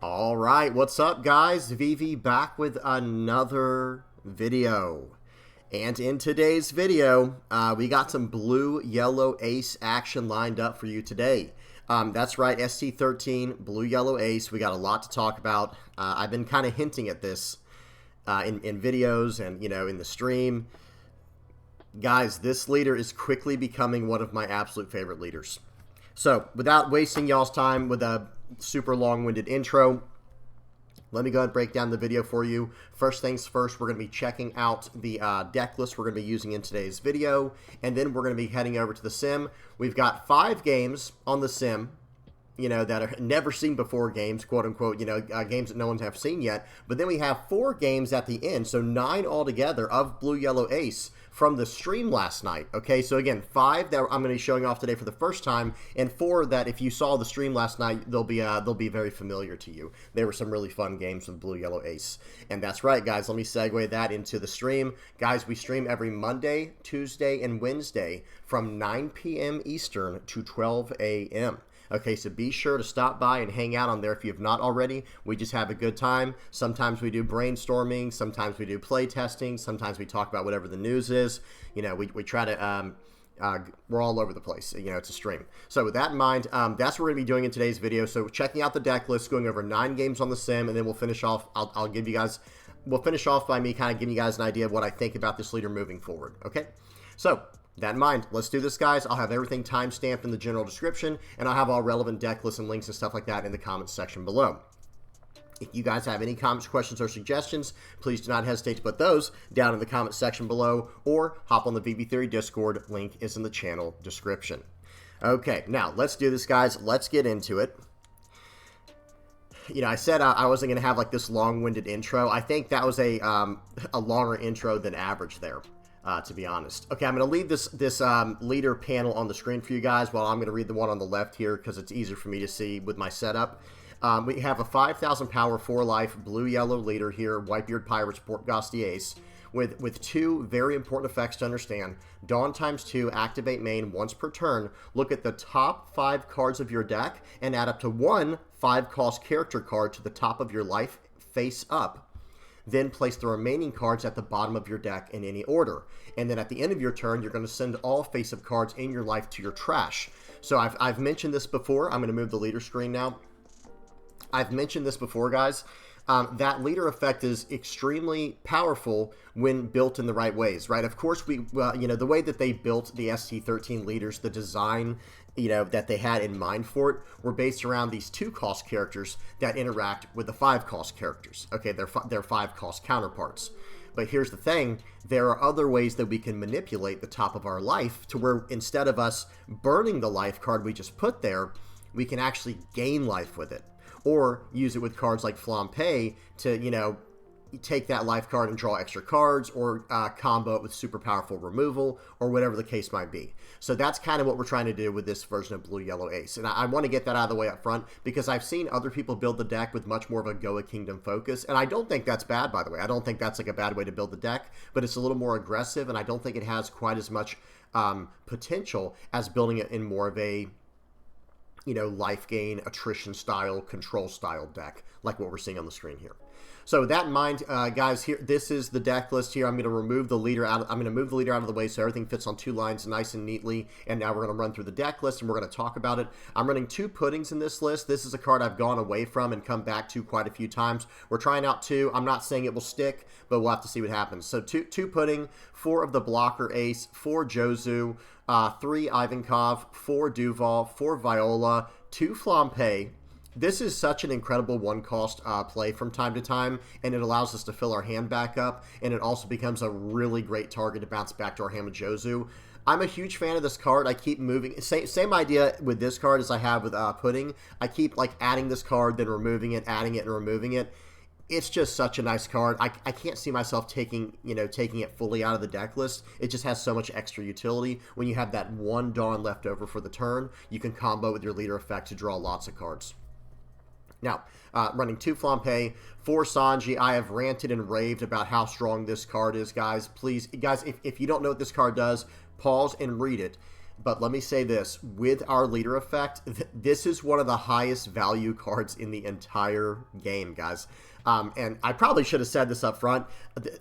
All right, what's up, guys? VV back with another video. And in today's video, we got some blue, yellow ace action lined up for you today. That's right, ST13, blue, yellow ace. We got a lot to talk about. I've been kind of hinting at this in videos and, in the stream. Guys, this leader is quickly becoming one of my absolute favorite leaders. So, without wasting y'all's time with a super long-winded intro, let me go ahead and break down the video for you. First things first, we're going to be checking out the deck list we're going to be using in today's video, and then we're going to be heading over to the sim. We've got 5 games on the sim, that are never seen before games, quote-unquote, games that no one have seen yet. But then we have 4 games at the end, so 9 altogether of blue, yellow, ace from the stream last night. Okay, so again, 5 that I'm going to be showing off today for the first time, and 4 that if you saw the stream last night, they'll be very familiar to you. There were some really fun games with blue, yellow, ace. And that's right, guys, let me segue that into the stream. Guys, we stream every Monday, Tuesday, and Wednesday from 9 p.m. Eastern to 12 a.m. Okay, so be sure to stop by and hang out on there if you have not already. We just have a good time. Sometimes we do brainstorming. Sometimes we do play testing. Sometimes we talk about whatever the news is. We try to, we're all over the place. It's a stream. So with that in mind, that's what we're going to be doing in today's video. So checking out the deck list, going over 9 games on the sim, and then we'll finish off. I'll give you guys, we'll finish off by me kind of giving you guys an idea of what I think about this leader moving forward. Okay, so that in mind, let's do this, guys. I'll have everything time-stamped in the general description, and I'll have all relevant deck lists and links and stuff like that in the comments section below. If you guys have any comments, questions, or suggestions, please do not hesitate to put those down in the comments section below, or hop on the VB Theory Discord. Link is in the channel description. Okay, now let's do this, guys. Let's get into it. I said I wasn't going to have like this long-winded intro. I think that was a longer intro than average there. To be honest. Okay, I'm going to leave this leader panel on the screen for you guys while I'm going to read the one on the left here because it's easier for me to see with my setup. We have a 5,000 power 4-life blue-yellow leader here, Whitebeard Pirates Portgosti Ace, with 2 very important effects to understand. Dawn ×2, activate main once per turn. Look at the top 5 cards of your deck and add up to 1 5-cost character card to the top of your life face up. Then place the remaining cards at the bottom of your deck in any order. And then at the end of your turn, you're going to send all face-up cards in your life to your trash. So I've mentioned this before. I'm going to move the leader screen now. I've mentioned this before, guys. That leader effect is extremely powerful when built in the right ways, right? Of course, the way that they built the ST13 leaders, the design that they had in mind for it were based around these 2-cost characters that interact with the 5-cost characters. Okay, they're 5-cost counterparts. But here's the thing, there are other ways that we can manipulate the top of our life to where instead of us burning the life card we just put there, we can actually gain life with it. Or use it with cards like Flampe to, take that life card and draw extra cards, or combo it with super powerful removal, or whatever the case might be. So that's kind of what we're trying to do with this version of blue, yellow, ace. And I want to get that out of the way up front because I've seen other people build the deck with much more of a Goa Kingdom focus. And I don't think that's bad, by the way. I don't think that's like a bad way to build the deck, but it's a little more aggressive, and I don't think it has quite as much potential as building it in more of a life gain, attrition style, control style deck, like what we're seeing on the screen here. So with that in mind, guys, here, this is the deck list here. I'm going to remove the leader out. I'm going to move the leader out of the way so everything fits on 2 lines nice and neatly. And now we're going to run through the deck list and we're going to talk about it. I'm running 2 puddings in this list. This is a card I've gone away from and come back to quite a few times. We're trying out 2. I'm not saying it will stick, but we'll have to see what happens. So 2 pudding, 4 of the blocker ace, 4 Jozu, 3 Ivankov, 4 Duval, 4 Viola, 2 Flampe. This is such an incredible 1-cost play from time to time, and it allows us to fill our hand back up, and it also becomes a really great target to bounce back to our hand with Jozu. I'm a huge fan of this card. I keep moving. Same idea with this card as I have with Pudding. I keep like adding this card, then removing it, adding it, and removing it. It's just such a nice card. I can't see myself taking it fully out of the deck list. It just has so much extra utility. When you have that 1 Dawn left over for the turn, you can combo with your leader effect to draw lots of cards. Now, running 2 Flampe, 4 Sanji. I have ranted and raved about how strong this card is, guys. Please, guys, if you don't know what this card does, pause and read it. But let me say this, with our leader effect, this is one of the highest value cards in the entire game, guys. And I probably should have said this up front.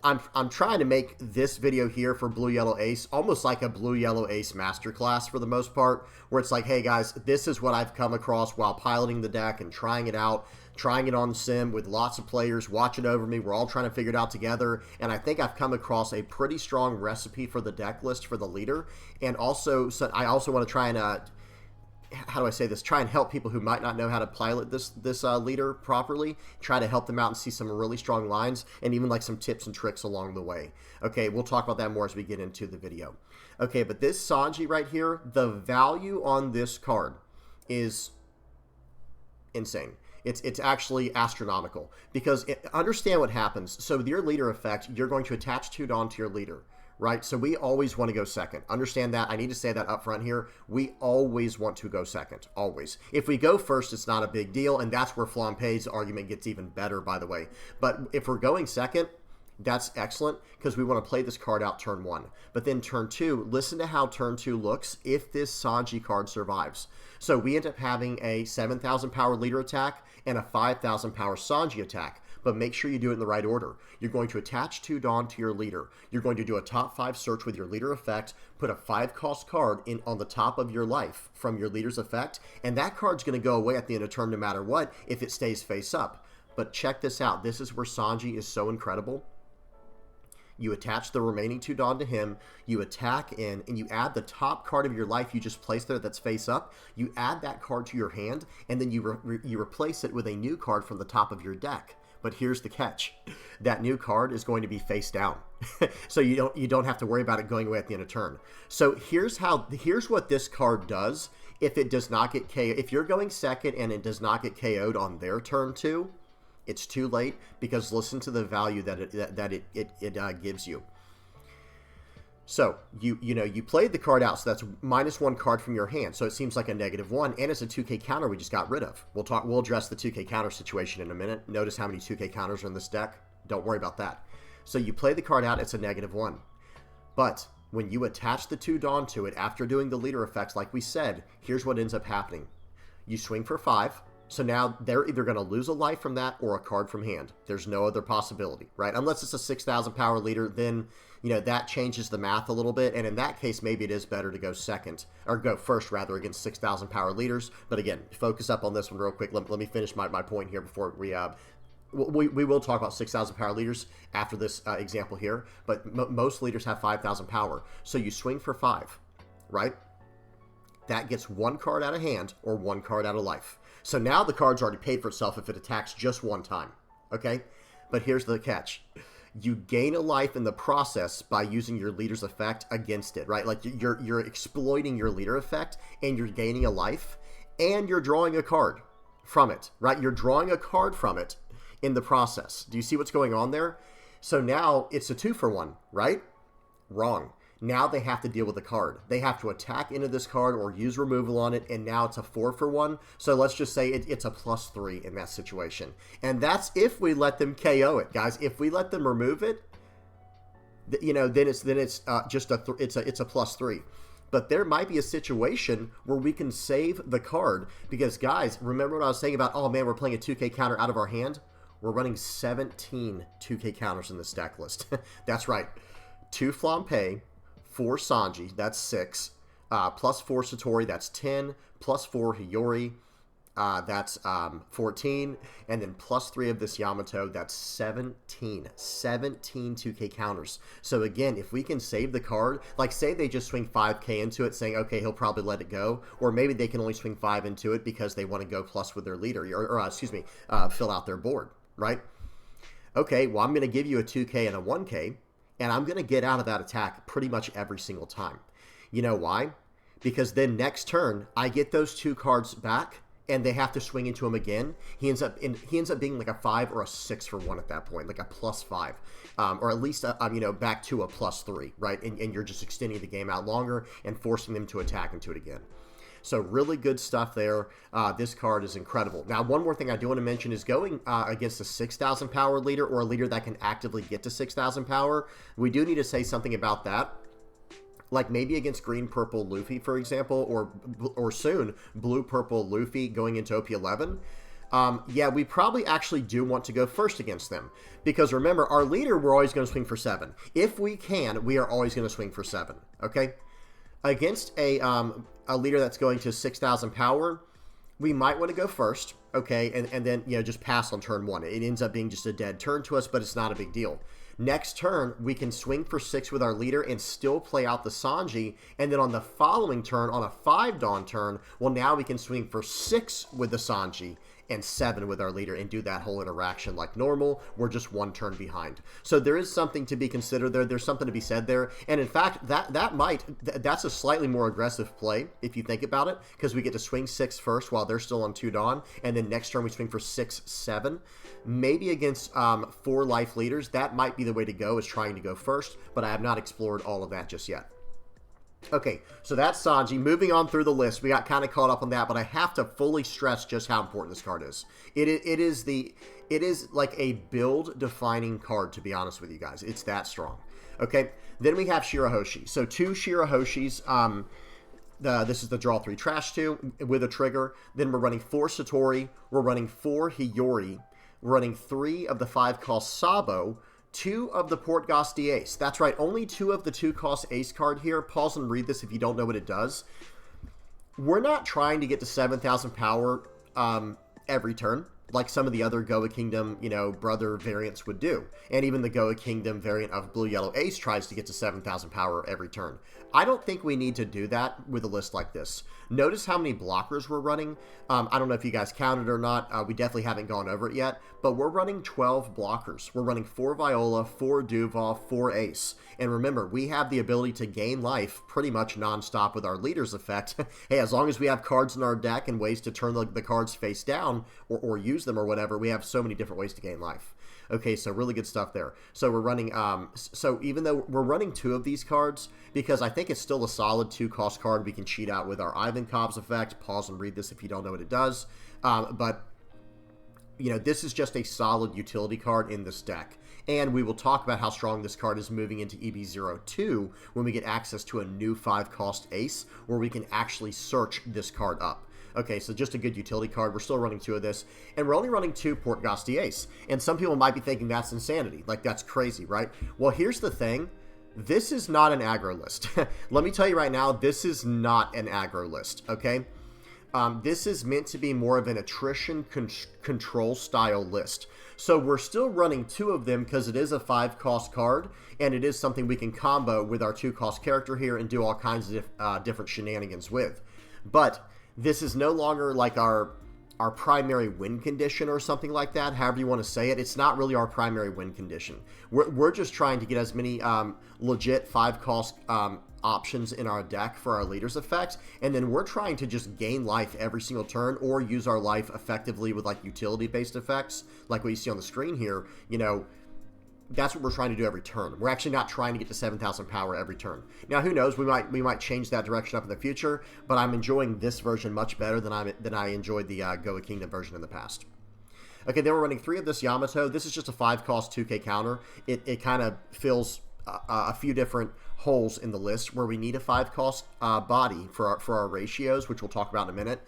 I'm trying to make this video here for Blue Yellow Ace almost like a Blue Yellow Ace masterclass for the most part, where it's like, hey guys, this is what I've come across while piloting the deck and trying it out, trying it on sim with lots of players watching over me. We're all trying to figure it out together, and I think I've come across a pretty strong recipe for the deck list for the leader. And also, so I also want to try and how do I say this? Try and help people who might not know how to pilot this leader properly. Try to help them out and see some really strong lines and even like some tips and tricks along the way. Okay, we'll talk about that more as we get into the video. Okay, but this Sanji right here, the value on this card is insane. It's actually astronomical because understand what happens. So with your leader effect, you're going to attach 2 Dawn to your leader, right? So we always want to go second. Understand that. I need to say that up front here. We always want to go second, always. If we go first, it's not a big deal, and that's where Flampe's argument gets even better, by the way. But if we're going second, that's excellent because we want to play this card out turn 1. But then turn 2, listen to how turn 2 looks if this Sanji card survives. So we end up having a 7,000 power leader attack and a 5,000 power Sanji attack. But make sure you do it in the right order. You're going to attach 2 Dawn to your leader. You're going to do a top 5 search with your leader effect, put a 5-cost card in on the top of your life from your leader's effect, and that card's going to go away at the end of turn no matter what if it stays face up. But check this out. This is where Sanji is so incredible. You attach the remaining 2 Dawn to him, you attack in, and you add the top card of your life you just placed there that's face up. You add that card to your hand, and then you replace it with a new card from the top of your deck. But here's the catch. That new card is going to be face down. So you don't have to worry about it going away at the end of turn. So here's what this card does if it does not get KO'd. If you're going second and it does not get KO'd on their turn 2, it's too late because listen to the value that it gives you. So you played the card out, so that's -1 card from your hand. So it seems like a -1, and it's a 2K counter we just got rid of. We'll address the 2K counter situation in a minute. Notice how many 2K counters are in this deck. Don't worry about that. So you play the card out, it's a -1. But when you attach the 2 Dawn to it after doing the leader effects, like we said, here's what ends up happening. You swing for 5. So now they're either going to lose a life from that or a card from hand. There's no other possibility, right? Unless it's a 6,000 power leader, then, that changes the math a little bit. And in that case, maybe it is better to go second, or go first, rather, against 6,000 power leaders. But again, focus up on this one real quick. Let me finish my point here before we will talk about 6,000 power leaders after this example here. But most leaders have 5,000 power. So you swing for 5, right? That gets 1 card out of hand or 1 card out of life. So now the card's already paid for itself if it attacks just 1 time, okay? But here's the catch. You gain a life in the process by using your leader's effect against it, right? Like you're exploiting your leader effect and you're gaining a life and you're drawing a card from it, right? You're drawing a card from it in the process. Do you see what's going on there? So now it's a 2-for-1, right? Wrong. Now they have to deal with the card. They have to attack into this card or use removal on it, and now it's a 4-for-1. So let's just say it's a +3 in that situation. And that's if we let them KO it, guys. If we let them remove it, then it's just a +3. But there might be a situation where we can save the card because, guys, remember what I was saying about, oh man, we're playing a 2K counter out of our hand? We're running 17 2K counters in this deck list. That's right. 2 Flampe, 4 Sanji, that's 6, +4 Satori, that's 10, +4 Hiyori, that's 14, and then +3 of this Yamato, that's 17 2K counters. So again, if we can save the card, like say they just swing 5K into it saying, okay, he'll probably let it go, or maybe they can only swing 5 into it because they want to go plus with their leader, or fill out their board, right? Okay, well, I'm going to give you a 2K and a 1K, and I'm going to get out of that attack pretty much every single time. You know why? Because then next turn, I get those 2 cards back, and they have to swing into him again. He ends up being like a 5 or a 6-for-1 at that point, like a +5, or at least back to a +3, right? And you're just extending the game out longer and forcing them to attack into it again. So really good stuff there. This card is incredible. Now, one more thing I do want to mention is going against a 6,000 power leader or a leader that can actively get to 6,000 power. We do need to say something about that. like maybe against green-purple Luffy, for example, or soon blue-purple Luffy going into OP11, yeah, we probably actually do want to go first against them. Because remember, our leader, we're always going to swing for 7. If we can, we are always going to swing for 7, okay? Against a leader that's going to 6,000 power, we might want to go first, okay? And then, you know, just pass on turn 1. It ends up being just a dead turn to us, but it's not a big deal. Next turn, we can swing for 6 with our leader and still play out the Sanji. And then on the following turn, on a 5 Dawn turn, well, now we can swing for 6 with the Sanji and 7 with our leader and do that whole interaction like normal. We're just 1 turn behind. So there is something to be considered there. There's something to be said there. And in fact, that's a slightly more aggressive play if you think about it, because we get to swing 6 first while they're still on 2 Dawn, and then next turn we swing for 6, 7. Maybe against 4 life leaders, that might be the way to go, is trying to go first, but I have not explored all of that just yet. Okay, so that's Sanji. Moving on through the list, we got kind of caught up on that, but I have to fully stress just how important this card is. It is like a build-defining card, to be honest with you guys. It's that strong. Okay, then we have Shirahoshi. So 2 Shirahoshis. This is the draw 3 trash 2 with a trigger. Then we're running 4 Satori. We're running 4 Hiyori. We're running 3 of the 5 cost Sabo. 2 of the Portgosti Ace. That's right, only 2 of the 2 cost Ace card here. Pause and read this if you don't know what it does. We're not trying to get to 7,000 power every turn, like some of the other Goa Kingdom, you know, brother variants would do. And even the Goa Kingdom variant of Blue-Yellow Ace tries to get to 7,000 power every turn. I don't think we need to do that with a list like this. Notice how many blockers we're running. I don't know if you guys counted or not. We definitely haven't gone over it yet, but we're running 12 blockers. We're running 4 Viola, 4 Duval, 4 Ace. And remember, we have the ability to gain life pretty much nonstop with our leader's effect. Hey, as long as we have cards in our deck and ways to turn the cards face down or use them or whatever, we have so many different ways to gain life. Okay, so really good stuff there. So we're running, so even though we're running 2 of these cards, because I think it's still a solid 2 cost card, we can cheat out with our Ivankov's effect. Pause and read this if you don't know what it does. But, you know, this is just a solid utility card in this deck. And we will talk about how strong this card is moving into EB02 when we get access to a new 5 cost Ace, where we can actually search this card up. Okay, so just a good utility card. We're still running 2 of this, and we're only running 2 Portgosti Ace. And some people might be thinking that's insanity. Like, that's crazy, right? Well, here's the thing. This is not an aggro list. Let me tell you right now, this is not an aggro list, okay? This is meant to be more of an attrition control style list. So we're still running 2 of them because it is a 5 cost card, and it is something we can combo with our 2 cost character here and do all kinds of different shenanigans with. But this is no longer like our primary win condition or something like that, however you want to say it. It's not really our primary win condition. We're just trying to get as many legit 5 cost options in our deck for our leader's effect, and then we're trying to just gain life every single turn or use our life effectively with like utility based effects like what you see on the screen here. You know, that's what we're trying to do every turn. We're actually not trying to get to 7,000 power every turn. Now, who knows? We might change that direction up in the future, but I'm enjoying this version much better than I enjoyed the Goa Kingdom version in the past. Okay, then we're running 3 of this Yamato. This is just a 5 cost 2k counter. It kind of fills a few different holes in the list where we need a 5 cost body for our ratios, which we'll talk about in a minute.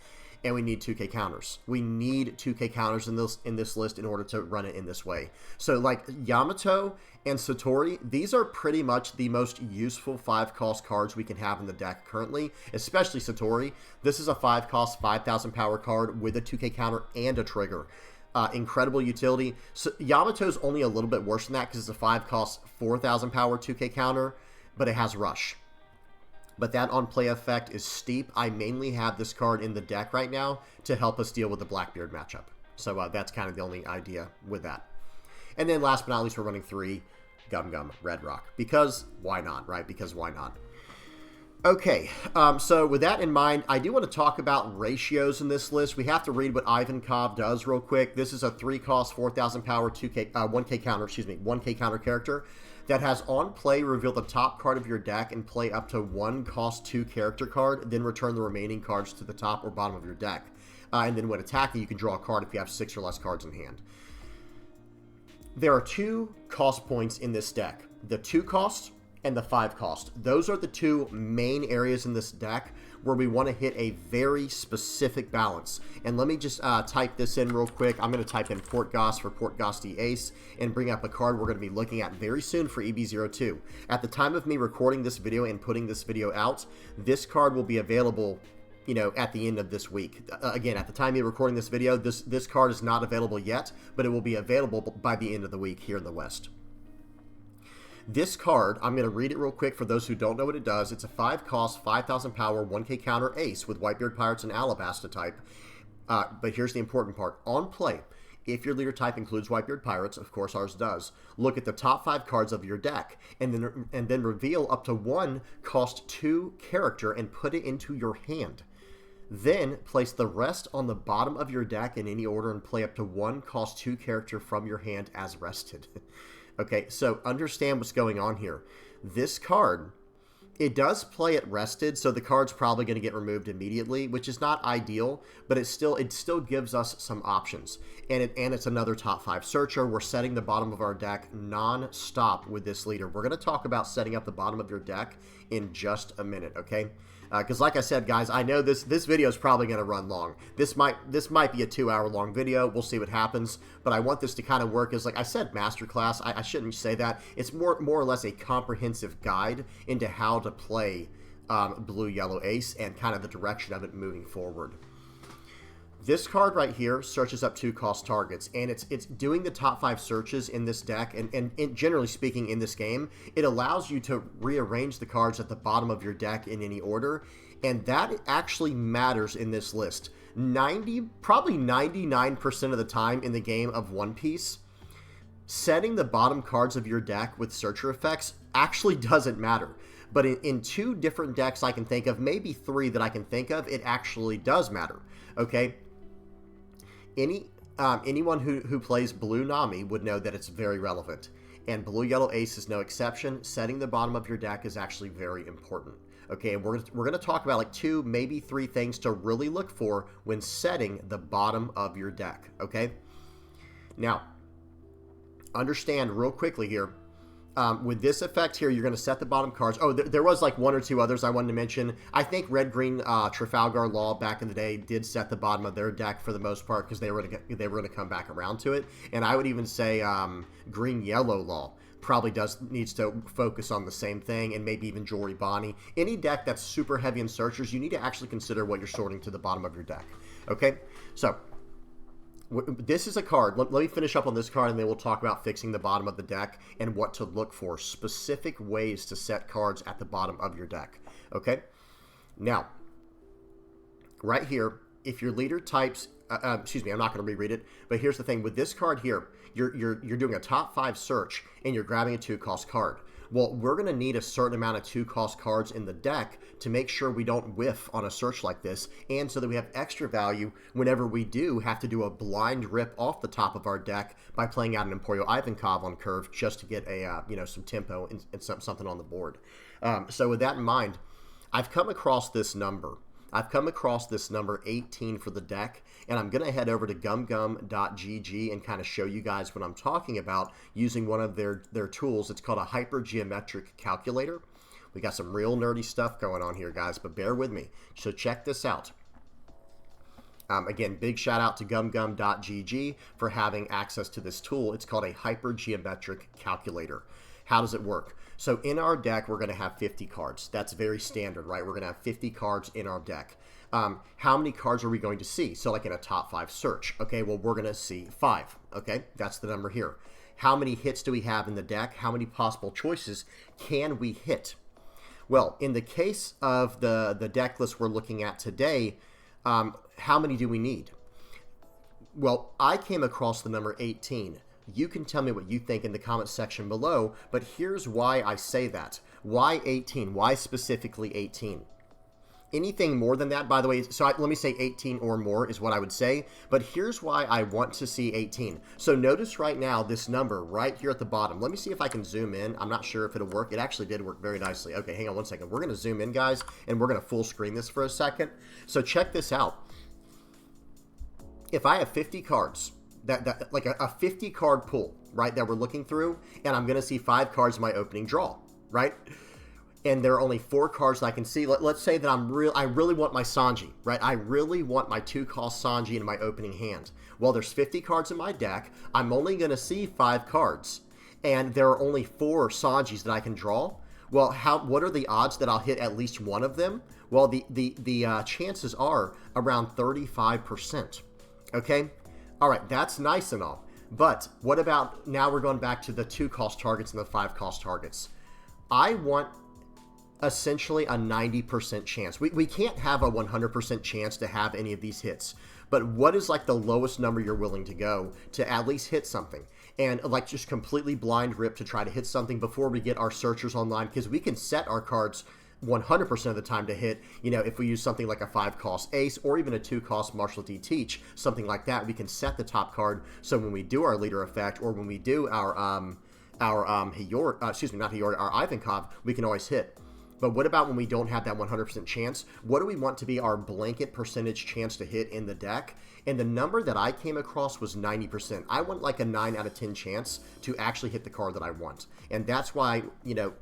And we need 2k counters. We need 2k counters in this list in order to run it in this way. So like Yamato and Satori, these are pretty much the most useful 5 cost cards we can have in the deck currently, especially Satori. This is a 5 cost 5,000 power card with a 2k counter and a trigger. Incredible utility. So Yamato's only a little bit worse than that because it's a 5 cost 4,000 power 2k counter, but it has rush. But that on-play effect is steep. I mainly have this card in the deck right now to help us deal with the Blackbeard matchup. So that's kind of the only idea with that. And then last but not least, we're running 3 Gum Gum Red Rock. Because why not, right? Because why not? Okay, so with that in mind, I do want to talk about ratios in this list. We have to read what Ivankov does real quick. This is a 3 cost 4,000 power 1k counter character that has on play reveal the top card of your deck and play up to 1 cost 2 character card, then return the remaining cards to the top or bottom of your deck. And then when attacking, you can draw a card if you have 6 or less cards in hand. There are 2 cost points in this deck. The 2 cost and the 5 cost. Those are the two main areas in this deck where we want to hit a very specific balance. And let me just type this in real quick. I'm going to type in Portgoss for Portgoss Ace and bring up a card we're going to be looking at very soon for EB02. At the time of me recording this video and putting this video out, this card will be available, you know, at the end of this week. Again, at the time of recording this video, this card is not available yet, but it will be available by the end of the week here in the West. This card, I'm going to read it real quick for those who don't know what it does. It's a 5 cost, 5,000 power, 1k counter ace with Whitebeard Pirates and Alabasta type. But here's the important part. On play, if your leader type includes Whitebeard Pirates, of course ours does, look at the top 5 cards of your deck and then reveal up to 1 cost 2 character and put it into your hand. Then place the rest on the bottom of your deck in any order and play up to 1 cost 2 character from your hand as rested. Okay, so understand what's going on here. This card, it does play it rested, so the card's probably going to get removed immediately, which is not ideal, but it still gives us some options. And it's another top 5 searcher. We're setting the bottom of our deck non-stop with this leader. We're going to talk about setting up the bottom of your deck in just a minute, okay? Because like I said, guys, I know this video is probably going to run long. This might be a 2-hour long video. We'll see what happens. But I want this to kind of work as, like I said, masterclass. I shouldn't say that. It's more or less a comprehensive guide into how to play Blue Yellow Ace and kind of the direction of it moving forward. This card right here searches up 2 cost targets, and it's doing the top 5 searches in this deck, and generally speaking in this game, it allows you to rearrange the cards at the bottom of your deck in any order, and that actually matters in this list. Probably 99% of the time in the game of One Piece, setting the bottom cards of your deck with searcher effects actually doesn't matter. But in 2 different decks I can think of, maybe 3 that I can think of, it actually does matter, okay? Anyone who plays Blue Nami would know that it's very relevant, and Blue Yellow Ace is no exception. Setting the bottom of your deck is actually very important. Okay, and we're going to talk about like 2, maybe 3 things to really look for when setting the bottom of your deck. Okay, now understand real quickly here. With this effect here, you're going to set the bottom cards. Oh, there was like 1 or 2 others I wanted to mention. I think Red-Green Trafalgar Law back in the day did set the bottom of their deck for the most part because they were going to come back around to it. And I would even say Green-Yellow Law probably needs to focus on the same thing, and maybe even Jory Bonnie. Any deck that's super heavy in searchers, you need to actually consider what you're sorting to the bottom of your deck. Okay, so this is a card. Let me finish up on this card, and then we'll talk about fixing the bottom of the deck and what to look for. Specific ways to set cards at the bottom of your deck. Okay? Now, right here, if your leader types... excuse me, I'm not going to reread it. But here's the thing. With this card here, you're doing a top 5 search, and you're grabbing a 2-cost card. Well, we're going to need a certain amount of 2-cost cards in the deck to make sure we don't whiff on a search like this, and so that we have extra value whenever we do have to do a blind rip off the top of our deck by playing out an Emporio Ivankov on curve just to get a some tempo and something on the board. So with that in mind, I've come across this number. I've come across this number 18 for the deck, and I'm going to head over to gumgum.gg and kind of show you guys what I'm talking about using one of their tools. It's called a Hypergeometric Calculator. We got some real nerdy stuff going on here, guys, but bear with me. So check this out. Again, big shout out to gumgum.gg for having access to this tool. It's called a Hypergeometric Calculator. How does it work? So in our deck, we're going to have 50 cards. That's very standard, right? We're going to have 50 cards in our deck. How many cards are we going to see? So like in a top 5 search. Okay, well, we're going to see 5. Okay, that's the number here. How many hits do we have in the deck? How many possible choices can we hit? Well, in the case of the deck list we're looking at today, how many do we need? Well, I came across the number 18. You can tell me what you think in the comment section below, but here's why I say that. Why 18? Why specifically 18? Anything more than that, by the way, so let me say 18 or more is what I would say, but here's why I want to see 18. So notice right now this number right here at the bottom. Let me see if I can zoom in. I'm not sure if it'll work. It actually did work very nicely. Okay, hang on one second. We're going to zoom in, guys, and we're going to full screen this for a second. So check this out. If I have 50 cards, like a 50 card pool, right, that we're looking through, and I'm going to see 5 cards in my opening draw. right? And there are only 4 cards that I can see. Let's say that I really want my Sanji, right? I really want my 2-cost Sanji in my opening hand. Well, there's 50 cards in my deck. I'm only going to see 5 cards, and there are only 4 Sanjis that I can draw. Well, what are the odds that I'll hit at least one of them? Well, the chances are around 35%. Okay? All right, that's nice and all. But what about, now we're going back to the 2-cost targets and the 5-cost targets. I want essentially a 90% chance. We can't have a 100% chance to have any of these hits. But what is like the lowest number you're willing to go to at least hit something? And like just completely blind rip to try to hit something before we get our searchers online, because we can set our cards 100% of the time to hit. You know, if we use something like a 5-cost Ace or even a 2-cost Martial D Teach, something like that, we can set the top card. So when we do our leader effect, or when we do our Ivankov, we can always hit. But what about when we don't have that 100% chance? What do we want to be our blanket percentage chance to hit in the deck? And the number that I came across was 90%. I want like a 9 out of 10 chance to actually hit the card that I want. And that's why, you know,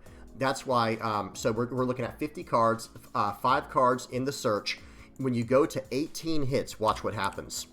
so we're looking at 50 cards, 5 cards in the search. When you go to 18 hits, watch what happens.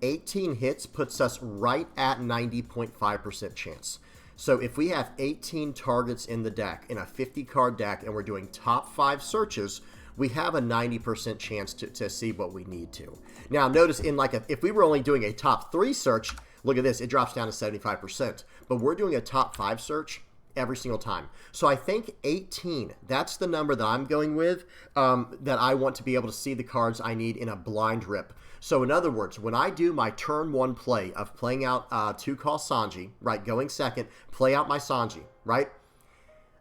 18 hits puts us right at 90.5% chance. So if we have 18 targets in the deck, in a 50-card deck, and we're doing top 5 searches, we have a 90% chance to see what we need to. Now, notice if we were only doing a top 3 search, look at this, it drops down to 75%. But we're doing a top 5 search every single time. So I think 18, that's the number that I'm going with, that I want to be able to see the cards I need in a blind rip. So in other words, when I do my turn 1 play of playing out 2-cost Sanji, right, going second, play out my Sanji, right,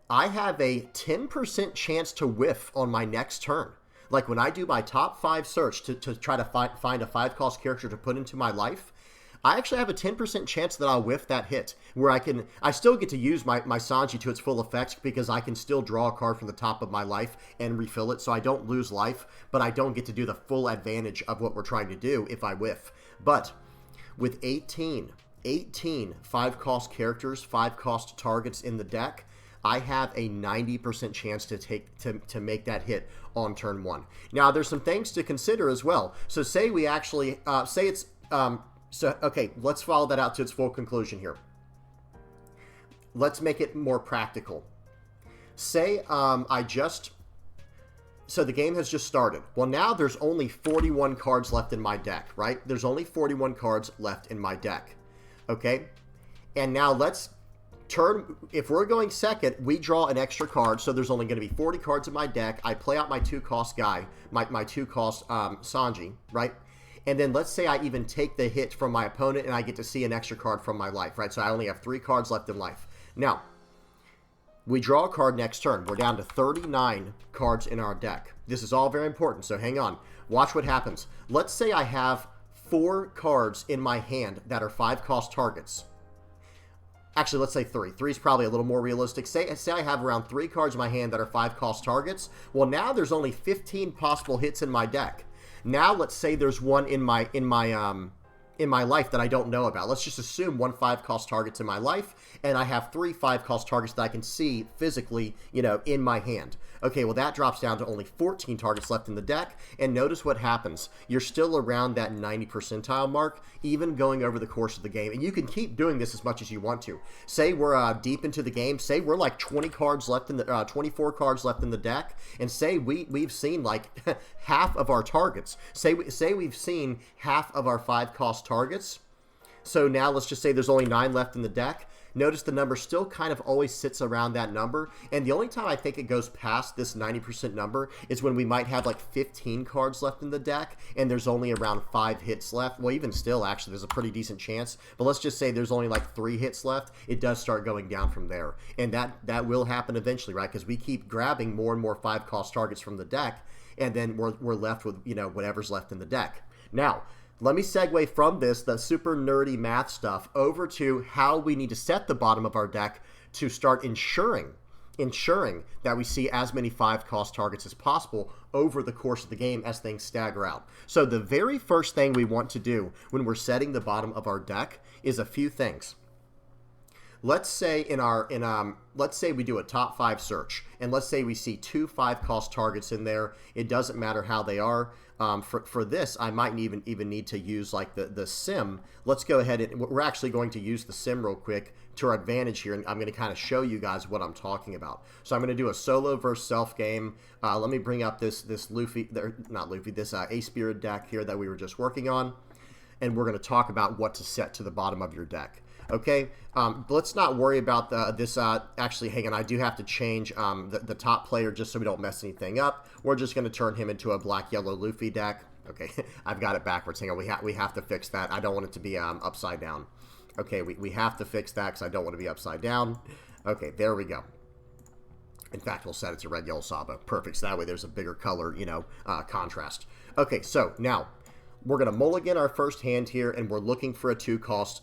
I have a 10% chance to whiff on my next turn. Like when I do my top 5 search to try to find a 5-cost character to put into my life, I actually have a 10% chance that I'll whiff that hit, where I still get to use my Sanji to its full effect, because I can still draw a card from the top of my life and refill it, so I don't lose life, but I don't get to do the full advantage of what we're trying to do if I whiff. But with 18 5-cost characters, 5-cost targets in the deck, I have a 90% chance to make that hit on turn 1. Now, there's some things to consider as well. So say we actually, okay, let's follow that out to its full conclusion here. Let's make it more practical. Say so the game has just started. Well, now there's only 41 cards left in my deck, right? There's only 41 cards left in my deck, okay? And now if we're going second, we draw an extra card, so there's only going to be 40 cards in my deck. I play out my 2-cost guy, my 2-cost Sanji, right? And then let's say I even take the hit from my opponent and I get to see an extra card from my life, right? So I only have 3 cards left in life. Now, we draw a card next turn. We're down to 39 cards in our deck. This is all very important, so hang on. Watch what happens. Let's say I have 4 cards in my hand that are 5-cost targets. Actually, let's say 3. 3 is probably a little more realistic. Say I have around 3 cards in my hand that are 5-cost targets. Well, now there's only 15 possible hits in my deck. Now let's say there's one in my life that I don't know about. Let's just assume 1 5-cost target's in my life, and I have 3 5-cost targets that I can see physically, you know, in my hand. Okay, well, that drops down to only 14 targets left in the deck, and notice what happens. You're still around that 90 percentile mark, even going over the course of the game, and you can keep doing this as much as you want to. Say we're deep into the game, say we're like 20 cards left in the 24 cards left in the deck, and say we've seen like half of our targets. Say we've seen half of our 5-cost targets. So now let's just say there's only 9 left in the deck. Notice the number still kind of always sits around that number, and the only time I think it goes past this 90% number is when we might have like 15 cards left in the deck, and there's only around 5 hits left. Well, even still, actually, there's a pretty decent chance, but let's just say there's only like 3 hits left. It does start going down from there, and that will happen eventually, right? Because we keep grabbing more and more 5-cost targets from the deck, and then we're left with, you know, whatever's left in the deck. Now, let me segue from this, the super nerdy math stuff, over to how we need to set the bottom of our deck to start ensuring that we see as many 5-cost targets as possible over the course of the game as things stagger out. So the very first thing we want to do when we're setting the bottom of our deck is a few things. let's say let's say we do a top 5 search, and let's say we see 2 5-cost targets in there. It doesn't matter how they are. For this, I might even need to use like the sim. Let's go ahead and we're actually going to use the sim real quick to our advantage here, and I'm going to kind of show you guys what I'm talking about. So I'm going to do a solo versus self game. Let me bring up this Luffy, not Luffy, this Ace Beard deck here that we were just working on, and we're going to talk about what to set to the bottom of your deck. Okay, let's not worry about this. Actually, hang on, I do have to change the top player just so we don't mess anything up. We're just going to turn him into a black-yellow Luffy deck. Okay, I've got it backwards. Hang on, we have to fix that. I don't want it to be upside down. Okay, we have to fix that because I don't want to be upside down. Okay, there we go. In fact, we'll set it to red, yellow, Sabo. Perfect, so that way there's a bigger color, contrast. Okay, so now we're going to mulligan our first hand here, and we're looking for a 2-cost,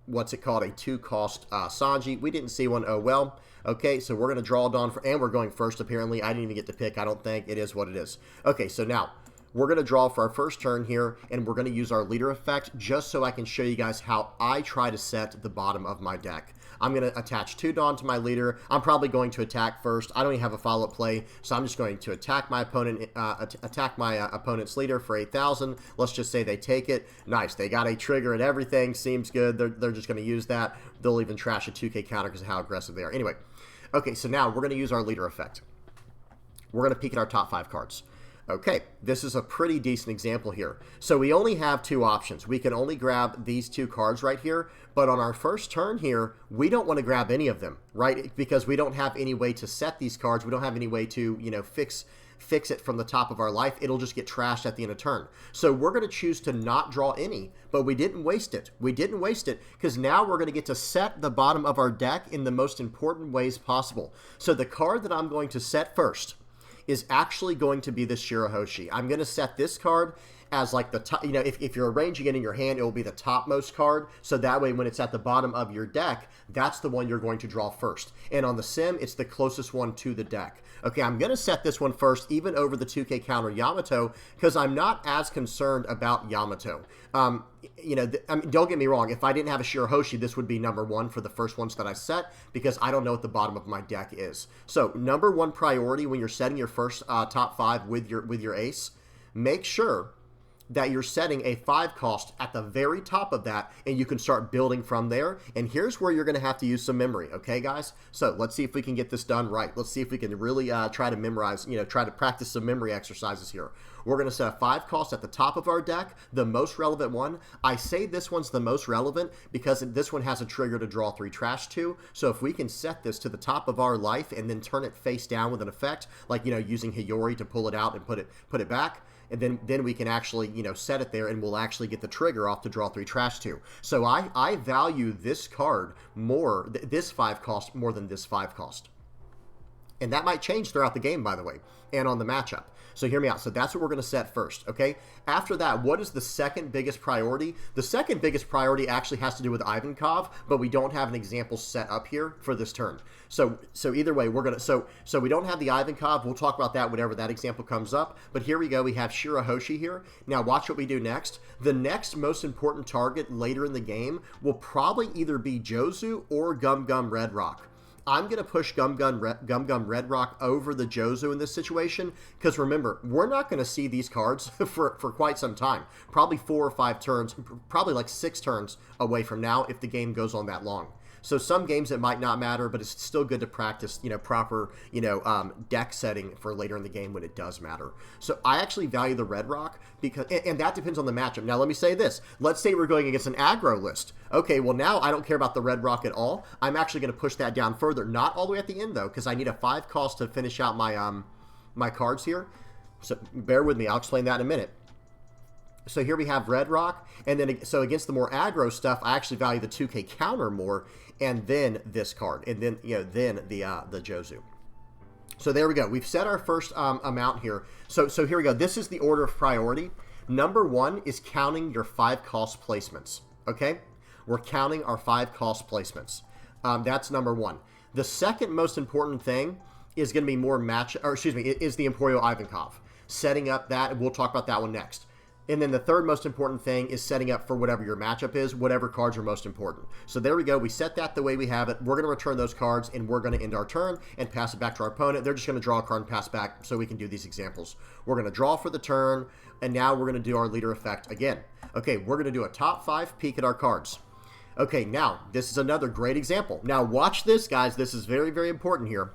what's it called, a 2-cost Sanji. We didn't see one, oh well. Okay, so we're going to draw Dawn, and we're going first, apparently. I didn't even get to pick, I don't think. It is what it is. Okay, so now we're going to draw for our first turn here, and we're going to use our leader effect just so I can show you guys how I try to set the bottom of my deck. I'm going to attach 2 Dawn to my leader. I'm probably going to attack first. I don't even have a follow-up play, so I'm just going to attack my opponent's leader for 8,000. Let's just say they take it. Nice. They got a trigger and everything. Seems good. They're just going to use that. They'll even trash a 2K counter because of how aggressive they are. Anyway, okay, so now we're going to use our leader effect. We're going to peek at our top 5 cards. Okay, this is a pretty decent example here. So we only have 2 options. We can only grab these 2 cards right here, but on our first turn here, we don't want to grab any of them, right? Because we don't have any way to set these cards. We don't have any way to, fix it from the top of our life. It'll just get trashed at the end of turn. So we're going to choose to not draw any, but we didn't waste it. We didn't waste it because now we're going to get to set the bottom of our deck in the most important ways possible. So the card that I'm going to set first is actually going to be the Shirahoshi. I'm going to set this card as like the top, if you're arranging it in your hand, it will be the topmost card. So that way, when it's at the bottom of your deck, that's the one you're going to draw first. And on the sim, it's the closest one to the deck. Okay, I'm going to set this one first, even over the 2K counter Yamato, because I'm not as concerned about Yamato. Don't get me wrong. If I didn't have a Shirahoshi, this would be number 1 for the first ones that I set, because I don't know what the bottom of my deck is. So number 1 priority when you're setting your first top 5 with your ace, make sure that you're setting a 5-cost at the very top of that, and you can start building from there. And here's where you're going to have to use some memory, okay, guys? So let's see if we can get this done right. Let's see if we can really try to memorize, try to practice some memory exercises here. We're going to set a 5-cost at the top of our deck, the most relevant one. I say this one's the most relevant because this one has a trigger to draw 3 trash to. So if we can set this to the top of our life and then turn it face down with an effect, like, using Hiyori to pull it out and put it back, and then we can actually, set it there, and we'll actually get the trigger off to draw 3 trash to. So I value this card more, this 5-cost, more than this 5-cost. And that might change throughout the game, by the way, and on the matchup. So hear me out. So that's what we're going to set first, okay? After that, what is the second biggest priority? The second biggest priority actually has to do with Ivankov, but we don't have an example set up here for this turn. So either way, we're going to, so we don't have the Ivankov. We'll talk about that whenever that example comes up. But here we go. We have Shirahoshi here. Now watch what we do next. The next most important target later in the game will probably either be Jozu or Gum Gum Red Rock. I'm going to push Gum Gum Red Rock over the Jozu in this situation because remember, we're not going to see these cards for quite some time. Probably 4 or 5 turns, probably like 6 turns away from now if the game goes on that long. So some games it might not matter, but it's still good to practice, proper, deck setting for later in the game when it does matter. So I actually value the Red Rock because, and that depends on the matchup. Now let me say this. Let's say we're going against an aggro list. Okay, well now I don't care about the Red Rock at all. I'm actually going to push that down further. Not all the way at the end though, because I need a 5-cost to finish out my my cards here. So bear with me. I'll explain that in a minute. So here we have Red Rock, and then so against the more aggro stuff, I actually value the 2K counter more, and then this card, and then then the Jozu. So there we go. We've set our first amount here. So here we go. This is the order of priority. Number 1 is counting your 5-cost placements. Okay, we're counting our 5-cost placements. That's number 1. The second most important thing is going to be is the Emporio Ivankov. Setting up that, and we'll talk about that one next. And then the third most important thing is setting up for whatever your matchup is, whatever cards are most important. So there we go. We set that the way we have it. We're going to return those cards, and we're going to end our turn and pass it back to our opponent. They're just going to draw a card and pass back so we can do these examples. We're going to draw for the turn, and now we're going to do our leader effect again. Okay, we're going to do a top 5 peek at our cards. Okay, now, this is another great example. Now, watch this, guys. This is very, very important here.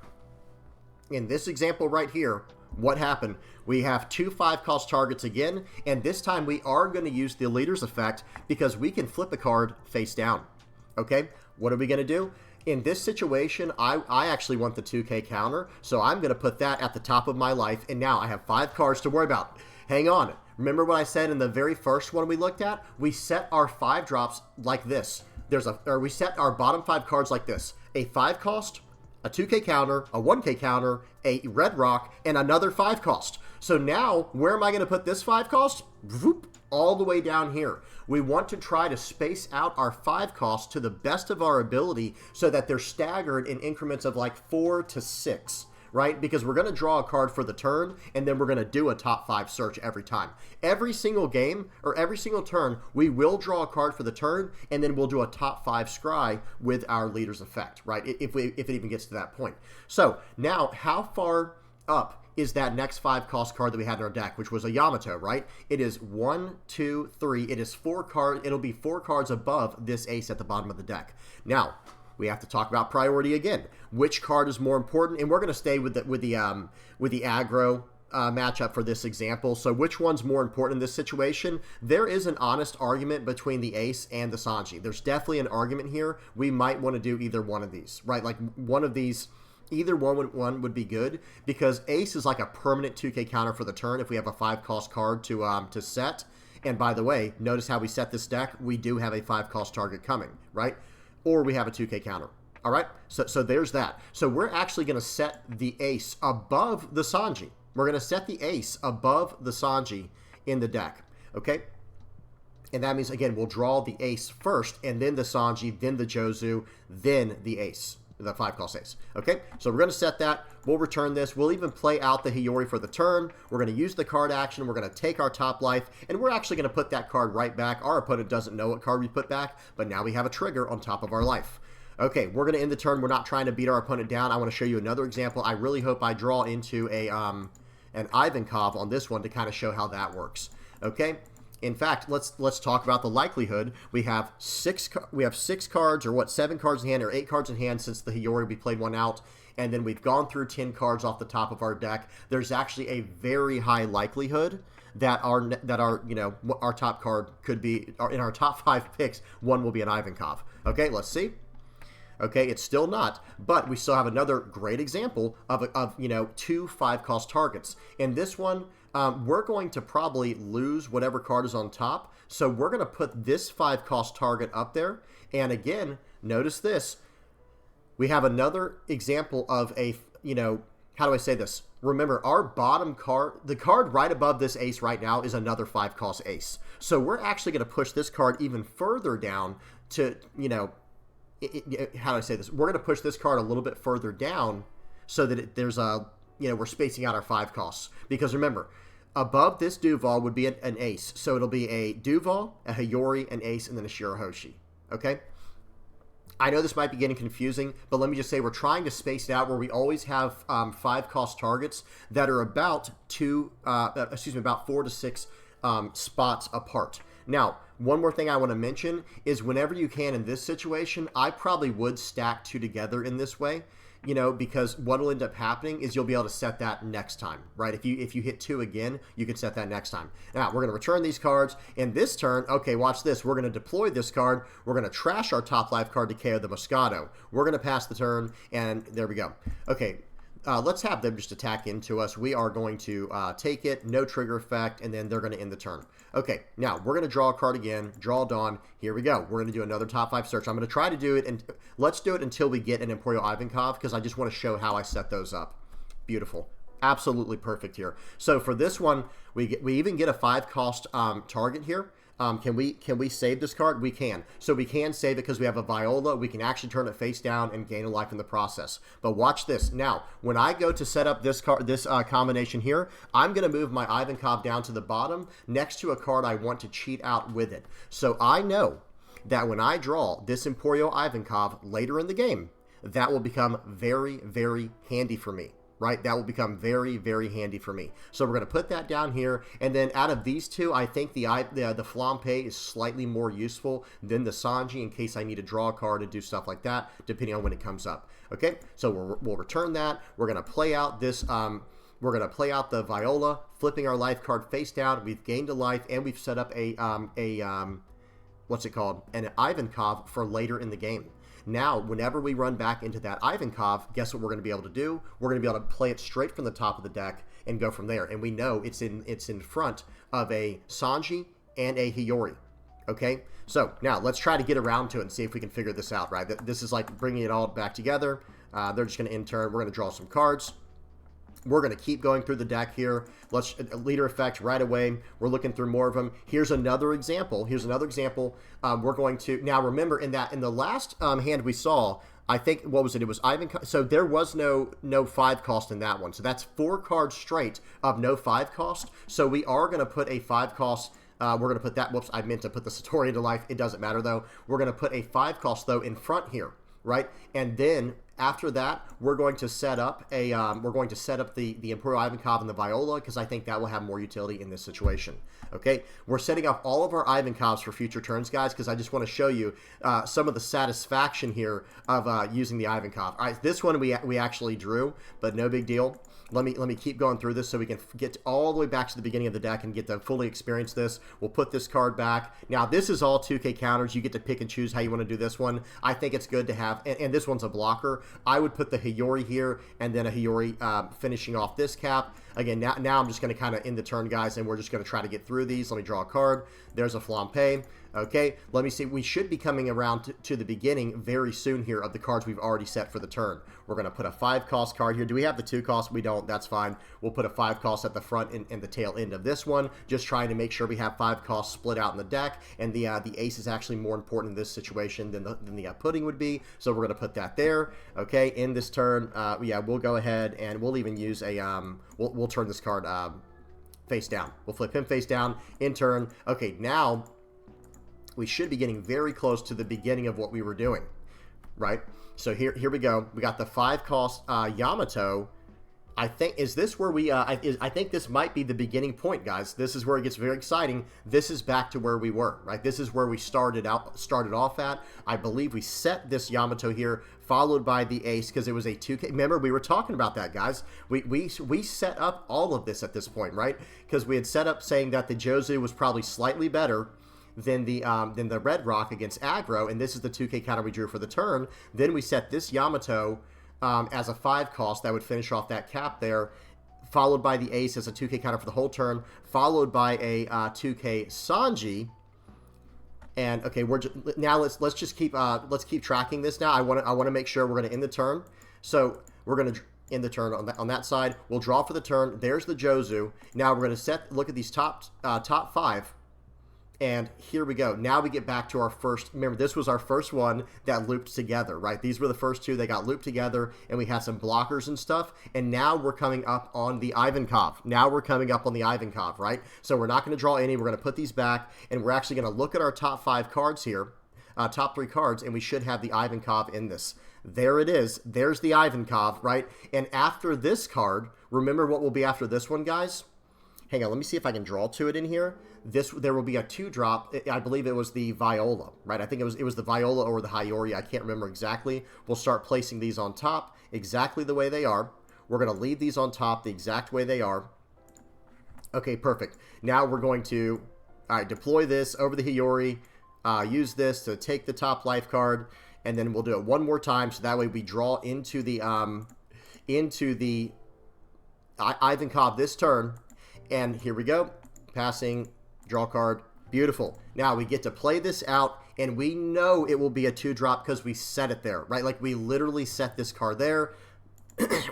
In this example right here, what happened? We have 2 5-cost targets again, and this time we are going to use the leader's effect because we can flip a card face down. Okay, what are we going to do? In this situation, I actually want the 2K counter, so I'm going to put that at the top of my life, and now I have 5 cards to worry about. Hang on. Remember what I said in the very first one we looked at? We set our 5 drops like this. We set our bottom 5 cards like this. A 5-cost, a 2K counter, a 1K counter, a red rock, and another 5-cost. So now, where am I going to put this 5-cost? All the way down here. We want to try to space out our 5-costs to the best of our ability so that they're staggered in increments of like 4 to 6. Right? Because we're going to draw a card for the turn, and then we're going to do a top 5 search every time. Every single game, or every single turn, we will draw a card for the turn, and then we'll do a top 5 scry with our leader's effect, right? If it even gets to that point. So, now, how far up is that next 5-cost card that we had in our deck, which was a Yamato, right? It is 1, 2, 3. It is 4 cards. It'll be 4 cards above this ace at the bottom of the deck. Now, we have to talk about priority again. Which card is more important? And we're going to stay with the aggro matchup for this example. So which one's more important in this situation? There is an honest argument between the ace and the Sanji. There's definitely an argument here. We might want to do either one of these, right? Like one of these, either one would be good because ace is like a permanent 2K counter for the turn if we have a 5-cost card to set. And by the way, notice how we set this deck. We do have a 5-cost target coming, right? Or we have a 2K counter. All right, so there's that. So we're actually going to set the ace above the Sanji. We're going to set the ace above the Sanji in the deck, okay? And that means, again, we'll draw the ace first, and then the Sanji, then the Jozu, then the ace, the 5-cost ace, okay? So we're going to set that. We'll return this. We'll even play out the Hiyori for the turn. We're going to use the card action. We're going to take our top life, and we're actually going to put that card right back. Our opponent doesn't know what card we put back, but now we have a trigger on top of our life. Okay, we're going to end the turn. We're not trying to beat our opponent down. I want to show you another example. I really hope I draw into an Ivankov on this one to kind of show how that works. Okay? In fact, let's talk about the likelihood. We have 6 cards, or what, 7 cards in hand, or 8 cards in hand since the Hiyori, we played one out, and then we've gone through 10 cards off the top of our deck. There's actually a very high likelihood that our top card could be, in our top 5 picks, one will be an Ivankov. Okay, let's see. Okay, it's still not, but we still have another great example of 2 5-cost targets. In this one, we're going to probably lose whatever card is on top, so we're going to put this 5-cost target up there. And again, notice this. We have another example of a, how do I say this? Remember, our bottom card, the card right above this ace right now is another 5-cost ace. So we're actually going to push this card even further down to, how do I say this? We're going to push this card a little bit further down so that there's a, we're spacing out our 5 costs. Because remember, above this Duval would be an ace. So it'll be a Duval, a Hiyori, an ace, and then a Shirahoshi. Okay? I know this might be getting confusing, but let me just say we're trying to space it out where we always have 5-cost targets that are about 4 to 6 spots apart. Now, one more thing I want to mention is whenever you can in this situation, I probably would stack 2 together in this way, because what will end up happening is you'll be able to set that next time, right? If you hit 2 again, you can set that next time. Now, we're going to return these cards. In this turn, okay, watch this. We're going to deploy this card. We're going to trash our top life card to KO the Moscato. We're going to pass the turn, and there we go. Okay. Let's have them just attack into us. We are going to take it, no trigger effect, and then they're going to end the turn. Okay, now we're going to draw a card again, draw Dawn. Here we go. We're going to do another top 5 search. I'm going to try to do it, and let's do it until we get an Emporio Ivankov, because I just want to show how I set those up. Beautiful. Absolutely perfect here. So for this one, we even get a 5-cost target here. Can we save this card? We can. So we can save it because we have a Viola. We can actually turn it face down and gain a life in the process. But watch this. Now, when I go to set up this card, this combination here, I'm going to move my Ivankov down to the bottom next to a card I want to cheat out with it. So I know that when I draw this Emporio Ivankov later in the game, that will become very, very handy for me. Right, that will become very, very handy for me. So we're going to put that down here, and then out of these two, I think the Flampe is slightly more useful than the Sanji in case I need to draw a card and do stuff like that, depending on when it comes up. Okay, so we'll return that. We're going to play out this. We're going to play out the Viola, flipping our life card face down. We've gained a life, and we've set up what's it called? An Ivankov for later in the game. Now, whenever we run back into that Ivankov, guess what we're going to be able to do? We're going to be able to play it straight from the top of the deck and go from there. And we know it's in front of a Sanji and a Hiyori. Okay? So, now, let's try to get around to it and see if we can figure this out, right? This is like bringing it all back together. They're just going to in-turn. We're going to draw some cards. We're going to keep going through the deck here. Let's leader effect right away. We're looking through more of them. Here's another example. We're going to now remember in the last hand we saw. I think what was it? It was Ivan. So there was no 5 cost in that one. So that's 4 cards straight of no 5 cost. So we are going to put a 5 cost. We're going to put that. Whoops! I meant to put the Satori to life. It doesn't matter though. We're going to put a 5 cost though in front here, right? And then after that, we're going to set up the Emporio Ivankov and the Viola because I think that will have more utility in this situation. Okay, we're setting up all of our Ivankovs for future turns, guys, because I just want to show you some of the satisfaction here of using the Ivankov. All right, this one we actually drew, but no big deal. Let me keep going through this so we can get all the way back to the beginning of the deck and get to fully experience this. We'll put this card back. Now, this is all 2K counters. You get to pick and choose how you want to do this one. I think it's good to have, and this one's a blocker. I would put the Hiyori here and then a Hiyori finishing off this cap. Again, now I'm just going to kind of end the turn, guys, and we're just going to try to get through these. Let me draw a card. There's a Flampe. Okay, let me see. We should be coming around to the beginning very soon here of the cards we've already set for the turn. We're going to put a 5 cost card here. Do we have the 2 cost? We don't. That's fine. We'll put a 5 cost at the front and the tail end of this one. Just trying to make sure we have 5 costs split out in the deck. And the ace is actually more important in this situation than the pudding would be. So we're going to put that there. Okay, in this turn, yeah, we'll go ahead and we'll even use a we'll turn this card face down. We'll flip him face down in turn. Okay, now we should be getting very close to the beginning of what we were doing, right? So here we go. We got the 5 cost Yamato. I think this where we I think this might be the beginning point, guys. This is where it gets very exciting. This is back to where we were, right? This is where we started off at. I believe we set this Yamato here, followed by the ace because it was a 2K. Remember, we were talking about that, guys. We set up all of this at this point, right? Because we had set up saying that the Jozu was probably slightly better than the Red Rock against aggro, and this is the 2K counter we drew for the turn. Then we set this Yamato as a 5 cost that would finish off that cap there, followed by the ace as a 2K counter for the whole turn, followed by a 2K Sanji. And okay, now let's just keep tracking this. Now I want to make sure we're going to end the turn. So we're going to end the turn on that side. We'll draw for the turn. There's the Jozu. Now we're going to look at these top 5. And here we go. Now we get back to our first. Remember, this was our first one that looped together, right? These were the first 2 that got looped together, and we had some blockers and stuff. And now we're coming up on the Ivankov. Right? So we're not going to draw any. We're going to put these back, and we're actually going to look at our top 5 cards here, top 3 cards, and we should have the Ivankov in this. There it is. There's the Ivankov, right? And after this card, remember what will be after this one, guys? Hang on, let me see if I can draw to it in here. There will be a 2-drop. I believe it was the Viola, right? I think it was the Viola or the Hiyori. I can't remember exactly. We'll start placing these on top exactly the way they are. We're going to leave these on top the exact way they are. Okay, perfect. Now we're going to deploy this over the Hiyori. Use this to take the top life card, and then we'll do it one more time so that way we draw into the Ivankov this turn. And here we go. Passing, draw card. Beautiful. Now we get to play this out, and we know it will be a 2-drop because we set it there, right? Like we literally set this card there.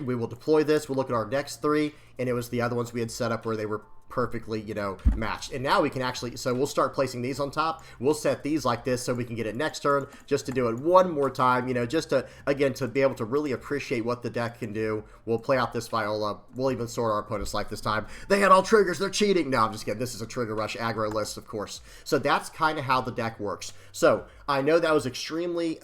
We will deploy this. We'll look at our next 3, and it was the other ones we had set up where they were perfectly, you know, matched. And now we can actually, so we'll start placing these on top. We'll set these like this so we can get it next turn, just to do it one more time, you know, just to, again, to be able to really appreciate what the deck can do. We'll play out this Viola. We'll even sort our opponent's life this time. They had all triggers. They're cheating. No, I'm just kidding. This is a Trigger Rush aggro list, of course. So that's kind of how the deck works. So I know that was extremely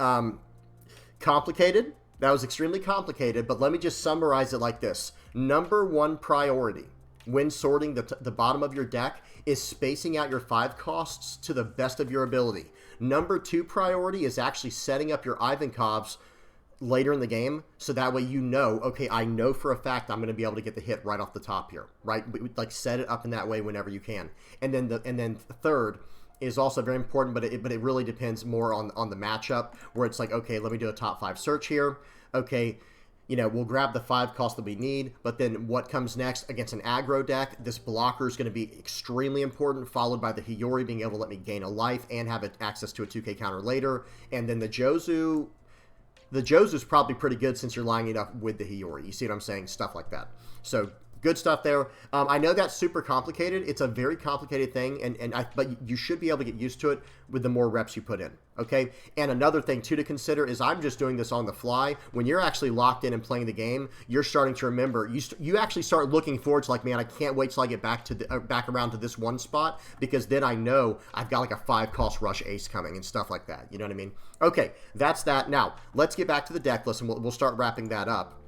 complicated. That was extremely complicated, but let me just summarize it like this. Number one priority when sorting the bottom of your deck is spacing out your 5 costs to the best of your ability. Number 2 priority is actually setting up your Ivankovs later in the game, so that way you know, okay, I know for a fact I'm going to be able to get the hit right off the top here, right? Like set it up in that way whenever you can. And then the third is also very important, but it really depends more on the matchup, where it's like, okay, let me do a top 5 search here. Okay, you know, we'll grab the 5 cost that we need, but then what comes next against an aggro deck, this blocker is going to be extremely important, followed by the Hiyori being able to let me gain a life and have access to a 2k counter later. And then the Jozu is probably pretty good since you're lining it up with the Hiyori. You see what I'm saying? Stuff like that. So good stuff there. I know that's super complicated. It's a very complicated thing, but you should be able to get used to it with the more reps you put in, okay? And another thing, too, to consider is I'm just doing this on the fly. When you're actually locked in and playing the game, you're starting to remember. You actually start looking forward to, like, man, I can't wait till I get back around to this one spot, because then I know I've got, like, a 5-cost rush ace coming and stuff like that. You know what I mean? Okay, that's that. Now, let's get back to the deck list, and we'll start wrapping that up.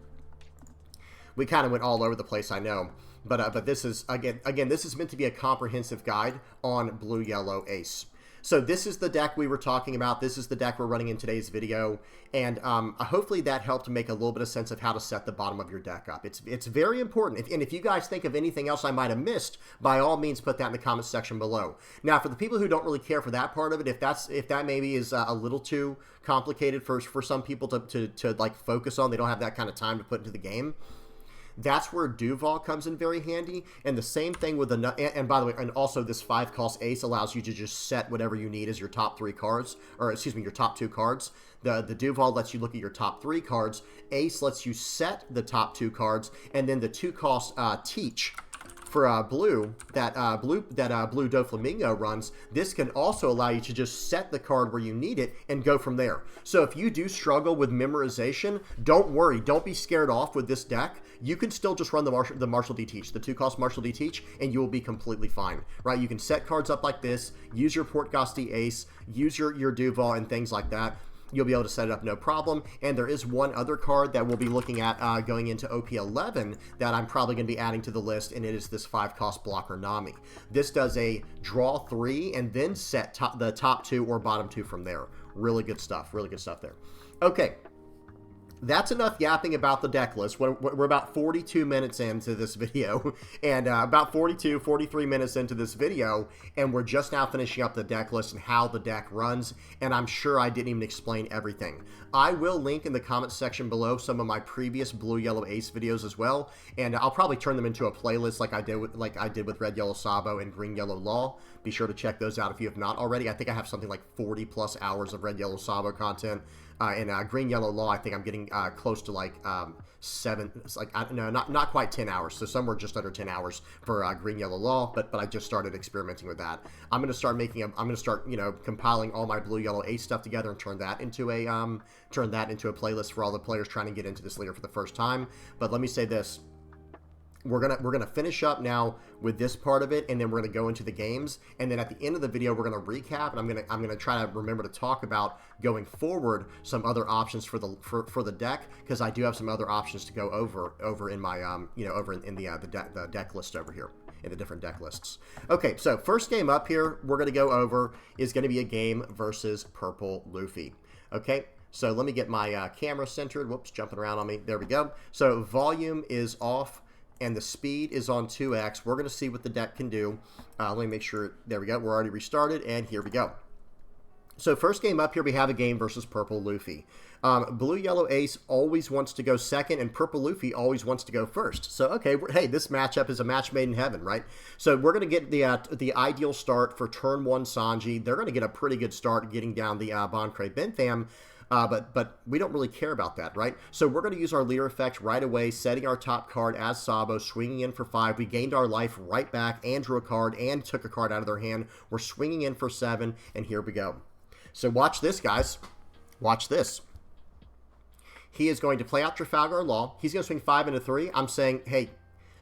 We kind of went all over the place, I know, but this is again this is meant to be a comprehensive guide on blue-yellow ace. So this is the deck we were talking about. This is the deck we're running in today's video, and hopefully that helped make a little bit of sense of how to set the bottom of your deck up. It's very important, and if you guys think of anything else I might have missed, by all means put that in the comments section below. Now, for the people who don't really care for that part of it, if that maybe is a little too complicated for some people to like focus on, they don't have that kind of time to put into the game. That's where Duval comes in very handy, and the same thing with and by the way, and also this 5-cost ace allows you to just set whatever you need as your top 3 cards, or excuse me, your top 2 cards. The Duval lets you look at your top 3 cards. Ace lets you set the top 2 cards, and then the 2-cost teach for blue that blue Doflamingo runs. This can also allow you to just set the card where you need it and go from there. So if you do struggle with memorization, don't worry, don't be scared off with this deck. You can still just run the Marshall D Teach, the 2-cost Marshall D Teach, and you will be completely fine, right? You can set cards up like this, use your Portgosti Ace, use your Duval and things like that. You'll be able to set it up no problem. And there is one other card that we'll be looking at going into OP11 that I'm probably going to be adding to the list, and it is this 5-cost blocker Nami. This does a draw 3 and then set the top 2 or bottom 2 from there. Really good stuff there. Okay. That's enough yapping about the deck list. We're about 42 minutes into this video, and about 43 minutes into this video, and we're just now finishing up the deck list and how the deck runs, and I'm sure I didn't even explain everything. I will link in the comments section below some of my previous blue-yellow ace videos as well, and I'll probably turn them into a playlist like I did with red-yellow Sabo and green-yellow Law. Be sure to check those out if you have not already. I think I have something like 40+ hours of red-yellow Sabo content. And green-yellow Law, I think I'm getting close to like 7. It's like no, not quite 10 hours. So somewhere just under 10 hours for green-yellow Law. But I just started experimenting with that. I'm gonna start compiling all my blue-yellow ace stuff together and turn that into a playlist for all the players trying to get into this leader for the first time. But let me say this. We're gonna finish up now with this part of it, and then we're gonna go into the games, and then at the end of the video we're gonna recap, and I'm gonna try to remember to talk about going forward some other options for the deck, because I do have some other options to go over in my over in the deck list over here in the different deck lists. Okay, so first game up here we're gonna go over is gonna be a game versus Purple Luffy. Okay. So let me get my camera centered. Whoops, jumping around on me. There we go. So volume is off, and the speed is on 2x. We're going to see what the deck can do. Let me make sure. There we go. We're already restarted, and here we go. So first game up here, we have a game versus Purple Luffy. Blue-yellow ace always wants to go second, and Purple Luffy always wants to go first. So, okay, hey, this matchup is a match made in heaven, right? So we're going to get the ideal start for turn 1 Sanji. They're going to get a pretty good start getting down the Boncray Bentham. But we don't really care about that, right? So we're going to use our leader effect right away, setting our top card as Sabo, swinging in for 5. We gained our life right back and drew a card and took a card out of their hand. We're swinging in for 7, and here we go. So watch this, guys. Watch this. He is going to play out Trafalgar Law. He's going to swing 5 into 3. I'm saying, hey,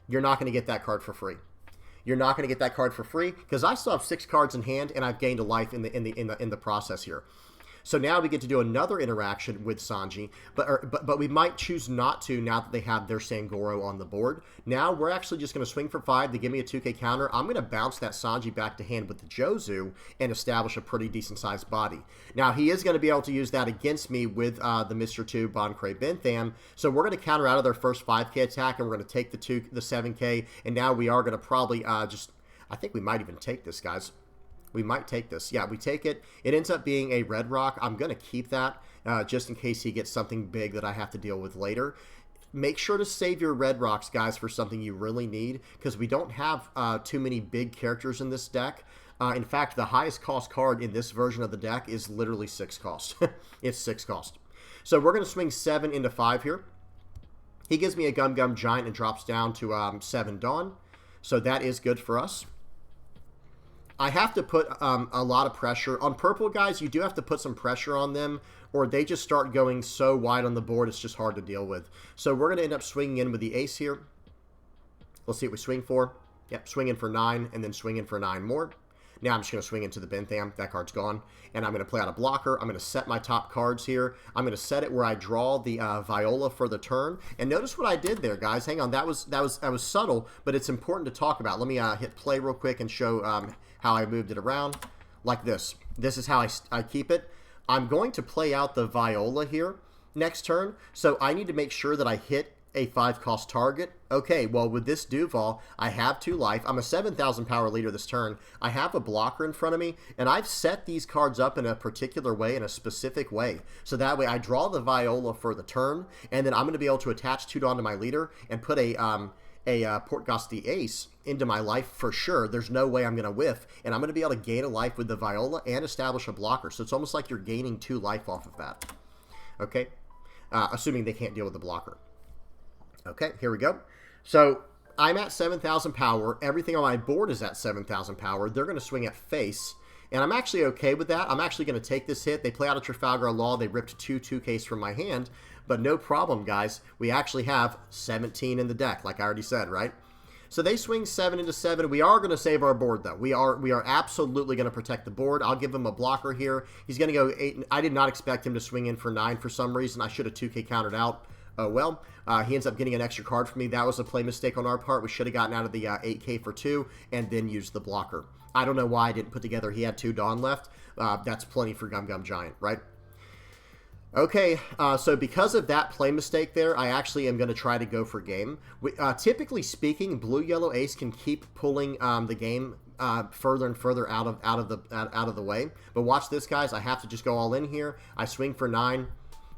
you're not going to get that card for free. You're not going to get that card for free because I still have 6 cards in hand and I've gained a life in the process here. So now we get to do another interaction with Sanji, but we might choose not to now that they have their Sangoro on the board. Now we're actually just going to swing for 5. They give me a 2K counter. I'm going to bounce that Sanji back to hand with the Jozu and establish a pretty decent-sized body. Now he is going to be able to use that against me with the Mr. 2 Boncray Bentham. So we're going to counter out of their first 5K attack, and we're going to take the 7K, and now we are going to probably I think we might even take this, guys. We might take this. Yeah, we take it. It ends up being a red rock. I'm going to keep that just in case he gets something big that I have to deal with later. Make sure to save your red rocks, guys, for something you really need because we don't have too many big characters in this deck. In fact, the highest cost card in this version of the deck is literally 6 cost. It's 6 cost. So we're going to swing 7 into 5 here. He gives me a Gum Gum Giant and drops down to 7 Dawn. So that is good for us. I have to put a lot of pressure. On purple, guys, you do have to put some pressure on them, or they just start going so wide on the board, it's just hard to deal with. So we're going to end up swinging in with the ace here. Let's see what we swing for. Yep, swing in for 9, and then swing in for 9 more. Now I'm just going to swing into the Bentham. That card's gone. And I'm going to play out a blocker. I'm going to set my top cards here. I'm going to set it where I draw the Viola for the turn. And notice what I did there, guys. Hang on. That was subtle, but it's important to talk about. Let me hit play real quick and show how I moved it around. Like this. This is how I keep it. I'm going to play out the Viola here next turn. So I need to make sure that I hit a 5-cost target. Okay, well, with this Duval, I have 2 life. I'm a 7,000 power leader this turn. I have a blocker in front of me, and I've set these cards up in a particular way, in a specific way. So that way I draw the Viola for the turn, and then I'm going to be able to attach 2 Dawn to my leader and put a Portgosti Ace into my life for sure. There's no way I'm going to whiff, and I'm going to be able to gain a life with the Viola and establish a blocker. So it's almost like you're gaining 2 life off of that. Okay? Assuming they can't deal with the blocker. Okay, here we go. So I'm at 7,000 power. Everything on my board is at 7,000 power. They're going to swing at face, and I'm actually okay with that. I'm actually going to take this hit. They play out a Trafalgar Law. They ripped 2 2Ks from my hand, but no problem, guys. We actually have 17 in the deck, like I already said, right? So they swing 7 into 7. We are going to save our board, though. We are absolutely going to protect the board. I'll give him a blocker here. He's going to go 8. I did not expect him to swing in for 9 for some reason. I should have 2K countered out. Oh, well, he ends up getting an extra card for me. That was a play mistake on our part. We should have gotten out of the 8K for 2 and then used the blocker. I don't know why I didn't put together. He had 2 Dawn left. That's plenty for Gum Gum Giant, right? Okay, so because of that play mistake there, I actually am going to try to go for game. Typically speaking, blue-yellow ace can keep pulling the game further and further out of the way. But watch this, guys. I have to just go all in here. I swing for 9.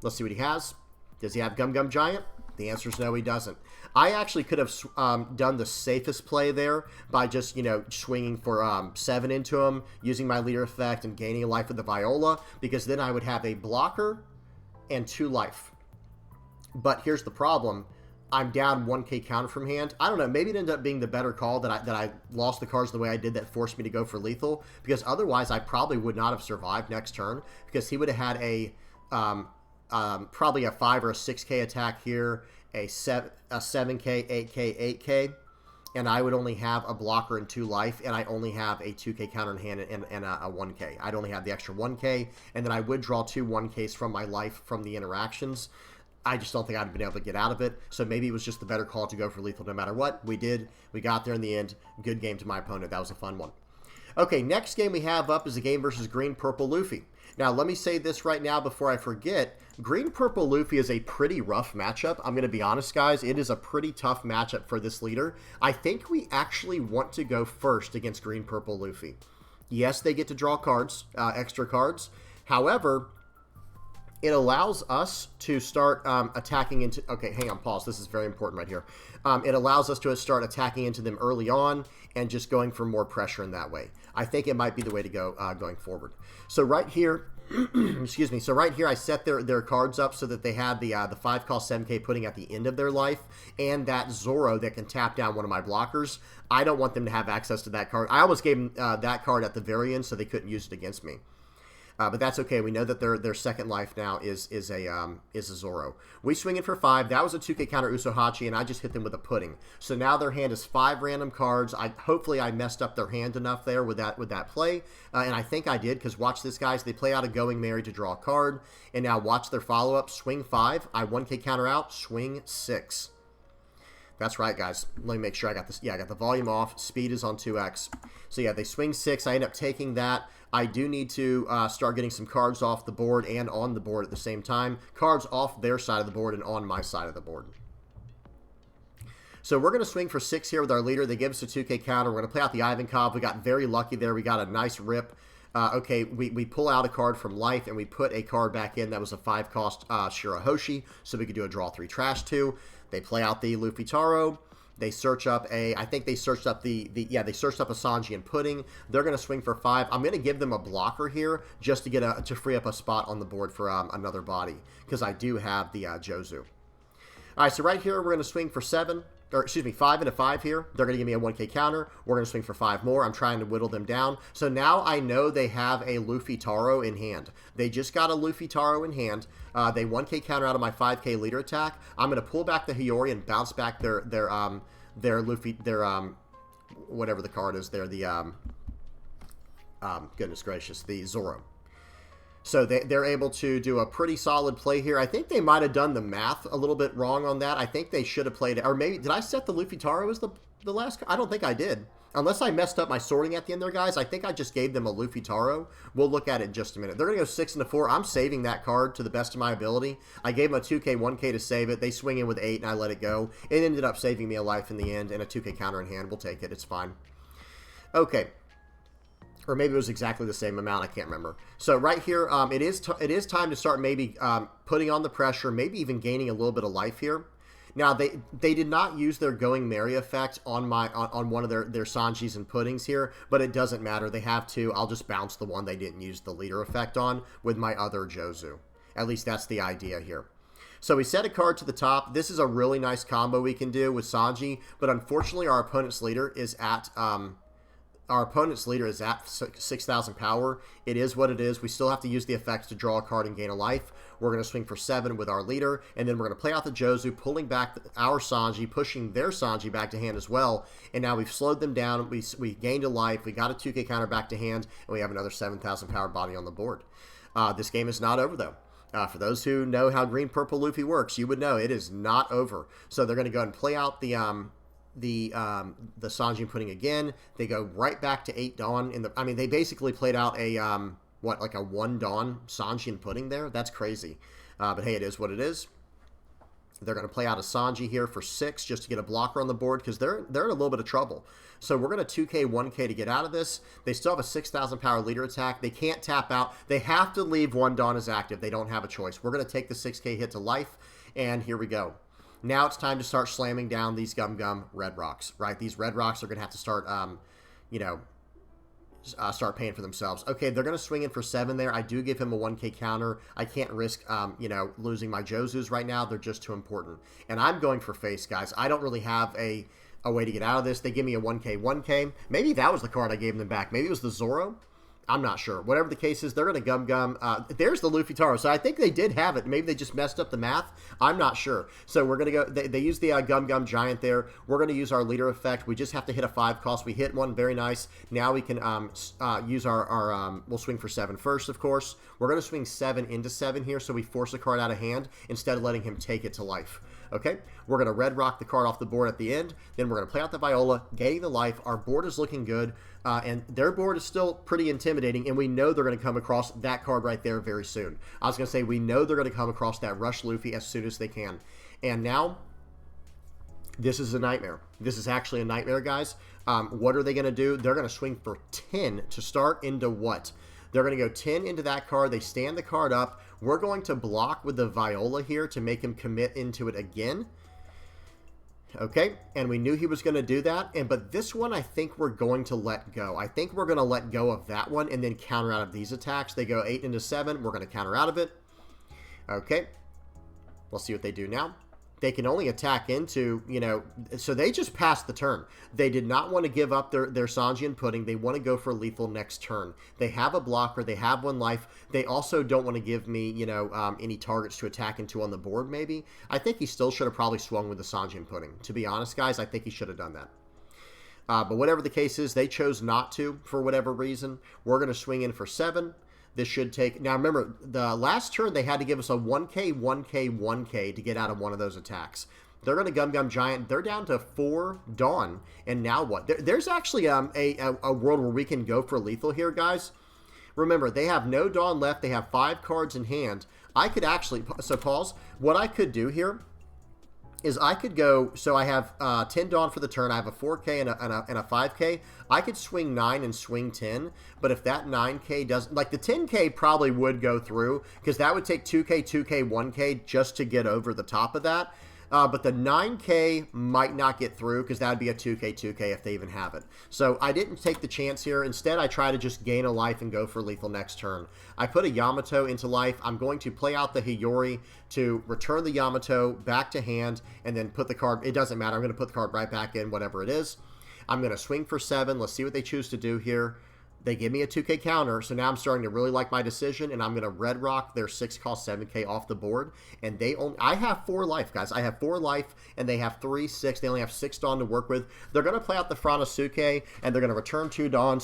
Let's see what he has. Does he have Gum Gum Giant? The answer is no, he doesn't. I actually could have done the safest play there by just, swinging for 7 into him, using my leader effect and gaining a life with the Viola, because then I would have a blocker and 2 life. But here's the problem. I'm down 1K counter from hand. I don't know. Maybe it ended up being the better call that I lost the cards the way I did that forced me to go for lethal, because otherwise I probably would not have survived next turn, because he would have had a... probably a 5 or a 6K attack here, a 7K, 8K, 8K, and I would only have a blocker and 2 life, and I only have a 2K counter in hand and a 1K. I'd only have the extra 1K, and then I would draw 2 1Ks from my life from the interactions. I just don't think I'd have been able to get out of it, so maybe it was just the better call to go for lethal no matter what. We did. We got there in the end. Good game to my opponent. That was a fun one. Okay, next game we have up is a game versus Green-Purple Luffy. Now, let me say this right now before I forget. Green-Purple Luffy is a pretty rough matchup. I'm going to be honest, guys. It is a pretty tough matchup for this leader. I think we actually want to go first against Green-Purple Luffy. Yes, they get to draw cards, extra cards. However, it allows us to start attacking into... Okay, hang on, pause. This is very important right here. It allows us to start attacking into them early on and just going for more pressure in that way. I think it might be the way to go going forward. So right here, Excuse me. So right here, I set their cards up so that they had the 5-cost 7K pudding at the end of their life, and that Zoro that can tap down one of my blockers. I don't want them to have access to that card. I almost gave them that card at the very end so they couldn't use it against me. But that's okay. We know that their second life now is a Zoro. We swing it for 5. That was a 2K counter Usohachi, and I just hit them with a pudding. So now their hand is 5 random cards. Hopefully I messed up their hand enough there with that play, and I think I did, because watch this, guys. They play out a Going Merry to draw a card, and now watch their follow-up. Swing 5. I 1K counter out. Swing 6. That's right, guys. Let me make sure I got this. Yeah, I got the volume off. Speed is on 2x. So yeah, they swing 6. I end up taking that. I do need to start getting some cards off the board and on the board at the same time. Cards off their side of the board and on my side of the board. So we're going to swing for 6 here with our leader. They give us a 2K counter. We're going to play out the Ivankov. We got very lucky there. We got a nice rip. Okay, we pull out a card from life, and we put a card back in that was a 5-cost Shirahoshi, so we could do a draw 3 trash 2. They play out the Luffy Taro. They search up I think they searched up they searched up a Sanji and Pudding. They're going to swing for 5. I'm going to give them a blocker here just to free up a spot on the board for another body, because I do have the Jozu. All right, so right here we're going to swing for 7. Or excuse me, 5 into 5 here. They're going to give me a 1K counter. We're going to swing for 5 more. I'm trying to whittle them down. So now I know they have a Luffy Taro in hand. They just got a Luffy Taro in hand. They 1K counter out of my 5K leader attack. I'm going to pull back the Hiyori and bounce back their Luffy, whatever the card is there, the goodness gracious, the Zoro. So they're able to do a pretty solid play here. I think they might have done the math a little bit wrong on that. I think they should have played, or maybe, did I set the Luffy Taro as the last? I don't think I did. Unless I messed up my sorting at the end there, guys. I think I just gave them a Luffy Taro. We'll look at it in just a minute. They're going to go 6 into 4. I'm saving that card to the best of my ability. I gave them a 2K, 1K to save it. They swing in with 8, and I let it go. It ended up saving me a life in the end, and a 2K counter in hand. We'll take it. It's fine. Okay. Or maybe it was exactly the same amount. I can't remember. So right here, it is time to start maybe putting on the pressure, maybe even gaining a little bit of life here. Now, they did not use their Going Merry effect on one of their Sanjis and Puddings here, but it doesn't matter. They have to. I'll just bounce the one they didn't use the leader effect on with my other Jozu. At least that's the idea here. So we set a card to the top. This is a really nice combo we can do with Sanji, but unfortunately our opponent's leader is at 6,000 power. It is what it is. We still have to use the effects to draw a card and gain a life. We're going to swing for 7 with our leader, and then we're going to play out the Jozu, pulling back our Sanji, pushing their Sanji back to hand as well. And now we've slowed them down. We gained a life. We got a 2K counter back to hand, and we have another 7,000 power body on the board. This game is not over, though. For those who know how Green-Purple Luffy works, you would know it is not over. So they're going to go and play out the Sanji and Pudding again. They go right back to 8 Dawn. I mean, they basically played out a, like a 1 Dawn Sanji and Pudding there? That's crazy. But hey, it is what it is. They're going to play out a Sanji here for 6 just to get a blocker on the board, because they're in a little bit of trouble. So we're going to 2K, 1K to get out of this. They still have a 6,000 power leader attack. They can't tap out. They have to leave 1 Dawn as active. They don't have a choice. We're going to take the 6K hit to life, and here we go. Now it's time to start slamming down these Gum Red Rocks, right? These Red Rocks are going to have to start, start paying for themselves. Okay, they're going to swing in for 7 there. I do give him a 1K counter. I can't risk, losing my Jozus right now. They're just too important. And I'm going for face, guys. I don't really have a way to get out of this. They give me a 1K. Maybe that was the card I gave them back. Maybe it was the Zoro. I'm not sure. Whatever the case is, they're going to Gum. There's the Luffy Taro. So I think they did have it. Maybe they just messed up the math. I'm not sure. So we're going to go. They use the Gum Giant there. We're going to use our leader effect. We just have to hit a 5 cost. We hit one. Very nice. Now we can use our we'll swing for 7 first, of course. We're going to swing 7 into 7 here, so we force a card out of hand instead of letting him take it to life. Okay, we're going to Red Rock the card off the board at the end. Then we're going to play out the Viola, gaining the life. Our board is looking good, and their board is still pretty intimidating, and we know they're going to come across that card right there very soon. I was going to say, we know they're going to come across that Rush Luffy as soon as they can. And now, this is a nightmare. This is actually a nightmare, guys. What are they going to do? They're going to swing for 10 to start into what? They're going to go 10 into that card. They stand the card up. We're going to block with the Viola here to make him commit into it again. Okay, and we knew he was going to do that, but this one I think we're going to let go. I think we're going to let go of that one and then counter out of these attacks. They go 8 into 7. We're going to counter out of it. Okay, we'll see what they do now. They can only attack into, you know, so they just passed the turn. They did not want to give up their Sanji and Pudding. They want to go for lethal next turn. They have a blocker. They have 1 life. They also don't want to give me, you know, any targets to attack into on the board, maybe. I think he still should have probably swung with the Sanji and Pudding. To be honest, guys, I think he should have done that. But whatever the case is, they chose not to for whatever reason. We're going to swing in for 7. This should take... Now, remember, the last turn, they had to give us a 1K, 1K, 1K to get out of one of those attacks. They're going to Gum Giant. They're down to 4 Dawn. And now what? There's actually a world where we can go for lethal here, guys. Remember, they have no Dawn left. They have 5 cards in hand. I could actually... So, pause. What I could do here is I could go... So, I have 10 Dawn for the turn. I have a 4K and a 5K. I could swing 9 and swing 10, but if that 9K doesn't... Like, the 10K probably would go through, because that would take 2K, 2K, 1K just to get over the top of that. But the 9K might not get through, because that would be a 2K, 2K if they even have it. So I didn't take the chance here. Instead, I try to just gain a life and go for lethal next turn. I put a Yamato into life. I'm going to play out the Hiyori to return the Yamato back to hand, and then put the card... It doesn't matter. I'm going to put the card right back in, whatever it is. I'm going to swing for 7. Let's see what they choose to do here. They give me a 2K counter, so now I'm starting to really like my decision, and I'm going to red rock their 6 cost 7K off the board. And they only... I have 4 life, guys. I have 4 life, and they have 3, 6. They only have 6 Dawn to work with. They're going to play out the Franosuke, and they're going to return 2 Dawn,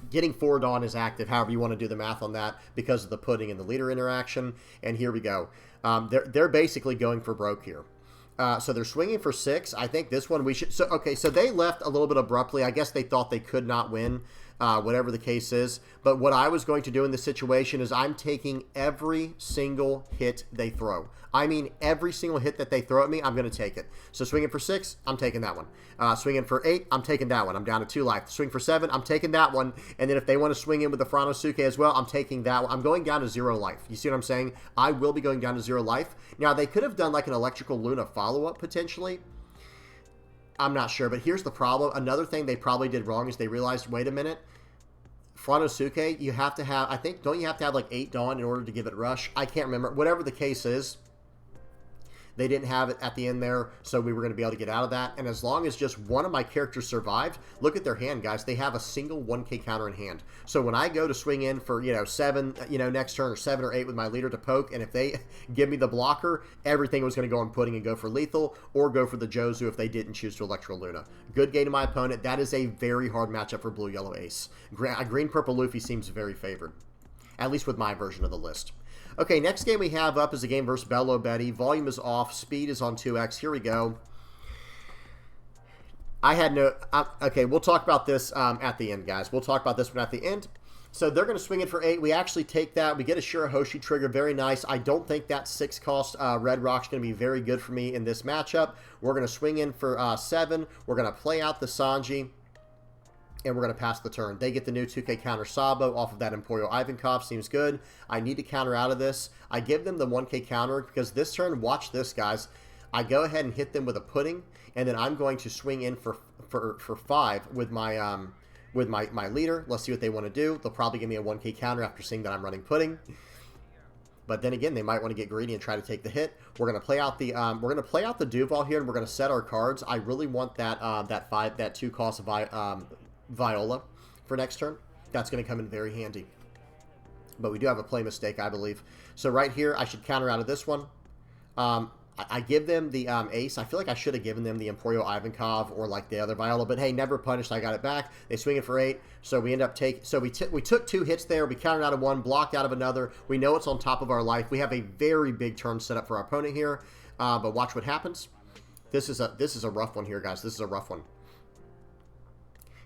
getting 4 Dawn is active, however you want to do the math on that, because of the Pudding and the leader interaction. And here we go. They're basically going for broke here. So they're swinging for 6. I think this one we should... So, okay, so they left a little bit abruptly. I guess they thought they could not win, whatever the case is. But what I was going to do in this situation is I'm taking every single hit they throw. I mean, every single hit that they throw at me, I'm going to take it. So swinging for 6, I'm taking that one. Swinging for 8, I'm taking that one. I'm down to 2 life. Swing for 7, I'm taking that one. And then if they want to swing in with the Franosuke as well, I'm taking that one. I'm going down to 0 life. You see what I'm saying? I will be going down to 0 life. Now, they could have done like an Electrical Luna follow-up potentially. I'm not sure, but here's the problem. Another thing they probably did wrong is they realized, wait a minute, Franosuke, you have to have, I think, don't you have to have like 8 Dawn in order to give it Rush? I can't remember. Whatever the case is, they didn't have it at the end there, so we were going to be able to get out of that. And as long as just one of my characters survived, look at their hand, guys. They have a single 1K counter in hand. So when I go to swing in for, 7, next turn, or 7 or 8 with my leader to poke, and if they give me the blocker, everything was going to go on Pudding and go for lethal, or go for the Jozu if they didn't choose to Electrical Luna. Good game to my opponent. That is a very hard matchup for Blue-Yellow Ace. Green-Purple Luffy seems very favored, at least with my version of the list. Okay, next game we have up is a game versus Bello Betty. Volume is off. Speed is on 2x. Here we go. I had no... okay, we'll talk about this at the end, guys. We'll talk about this one at the end. So they're going to swing it for 8. We actually take that. We get a Shirahoshi trigger. Very nice. I don't think that 6 cost Red Rock's going to be very good for me in this matchup. We're going to swing in for 7. We're going to play out the Sanji. And we're going to pass the turn. They get the new 2K counter Sabo off of that Emporio Ivankov. Seems good. I need to counter out of this. I give them the 1K counter because this turn, watch this, guys. I go ahead and hit them with a Pudding, and then I'm going to swing in for 5 with my my leader. Let's see what they want to do. They'll probably give me a 1K counter after seeing that I'm running Pudding. But then again, they might want to get greedy and try to take the hit. We're going to play out the Duval here, and we're going to set our cards. I really want that 2 cost of Viola for next turn. That's going to come in very handy. But we do have a play mistake, I believe. So right here, I should counter out of this one. I give them the Ace. I feel like I should have given them the Emporio Ivankov or like the other Viola. But hey, never punished. I got it back. They swing it for 8. So we end up taking... So we took 2 hits there. We countered out of 1, blocked out of another. We know it's on top of our life. We have a very big turn set up for our opponent here. But watch what happens. This is a rough one here, guys. This is a rough one.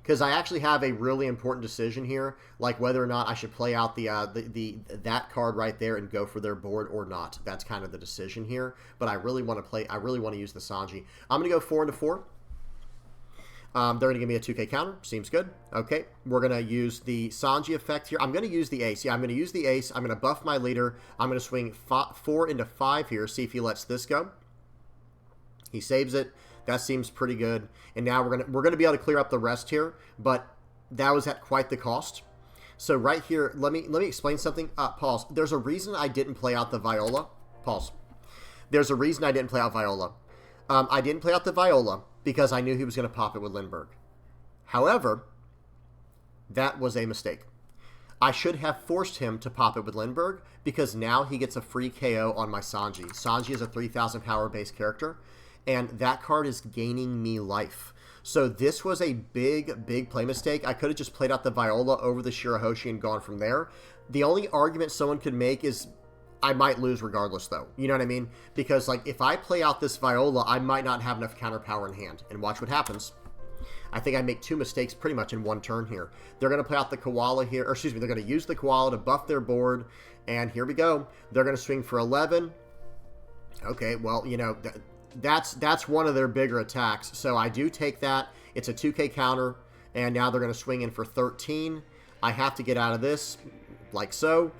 Because I actually have a really important decision here, like whether or not I should play out that card right there and go for their board or not. That's kind of the decision here. But I really want to use the Sanji. I'm going to go 4 into 4. They're going to give me a 2K counter. Seems good. Okay, we're going to use the Sanji effect here. I'm going to use the Ace. Yeah, I'm going to use the Ace. I'm going to buff my leader. I'm going to swing 4 into 5 here. See if he lets this go. He saves it. That seems pretty good. And now we're gonna be able to clear up the rest here, but that was at quite the cost. So right here, let me explain something. Pause. There's a reason I didn't play out the Viola. Pause. There's a reason I didn't play out Viola. I didn't play out the Viola because I knew he was going to pop it with Lindbergh. However, that was a mistake. I should have forced him to pop it with Lindbergh because now he gets a free KO on my Sanji. Sanji is a 3,000 power base character, and that card is gaining me life. So this was a big play mistake. I could have just played out the Viola over the Shirahoshi and gone from there. The only argument someone could make is I might lose regardless, though. You know what I mean? Because, like, if I play out this Viola, I might not have enough counter power in hand. And watch what happens. I think I make 2 mistakes pretty much in one turn here. They're going to play out the Koala here. Or, excuse me, they're going to use the Koala to buff their board. And here we go. They're going to swing for 11. Okay, well, you know, that's one of their bigger attacks. So I do take that. It's a 2K counter. And now they're going to swing in for 13. I have to get out of this, like so.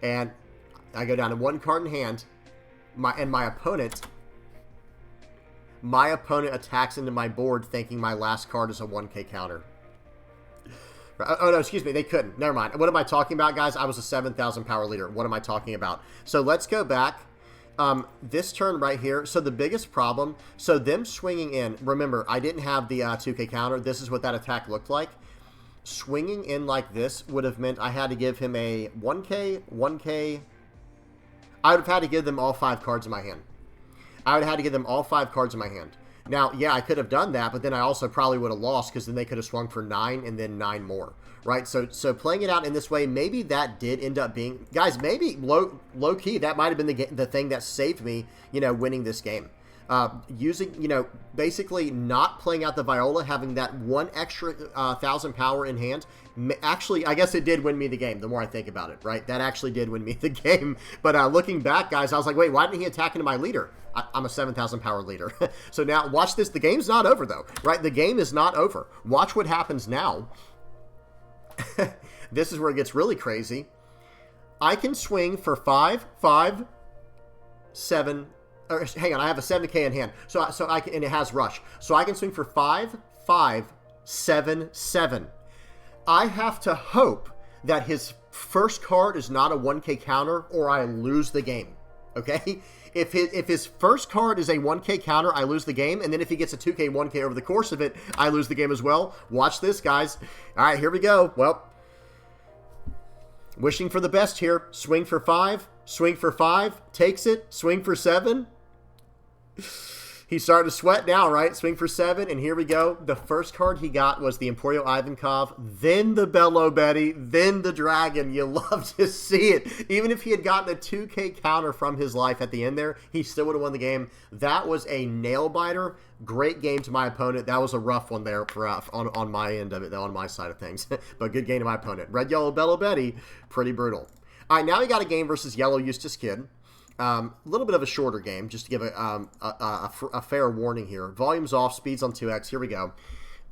And I go down to 1 card in hand. My opponent attacks into my board thinking my last card is a 1K counter. Oh, no, excuse me. They couldn't. Never mind. What am I talking about, guys? I was a 7,000 power leader. What am I talking about? So let's go back. This turn right here. So the biggest problem, so them swinging in, remember, I didn't have the 2K counter. This is what that attack looked like. Swinging in like this would have meant I had to give him a 1K. I would have had to give them all 5 cards in my hand. I would have had to give them all 5 cards in my hand. Now, yeah, I could have done that, but then I also probably would have lost because then they could have swung for 9 and then 9 more, right? So playing it out in this way, maybe that did end up being, guys, maybe low key, that might have been the thing that saved me, you know, winning this game. Using, you know, basically not playing out the Viola, having that 1 extra 1,000 power in hand. Actually, I guess it did win me the game, the more I think about it, right? That actually did win me the game. But looking back, guys, I was like, wait, why didn't he attack into my leader? I'm a 7,000 power leader. So now, watch this. The game's not over, though, right? The game is not over. Watch what happens now. This is where it gets really crazy. I can swing for 5, 5, 7... Or, hang on, I have a 7K in hand, so I can, and it has rush, so I can swing for 5, 5, 7, 7. I have to hope that his first card is not a 1K counter, or I lose the game. Okay, if his first card is a 1K counter, I lose the game, and then if he gets a 2K 1K over the course of it, I lose the game as well. Watch this, guys. All right, here we go. Well, wishing for the best here. Swing for 5. Swing for 5. Takes it. Swing for 7. He's starting to sweat now, right? Swing for 7, and here we go. The first card he got was the Emporio Ivankov, then the Bello Betty, then the Dragon. You love to see it. Even if he had gotten a 2K counter from his life at the end there, he still would have won the game. That was a nail-biter. Great game to my opponent. That was a rough one there for on my end of it, on my side of things. But good game to my opponent. Red, Yellow, Bello Betty, pretty brutal. All right, now we got a game versus Yellow Eustass Kid. A little bit of a shorter game, just to give a fair warning here. Volume's off, speed's on 2x. Here we go.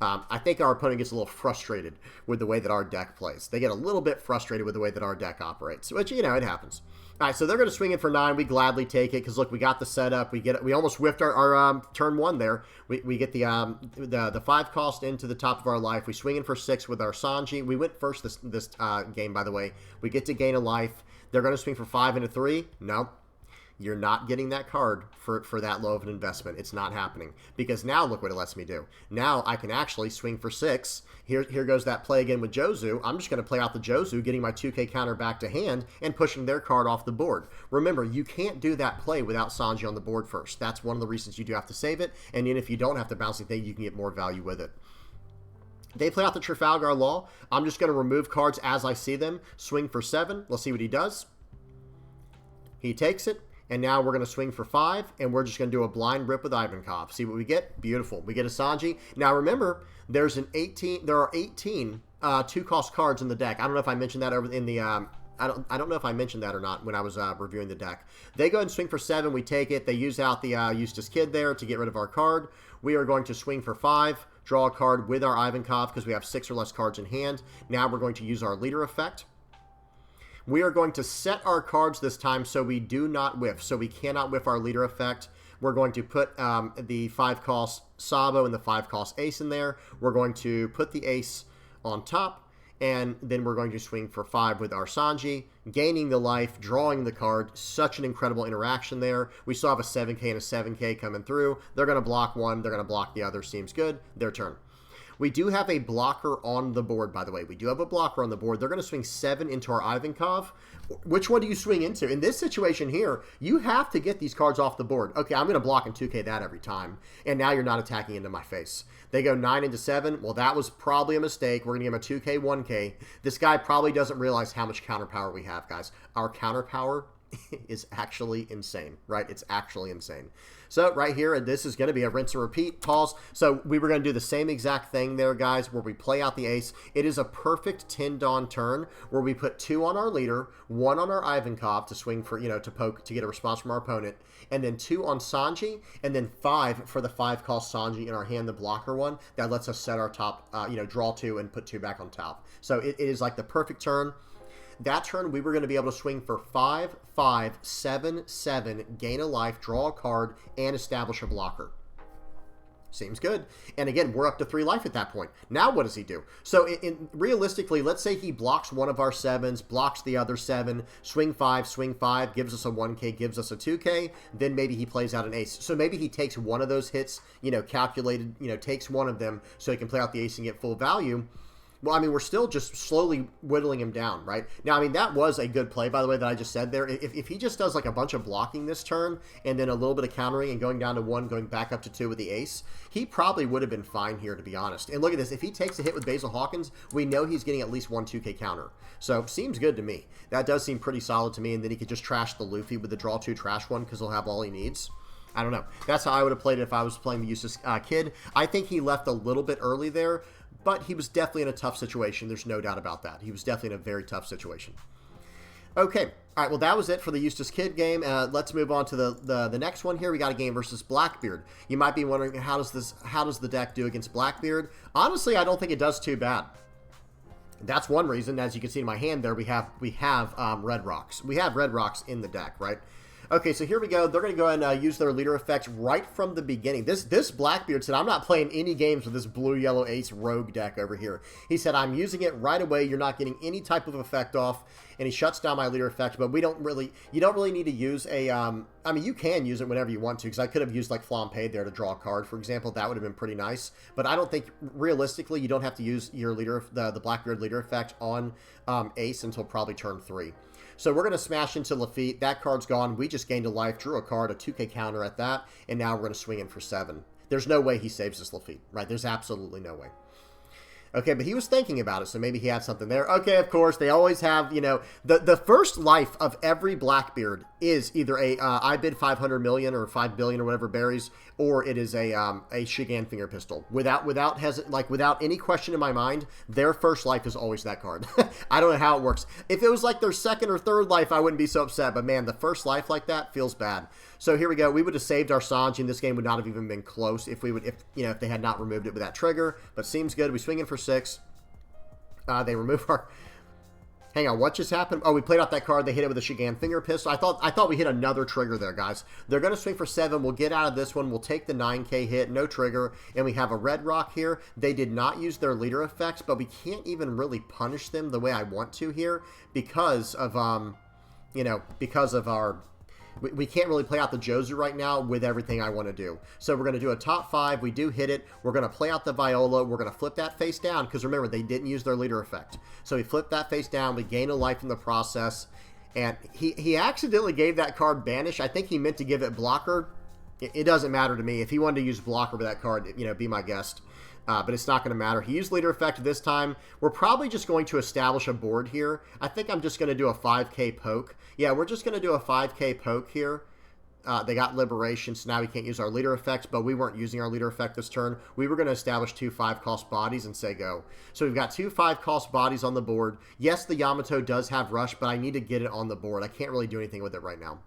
I think our opponent gets a little frustrated with the way that our deck plays. They get a little bit frustrated with the way that our deck operates, which, you know, it happens. All right, so they're going to swing in for 9. We gladly take it because, look, we got the setup. We almost whiffed our turn 1 there. We get the 5 cost into the top of our life. We swing in for 6 with our Sanji. We went first this game, by the way. We get to gain a life. They're going to swing for 5 into 3. No. You're not getting that card for that low of an investment. It's not happening. Because now, look what it lets me do. Now, I can actually swing for 6. Here goes that play again with Jozu. I'm just going to play out the Jozu, getting my 2K counter back to hand, and pushing their card off the board. Remember, you can't do that play without Sanji on the board first. That's one of the reasons you do have to save it. And then if you don't have to bounce anything, you can get more value with it. They play out the Trafalgar Law. I'm just going to remove cards as I see them. Swing for 7. Let's see what he does. He takes it. And now we're going to swing for 5, and we're just going to do a blind rip with Ivankov. See what we get? Beautiful. We get a Sanji. Now remember, there are 18 2-cost cards in the deck. I don't know if I mentioned that over in the I don't know if I mentioned that or not when I was reviewing the deck. They go ahead and swing for 7. We take it. They use out the Eustass Kid there to get rid of our card. We are going to swing for 5, draw a card with our Ivankov because we have 6 or less cards in hand. Now we're going to use our leader effect. We are going to set our cards this time so we do not whiff. So we cannot whiff our leader effect. We're going to put the 5-cost Sabo and the 5-cost Ace in there. We're going to put the Ace on top, and then we're going to swing for 5 with our Sanji, gaining the life, drawing the card. Such an incredible interaction there. We still have a 7K and a 7K coming through. They're going to block one. They're going to block the other. Seems good. Their turn. We do have a blocker on the board, by the way. We do have a blocker on the board. They're going to swing 7 into our Ivankov. Which one do you swing into? In this situation here, you have to get these cards off the board. Okay, I'm going to block and 2K that every time. And now you're not attacking into my face. They go 9 into 7. Well, that was probably a mistake. We're going to give him a 2K, 1K. This guy probably doesn't realize how much counter power we have, guys. Our counter power is actually insane, right? It's actually insane. So right here, this is going to be a rinse and repeat. Pause. So we were going to do the same exact thing there, guys, where we play out the Ace. It is a perfect 10-Dawn turn where we put 2 on our leader, 1 on our Ivankov to swing for, to poke, to get a response from our opponent, and then 2 on Sanji, and then 5 for the 5-cost Sanji in our hand, the blocker one. That lets us set our top, draw 2 and put 2 back on top. So it is like the perfect turn. That turn, we were going to be able to swing for 5, 5, 7, 7, gain a life, draw a card, and establish a blocker. Seems good. And again, we're up to 3 life at that point. Now what does he do? So realistically, let's say he blocks one of our 7s, blocks the other 7, swing 5, gives us a 1K, gives us a 2K, then maybe he plays out an Ace. So maybe he takes one of those hits, calculated, takes one of them so he can play out the Ace and get full value. Well, I mean, we're still just slowly whittling him down, right? Now, I mean, that was a good play, by the way, that I just said there. If he just does like a bunch of blocking this turn and then a little bit of countering and going down to 1, going back up to 2 with the Ace, he probably would have been fine here, to be honest. And look at this. If he takes a hit with Basil Hawkins, we know he's getting at least 1 2K counter. So, seems good to me. That does seem pretty solid to me. And then he could just trash the Luffy with the draw 2 trash 1 because he'll have all he needs. I don't know. That's how I would have played it if I was playing the Eustass kid. I think he left a little bit early there, but he was definitely in a tough situation. There's no doubt about that. He was definitely in a very tough situation. Okay. All right. Well, that was it for the Eustass kid game. Let's move on to the next one here. We got a game versus Blackbeard. You might be wondering, how does the deck do against Blackbeard? Honestly, I don't think it does too bad. That's one reason. As you can see in my hand there, we have red rocks. We have red rocks in the deck, right? Okay, so here we go. They're going to go ahead and use their leader effect right from the beginning. This Blackbeard said, I'm not playing any games with this blue-yellow Ace rogue deck over here. He said, I'm using it right away. You're not getting any type of effect off. And he shuts down my leader effect, but you don't really need to use a, I mean, you can use it whenever you want to, because I could have used like Flampe there to draw a card, for example. That would have been pretty nice. But I don't think, realistically, you don't have to use your leader, the Blackbeard leader effect on Ace until probably turn 3. So we're going to smash into Lafitte. That card's gone. We just gained a life, drew a card, a 2K counter at that, and now we're going to swing in for 7. There's no way he saves this Lafitte, right? There's absolutely no way. Okay, but he was thinking about it, so maybe he had something there. Okay, of course, they always have, the first life of every Blackbeard is either a I bid 500 million or 5 billion or whatever berries, or it is a Shigan finger pistol. Without any question in my mind, their first life is always that card. I don't know how it works. If it was like their second or third life, I wouldn't be so upset, but man, the first life like that feels bad. So here we go. We would have saved our Sanji, and this game would not have even been close if they had not removed it with that trigger. But seems good. We swing in for 6. They remove our. Hang on, what just happened? Oh, we played out that card. They hit it with a Shigan finger pistol. I thought we hit another trigger there, guys. They're going to swing for 7. We'll get out of this one. We'll take the 9K hit, no trigger, and we have a red rock here. They did not use their leader effects, but we can't even really punish them the way I want to here because of because of our. We can't really play out the Jozu right now with everything I want to do. So we're going to do a top 5. We do hit it. We're going to play out the Viola. We're going to flip that face down because remember, they didn't use their leader effect. So we flip that face down. We gain a life in the process. And he accidentally gave that card Banish. I think he meant to give it Blocker. It doesn't matter to me. If he wanted to use Blocker with that card, be my guest. But it's not going to matter. He used leader effect this time. We're probably just going to establish a board here. I think I'm just going to do a 5K poke. Yeah, we're just going to do a 5K poke here. They got liberation, so now we can't use our leader effects, but we weren't using our leader effect this turn. We were going to establish 2 5-cost bodies and say go. So we've got 2 5-cost bodies on the board. Yes, the Yamato does have rush, but I need to get it on the board. I can't really do anything with it right now.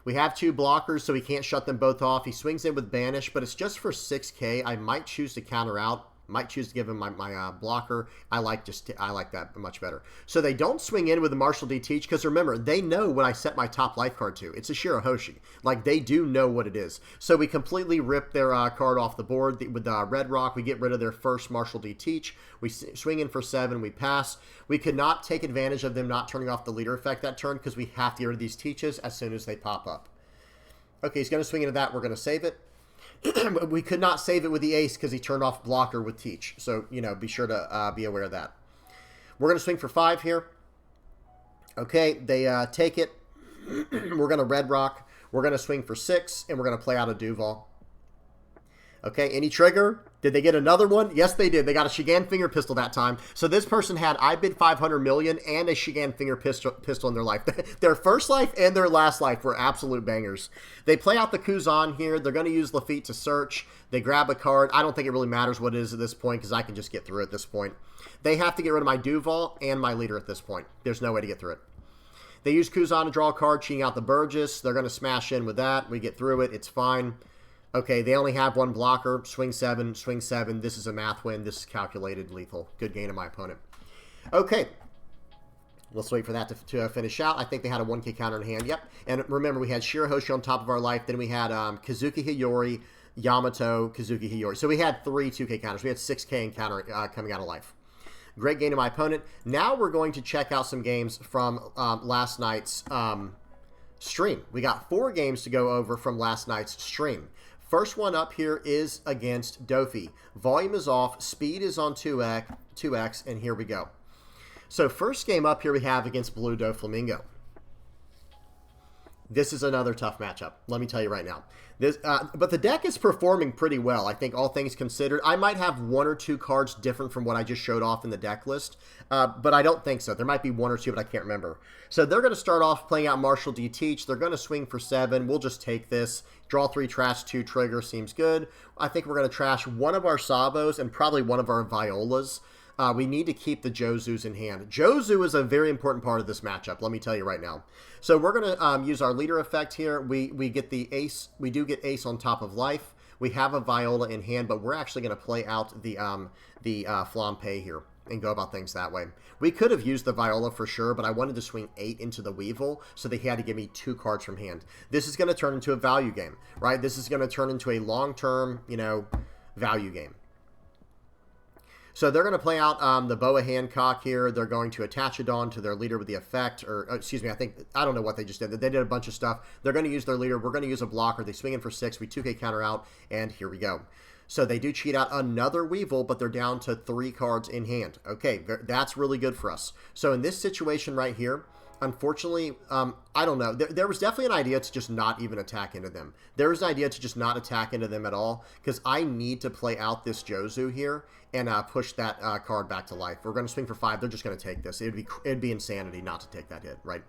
We have 2 blockers, so we can't shut them both off. He swings in with Banish, but it's just for 6K. I might choose to counter out. Might choose to give him my blocker. I like that much better. So they don't swing in with the Marshall D Teach because remember, they know what I set my top life card to. It's a Shirahoshi. Like, they do know what it is. So we completely rip their card off the board with the Red Rock. We get rid of their first Marshall D Teach. We swing in for 7. We pass. We could not take advantage of them not turning off the leader effect that turn because we have to get rid of these Teaches as soon as they pop up. Okay, he's going to swing into that. We're going to save it. We could not save it with the Ace because he turned off blocker with Teach. So, you know, be sure to be aware of that. We're going to swing for 5 here. Okay, they take it. We're going to Red Rock. We're going to swing for 6, and we're going to play out a Duval. Okay, any trigger? Did they get another one? Yes, they did. They got a Shigan Finger Pistol that time. So this person had I bid 500 million and a Shigan Finger Pistol in their life. Their first life and their last life were absolute bangers. They play out the Kuzan here. They're going to use Lafitte to search. They grab a card. I don't think it really matters what it is at this point because I can just get through at this point. They have to get rid of my Duval and my leader at this point. There's no way to get through it. They use Kuzan to draw a card, cheating out the Burgess. They're going to smash in with that. We get through it. It's fine. Okay, they only have 1 blocker. Swing 7, swing 7. This is a math win. This is calculated lethal. Good gain of my opponent. Okay. Let's wait for that to finish out. I think they had a 1K counter in hand. Yep. And remember, we had Shirahoshi on top of our life. Then we had Kazuki Hiyori, Yamato, Kazuki Hiyori. So we had 3 2K counters. We had 6K in counter coming out of life. Great gain of my opponent. Now we're going to check out some games from last night's stream. We got 4 games to go over from last night's stream. First one up here is against Doffy. Volume is off, speed is on 2x, and here we go. So first game up here we have against Blue Doflamingo. This is another tough matchup, let me tell you right now. But the deck is performing pretty well, I think, all things considered. I might have 1 or 2 cards different from what I just showed off in the deck list, but I don't think so. There might be 1 or 2, but I can't remember. So they're going to start off playing out Marshall D Teach. They're going to swing for 7. We'll just take this. Draw 3, trash 2, trigger. Seems good. I think we're going to trash one of our Sabos and probably one of our Violas. We need to keep the Jozus in hand. Jozu is a very important part of this matchup, let me tell you right now. So we're going to use our leader effect here. We get the Ace. We do get Ace on top of life. We have a Viola in hand, but we're actually going to play out the Flampe here and go about things that way. We could have used the Viola for sure, but I wanted to swing 8 into the Weevil, so they had to give me 2 cards from hand. This is going to turn into a value game, right? This is going to turn into a long-term, you know, value game. So they're going to play out the Boa Hancock here. They're going to attach it on to their leader with the effect, or excuse me, I don't know what they just did. They did a bunch of stuff. They're going to use their leader. We're going to use a blocker. They swing in for 6. We 2K counter out, and here we go. So they do cheat out another Weevil, but they're down to 3 cards in hand. Okay, that's really good for us. So in this situation right here, unfortunately, I don't know. There was definitely an idea to just not even attack into them. There was an idea to just not attack into them at all, because I need to play out this Jozu here and push that card back to life. We're going to swing for 5. They're just going to take this. It'd be insanity not to take that hit, right?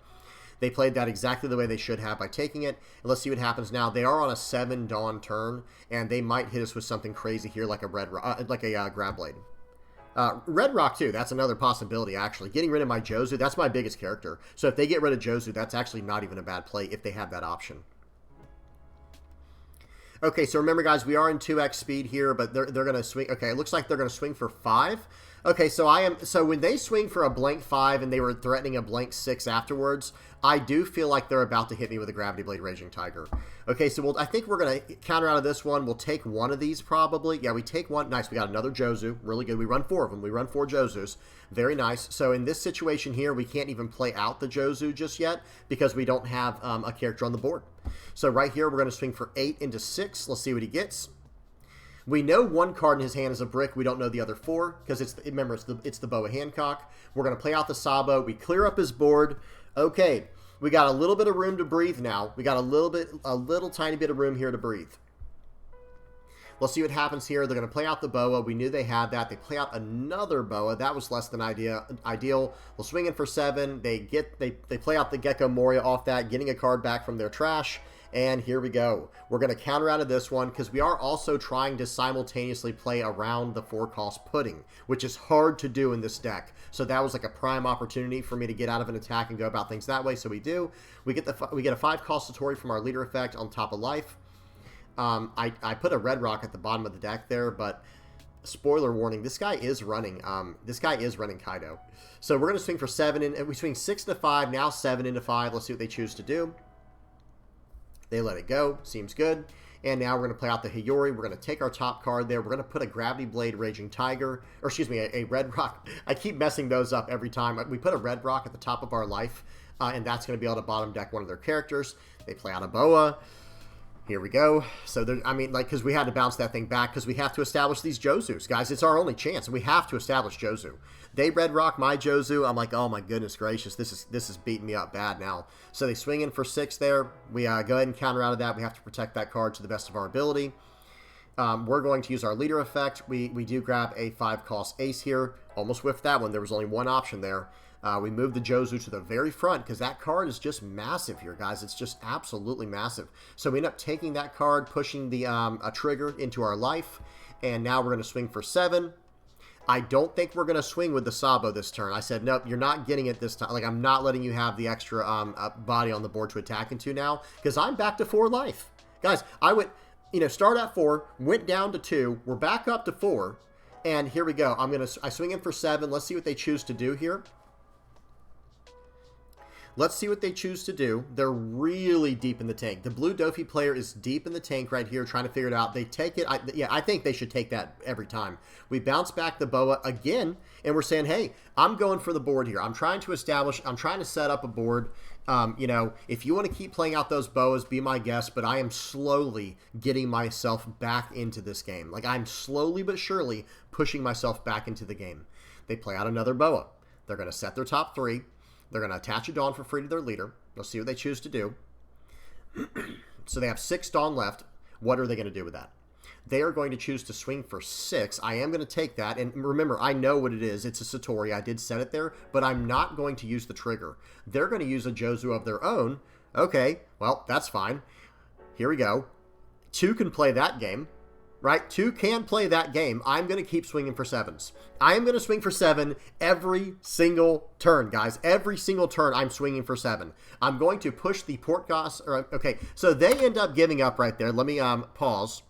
They played that exactly the way they should have by taking it. And let's see what happens now. They are on a 7 Dawn turn, and they might hit us with something crazy here, like a Grab Blade. Red Rock, too. That's another possibility, actually. Getting rid of my Jozu, that's my biggest character. So if they get rid of Jozu, that's actually not even a bad play if they have that option. Okay, so remember, guys, we are in 2x speed here, but they're going to swing. Okay, it looks like they're going to swing for 5. Okay, so when they swing for a blank 5 and they were threatening a blank 6 afterwards, I do feel like they're about to hit me with a Gravity Blade Raging Tiger. Okay, so I think we're going to counter out of this one. We'll take one of these probably. Yeah, we take one. Nice, we got another Jozu. Really good. We run 4 of them. We run 4 Jozus. Very nice. So in this situation here, we can't even play out the Jozu just yet because we don't have a character on the board. So right here, we're going to swing for 8 into 6. Let's see what he gets. We know 1 card in his hand is a brick. We don't know the other 4 because remember, it's the Boa Hancock. We're going to play out the Sabo. We clear up his board. Okay, we got a little bit of room to breathe now. We got a little tiny bit of room here to breathe. We'll see what happens here. They're going to play out the Boa. We knew they had that. They play out another Boa. That was less than ideal. We'll swing in for 7. They play out the Gecko Moria off that, getting a card back from their trash. And here we go. We're going to counter out of this one because we are also trying to simultaneously play around the 4-cost Pudding, which is hard to do in this deck. So that was like a prime opportunity for me to get out of an attack and go about things that way. So we do. We get a 5-cost Satori from our leader effect on top of life. I put a Red Rock at the bottom of the deck there, but spoiler warning, this guy is running Kaido. So we're going to swing for 7, and we swing 6 into 5, now 7 into 5. Let's see what they choose to do. They let it go. Seems good. And now we're going to play out the Hiyori. We're going to take our top card there. We're going to put a Gravity Blade Raging Tiger, or excuse me, a Red Rock. I keep messing those up every time. We put a Red Rock at the top of our life, and that's going to be able to bottom deck one of their characters. They play out a Boa. Here we go. So, I mean, like, because we had to bounce that thing back because we have to establish these Jozus. Guys, it's our only chance. We have to establish Jozu. They Red Rock my Jozu. I'm like, oh my goodness gracious, this is beating me up bad now. So they swing in for 6 there. We go ahead and counter out of that. We have to protect that card to the best of our ability. We're going to use our leader effect. We do grab a 5-cost ace here. Almost whiffed that one. There was only one option there. We move the Jozu to the very front because that card is just massive here, guys. It's just absolutely massive. So we end up taking that card, pushing the a trigger into our life, and now we're going to swing for 7. I don't think we're going to swing with the Sabo this turn. I said, nope, you're not getting it this time. Like, I'm not letting you have the extra body on the board to attack into now because I'm back to 4 life. Guys, I went, start at 4, went down to 2. We're back up to 4, and here we go. I swing in for 7. Let's see what they choose to do here. Let's see what they choose to do. They're really deep in the tank. The blue Doffy player is deep in the tank right here trying to figure it out. They take it. I think they should take that every time. We bounce back the Boa again, and we're saying, hey, I'm going for the board here. I'm trying to set up a board. If you want to keep playing out those Boas, be my guest, but I am slowly getting myself back into this game. Like, I'm slowly but surely pushing myself back into the game. They play out another Boa. They're going to set their top 3. They're going to attach a Dawn for free to their leader. Let's see what they choose to do. So they have 6 Dawn left. What are they going to do with that? They are going to choose to swing for 6. I am going to take that. And remember, I know what it is. It's a Satori. I did set it there, but I'm not going to use the trigger. They're going to use a Jozu of their own. Okay, well, that's fine. Here we go. 2 can play that game. Right? 2 can play that game. I'm going to keep swinging for 7s. I am going to swing for 7 every single turn, guys. Every single turn, I'm swinging for 7. I'm going to push the port cost. Okay, so they end up giving up right there. Let me pause.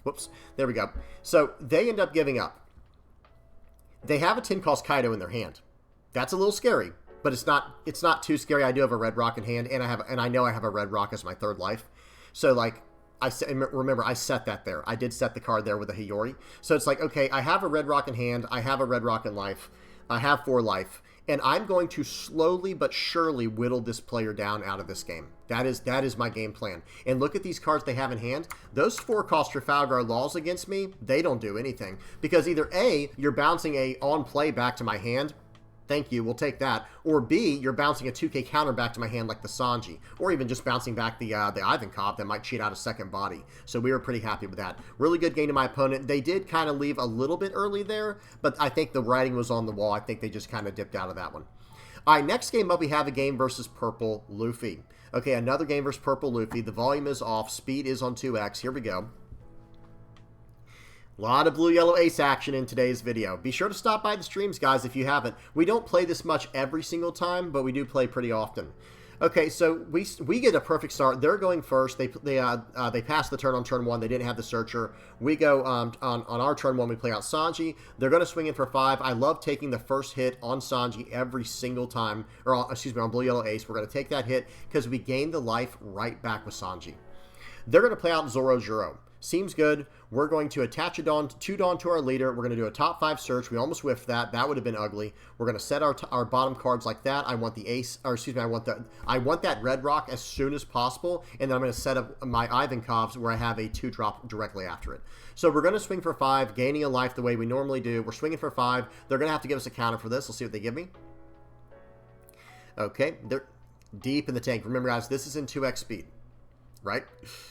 Whoops. There we go. So they end up giving up. They have a 10-cost Kaido in their hand. That's a little scary, but it's not too scary. I do have a Red Rock in hand, and I know I have a Red Rock as my 3rd life. So, like, remember, I set that there. I did set the card there with a Hiyori. So it's like, okay, I have a Red Rock in hand. I have a Red Rock in life. I have 4 life. And I'm going to slowly but surely whittle this player down out of this game. That is my game plan. And look at these cards they have in hand. Those 4-cost Trafalgar Laws against me, they don't do anything. Because either A, you're bouncing a on play back to my hand. Thank you, we'll take that. Or B, you're bouncing a 2K counter back to my hand like the Sanji. Or even just bouncing back the Ivankov that might cheat out a 2nd body. So we were pretty happy with that. Really good game to my opponent. They did kind of leave a little bit early there, but I think the writing was on the wall. I think they just kind of dipped out of that one. All right, next game up, we have a game versus Purple Luffy. Okay, another game versus Purple Luffy. The volume is off. Speed is on 2x. Here we go. A lot of blue-yellow ace action in today's video. Be sure to stop by the streams, guys, if you haven't. We don't play this much every single time, but we do play pretty often. Okay, so we get a perfect start. They're going first. They pass the turn on turn 1. They didn't have the searcher. We go on our turn 1. We play out Sanji. They're going to swing in for 5. I love taking the first hit on Sanji every single time, or excuse me, on blue-yellow ace. We're going to take that hit because we gain the life right back with Sanji. They're going to play out Zoro Juro. Seems good. We're going to attach a Dawn, 2 Dawn to our leader. We're going to do a top 5 search. We almost whiffed that. That would have been ugly. We're going to set our bottom cards like that. I want the ace, or excuse me, I want that Red Rock as soon as possible, and then I'm going to set up my Ivankovs where I have a 2-drop directly after it. So we're going to swing for 5, gaining a life the way we normally do. We're swinging for 5. They're going to have to give us a counter for this. Let's see what they give me. Okay, they're deep in the tank. Remember, guys, this is in 2x speed, right?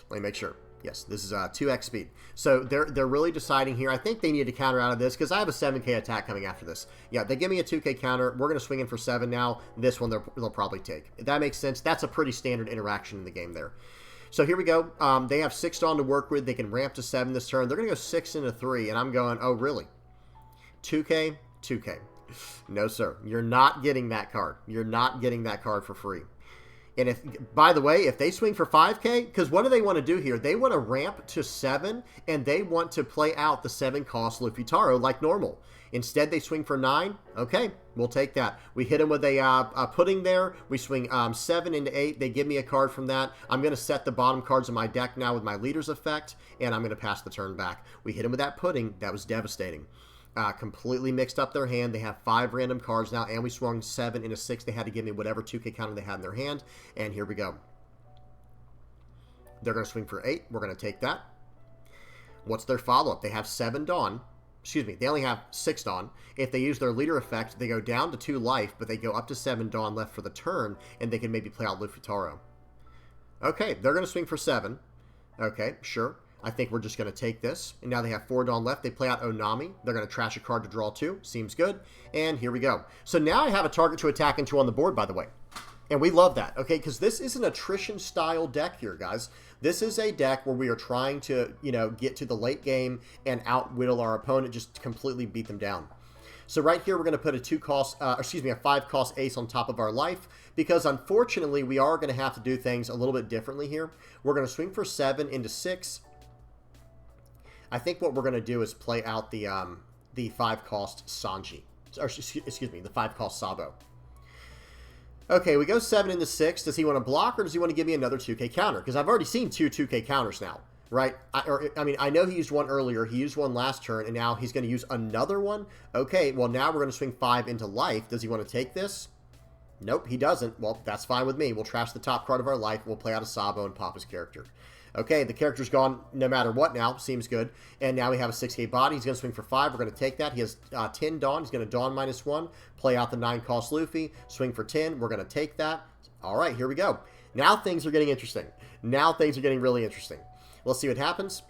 Let me make sure. Yes, this is 2x speed. So they're really deciding here. I think they need to counter out of this because I have a 7k attack coming after this. Yeah, they give me a 2k counter. We're going to swing in for 7 now. This one they'll probably take. If that makes sense, that's a pretty standard interaction in the game there. So here we go. They have 6 Dawn to work with. They can ramp to 7 this turn. They're going to go 6 into 3, and I'm going, oh, really? 2k? 2k. No, sir. You're not getting that card. You're not getting that card for free. And if, by the way, if they swing for 5K, because what do they want to do here? They want to ramp to 7, and they want to play out the 7-cost Luffy Taro like normal. Instead, they swing for 9. Okay, we'll take that. We hit them with a pudding there. We swing 7 into 8. They give me a card from that. I'm going to set the bottom cards of my deck now with my leader's effect, and I'm going to pass the turn back. We hit them with that pudding. That was devastating. Completely mixed up their hand. They have 5 random cards now, and we swung 7 into 6. They had to give me whatever 2K counter they had in their hand, and here we go. They're going to swing for 8. We're going to take that. What's their follow-up? They have 7 Dawn. Excuse me, they only have 6 Dawn. If they use their leader effect, they go down to 2 life, but they go up to 7 Dawn left for the turn, and they can maybe play out Luffy Taro. Okay, they're going to swing for 7. Okay, sure. I think we're just going to take this. And now they have 4 Dawn left. They play out Onami. They're going to trash a card to draw 2. Seems good. And here we go. So now I have a target to attack into on the board, by the way. And we love that, okay? Because this is an attrition-style deck here, guys. This is a deck where we are trying to, you know, get to the late game and outwhittle our opponent, just completely beat them down. So right here, we're going to put a 5-cost ace on top of our life, because unfortunately, we are going to have to do things a little bit differently here. We're going to swing for 7 into 6. I think what we're going to do is play out the 5-cost Sanji. Or, excuse me, the 5-cost Sabo. Okay, we go 7 into 6. Does he want to block, or does he want to give me another 2K counter? Because I've already seen 2 2K counters now, right? I mean, I know he used one earlier. He used one last turn, and now he's going to use another one. Okay, well, now we're going to swing 5 into life. Does he want to take this? Nope, he doesn't. Well, that's fine with me. We'll trash the top card of our life. We'll play out a Sabo and pop his character. Okay, the character's gone no matter what now. Seems good. And now we have a 6K body. He's going to swing for 5. We're going to take that. He has 10 Dawn. He's going to Dawn -1. Play out the 9-cost Luffy. Swing for 10. We're going to take that. All right, here we go. Now things are getting interesting. Now things are getting really interesting. Let's see what happens.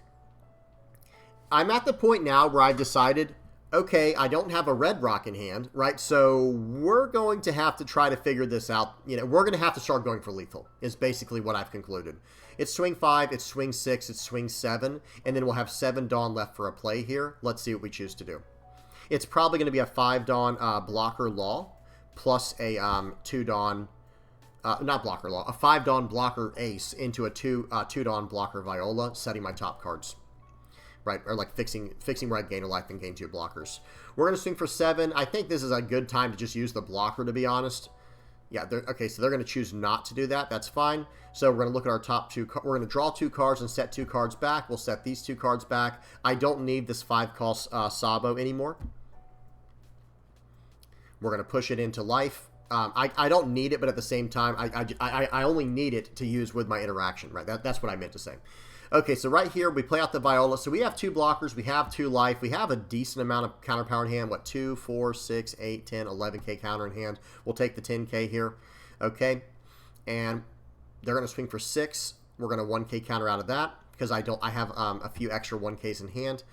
I'm at the point now where I've decided, okay, I don't have a red rock in hand, right? So we're going to have to try to figure this out. You know, we're going to have to start going for lethal, is basically what I've concluded. It's swing 5, it's swing 6, it's swing 7, and then we'll have 7 Dawn left for a play here. Let's see what we choose to do. It's probably going to be a 5 Dawn blocker Law, plus a 2 Dawn, not blocker Law, a 5 Dawn blocker Ace into a 2 Dawn blocker Viola, setting my top cards. Right, or like fixing where I gain a life and gain 2 blockers. We're going to swing for 7. I think this is a good time to just use the blocker, to be honest. Yeah, okay, so they're going to choose not to do that. That's fine. So we're going to look at our top 2. We're going to draw 2 cards and set 2 cards back. We'll set these 2 cards back. I don't need this 5-cost Sabo anymore. We're going to push it into life. I don't need it, but at the same time, I only need it to use with my interaction. Right, that's what I meant to say. Okay, so right here, we play out the Viola. So we have 2 blockers. We have 2 life. We have a decent amount of counter power in hand. What, 2, 4, 6, 8, 10, 11K counter in hand. We'll take the 10K here. Okay, and they're going to swing for 6. We're going to 1K counter out of that because I have a few extra 1Ks in hand.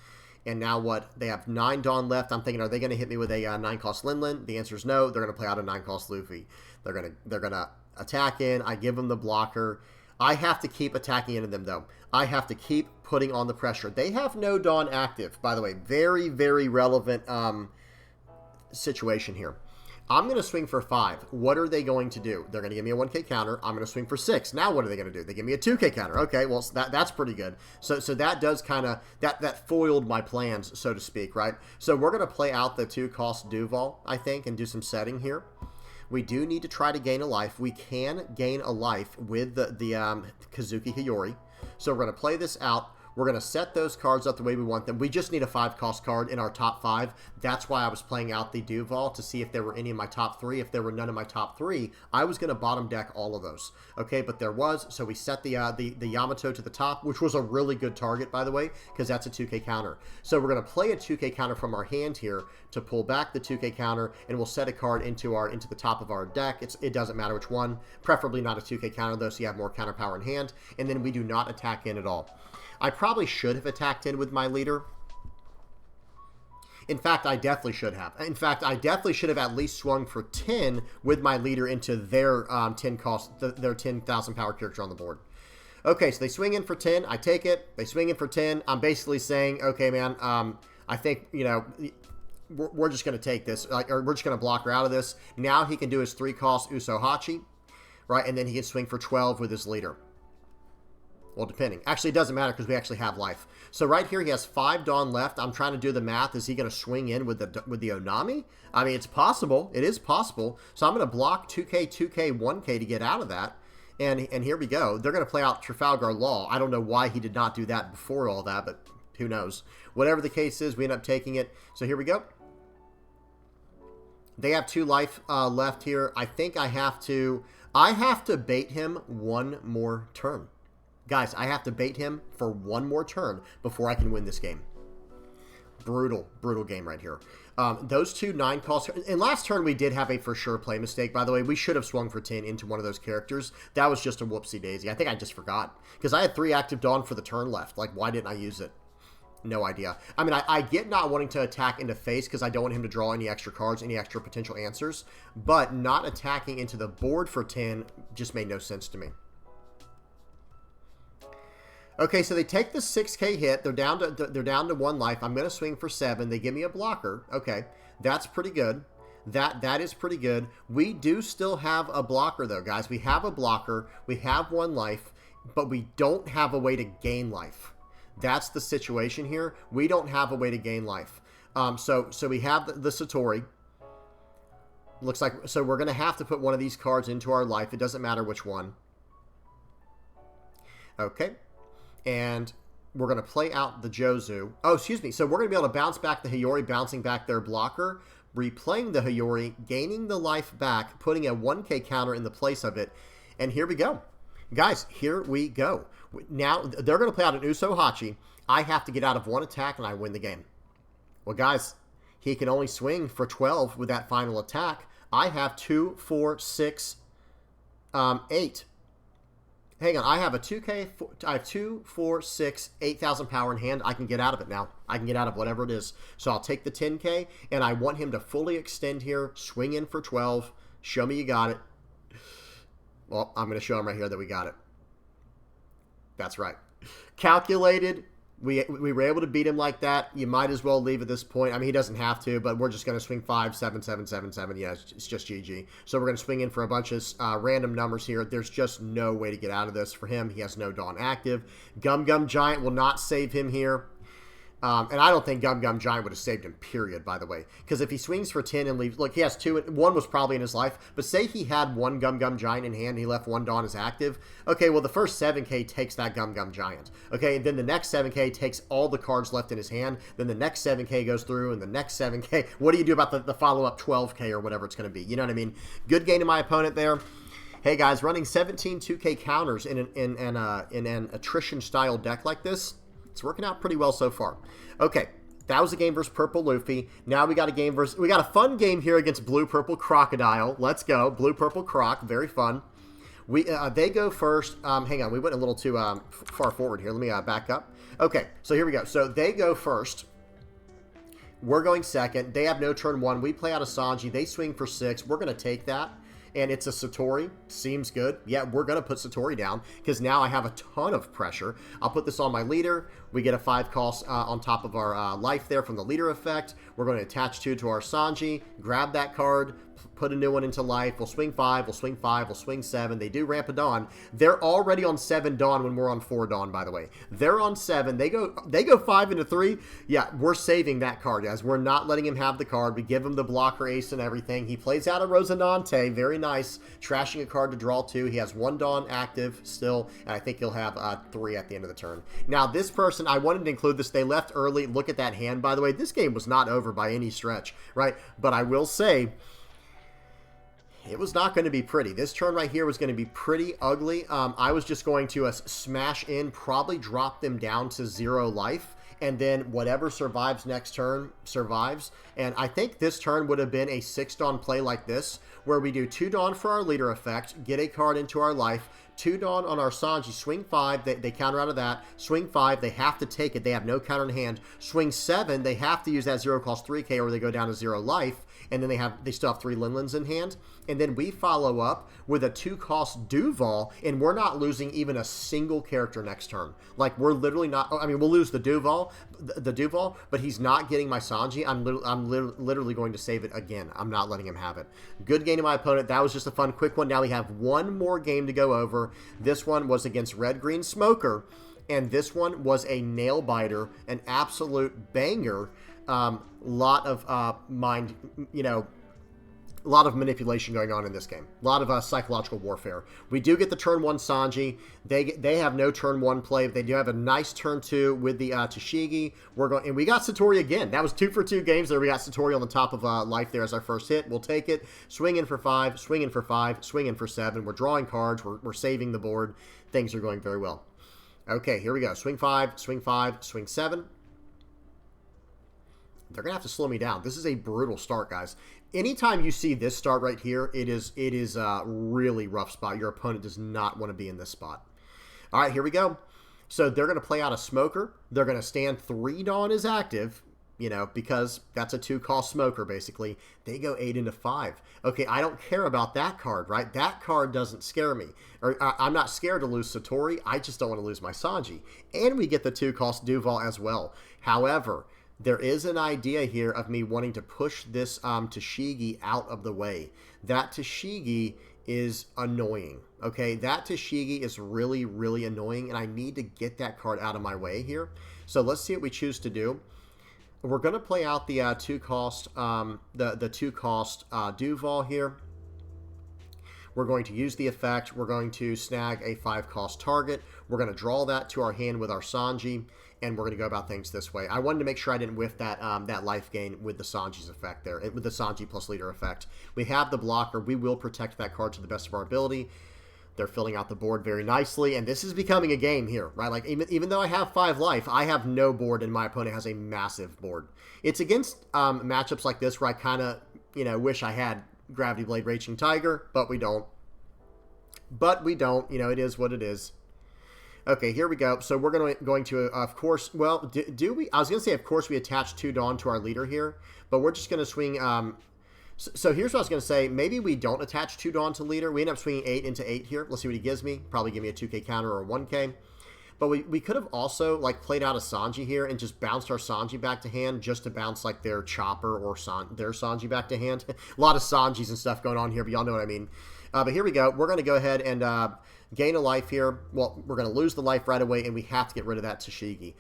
And now what? They have 9 Dawn left. I'm thinking, are they going to hit me with a 9-cost Linlin? The answer is no. They're going to play out a 9-cost Luffy. They're going to attack in. I give them the blocker. I have to keep attacking into them, though. I have to keep putting on the pressure. They have no Dawn active, by the way. Very, very relevant situation here. I'm going to swing for 5. What are they going to do? They're going to give me a 1K counter. I'm going to swing for 6. Now what are they going to do? They give me a 2K counter. Okay, well, that's pretty good. So that does kind of, that foiled my plans, so to speak, right? So we're going to play out the 2-cost Duval, I think, and do some setting here. We do need to try to gain a life. We can gain a life with the Kazuki Hiyori. So we're going to play this out. We're going to set those cards up the way we want them. We just need a 5-cost card in our top 5. That's why I was playing out the Duval to see if there were any in my top 3. If there were none in my top 3, I was going to bottom deck all of those. Okay, but there was. So we set the Yamato to the top, which was a really good target, by the way, because that's a 2K counter. So we're going to play a 2K counter from our hand here to pull back the 2K counter, and we'll set a card into the top of our deck. It doesn't matter which one. Preferably not a 2K counter, though, so you have more counter power in hand. And then we do not attack in at all. I probably should have attacked in with my leader. In fact, I definitely should have. In fact, I definitely should have at least swung for 10 with my leader into their 10 cost, their 10,000 power character on the board. Okay, so they swing in for 10. I take it. They swing in for 10. I'm basically saying, okay, man, I think, you know, we're just going to take this. Or we're just going to block her out of this. Now he can do his 3-cost Usohachi. right? And then he can swing for 12 with his leader. Well, depending. Actually, it doesn't matter because we actually have life. So right here, he has 5 Dawn left. I'm trying to do the math. Is he going to swing in with the Onami? I mean, it's possible. It is possible. So I'm going to block 2K, 2K, 1K to get out of that. And here we go. They're going to play out Trafalgar Law. I don't know why he did not do that before all that, but who knows. Whatever the case is, we end up taking it. So here we go. They have 2 life left here. I think I have to bait him one more turn. Guys, I have to bait him for one more turn before I can win this game. Brutal, brutal game right here. Those 2 9 calls. In last turn, we did have a for sure play mistake, by the way. We should have swung for 10 into one of those characters. That was just a whoopsie daisy. I think I just forgot. Because I had 3 active Dawn for the turn left. Like, why didn't I use it? No idea. I mean, I get not wanting to attack into face because I don't want him to draw any extra cards, any extra potential answers. But not attacking into the board for 10 just made no sense to me. Okay, so they take the 6K hit. They're down to 1 life. I'm going to swing for 7. They give me a blocker. Okay, that's pretty good. That is pretty good. We do still have a blocker, though, guys. We have a blocker. We have 1 life, but we don't have a way to gain life. That's the situation here. We don't have a way to gain life. So we have the Satori. Looks like, so we're going to have to put one of these cards into our life. It doesn't matter which one. Okay. And we're going to play out the Jozu. Oh, excuse me. So we're going to be able to bounce back the Hiyori, bouncing back their blocker, replaying the Hiyori, gaining the life back, putting a 1K counter in the place of it. And here we go. Guys, here we go. Now, they're going to play out an Uso Hachi. I have to get out of 1 attack, and I win the game. Well, guys, he can only swing for 12 with that final attack. I have 2, 4, 6, 8. Hang on, I have a 2K, I have 2, 4, 6, 8,000 power in hand. I can get out of it now. I can get out of whatever it is. So I'll take the 10K, and I want him to fully extend here, swing in for 12. Show me you got it. Well, I'm going to show him right here that we got it. That's right. Calculated. We were able to beat him like that. You might as well leave at this point. I mean, he doesn't have to, but we're just going to swing 5, 7, 7, 7, 7. Yeah, it's just GG. So we're going to swing in for a bunch of random numbers here. There's just no way to get out of this for him. He has no Dawn active. Gum Gum Giant will not save him here. And I don't think Gum Gum Giant would have saved him, period, by the way. Because if he swings for 10 and leaves... Look, he has 2. 1 was probably in his life. But say he had 1 Gum Gum Giant in hand and he left 1 Dawn as active. Okay, well, the first 7K takes that Gum Gum Giant. Okay, and then the next 7K takes all the cards left in his hand. Then the next 7K goes through, and the next 7K... What do you do about the follow-up 12K or whatever it's going to be? You know what I mean? Good game to my opponent there. Hey, guys, running 17 2K counters in an attrition-style deck like this... It's working out pretty well so far. Okay, that was a game versus Purple Luffy. Now we got a game versus... We got a fun game here against Blue Purple Crocodile. Let's go. Blue Purple Croc. Very fun. They go first. Hang on. We went a little too far forward here. Let me back up. Okay, so here we go. So they go first. We're going second. They have no turn 1. We play out a Sanji. They swing for 6. We're going to take that. And it's a Satori. Seems good. Yeah, we're going to put Satori down because now I have a ton of pressure. I'll put this on my leader. We get a 5 cost on top of our life there from the leader effect. We're going to attach 2 to our Sanji. Grab that card. Put a new one into life. We'll swing 5. We'll swing 5. We'll swing 7. They do ramp a Dawn. They're already on 7 Dawn when we're on 4 Dawn, by the way. They're on 7. They go 5 into 3. Yeah, we're saving that card, guys. We're not letting him have the card. We give him the blocker ace and everything. He plays out a Rosinante. Very nice. Trashing a card to draw 2. He has 1 Dawn active still, and I think he'll have 3 at the end of the turn. Now, this person, I wanted to include this. They left early. Look at that hand, by the way. This game was not over by any stretch, right? But I will say... It was not going to be pretty. This turn right here was going to be pretty ugly. I was just going to smash in, probably drop them down to 0 life, and then whatever survives next turn survives. And I think this turn would have been a 6 Dawn play like this, where we do 2 Dawn for our leader effect, get a card into our life, 2 Dawn on our Sanji, swing 5, they counter out of that, swing 5, they have to take it, they have no counter in hand, swing 7, they have to use that 0 cost 3K or they go down to 0 life, and then they still have 3 Linlins in hand, and then we follow up with a 2-cost Duval, and we're not losing even a single character next turn. Like, we're literally not. I mean, we'll lose the Duval, but he's not getting my Sanji. I'm literally going to save it again. I'm not letting him have it. Good game to my opponent. That was just a fun, quick one. Now we have one more game to go over. This one was against Red Green Smoker, and this one was a nail biter, an absolute banger. Lot of mind, a lot of manipulation going on in this game. A lot of psychological warfare. We do get the turn 1 Sanji. They have no turn 1 play. They do have a nice turn 2 with the Tashigi. And we got Satori again. That was 2 for 2 games there. We got Satori on the top of life there as our first hit. We'll take it. Swing in for 5, swing in for 5, swing in for 7. We're drawing cards. We're saving the board. Things are going very well. Okay, here we go. Swing 5, swing 5, swing 7. They're going to have to slow me down. This is a brutal start, guys. Anytime you see this start right here, it is a really rough spot. Your opponent does not want to be in this spot. All right, here we go. So they're going to play out a Smoker. They're going to stand 3 Dawn is active, because that's a 2-cost Smoker, basically. They go 8 into 5. Okay, I don't care about that card, right? That card doesn't scare me. I'm not scared to lose Satori. I just don't want to lose my Sanji. And we get the 2-cost Duval as well. However, there is an idea here of me wanting to push this Tashigi out of the way. That Tashigi is annoying, okay? That Tashigi is really, really annoying, and I need to get that card out of my way here. So let's see what we choose to do. We're going to play out the 2-cost the 2-cost Duval here. We're going to use the effect. We're going to snag a 5-cost target. We're going to draw that to our hand with our Sanji, and we're going to go about things this way. I wanted to make sure I didn't whiff that that life gain with the Sanji's effect there, with the Sanji plus leader effect. We have the blocker. We will protect that card to the best of our ability. They're filling out the board very nicely, and this is becoming a game here, right? Like, even though I have 5 life, I have no board, and my opponent has a massive board. It's against matchups like this where I kind of, wish I had Gravity Blade Raging Tiger, but we don't. It is what it is. Okay, here we go. So we're going to of course, well, do we? I was going to say, of course, we attach 2 Dawn to our leader here, but we're just going to swing. So here's what I was going to say. Maybe we don't attach 2 Dawn to leader. We end up swinging 8 into 8 here. Let's see what he gives me. Probably give me a 2K counter or a 1K. But we could have also, played out a Sanji here and just bounced our Sanji back to hand just to bounce, their Chopper or their Sanji back to hand. A lot of Sanjis and stuff going on here, but y'all know what I mean. But here we go. We're going to go ahead and gain a life here. Well, we're going to lose the life right away, and we have to get rid of that Tashigi.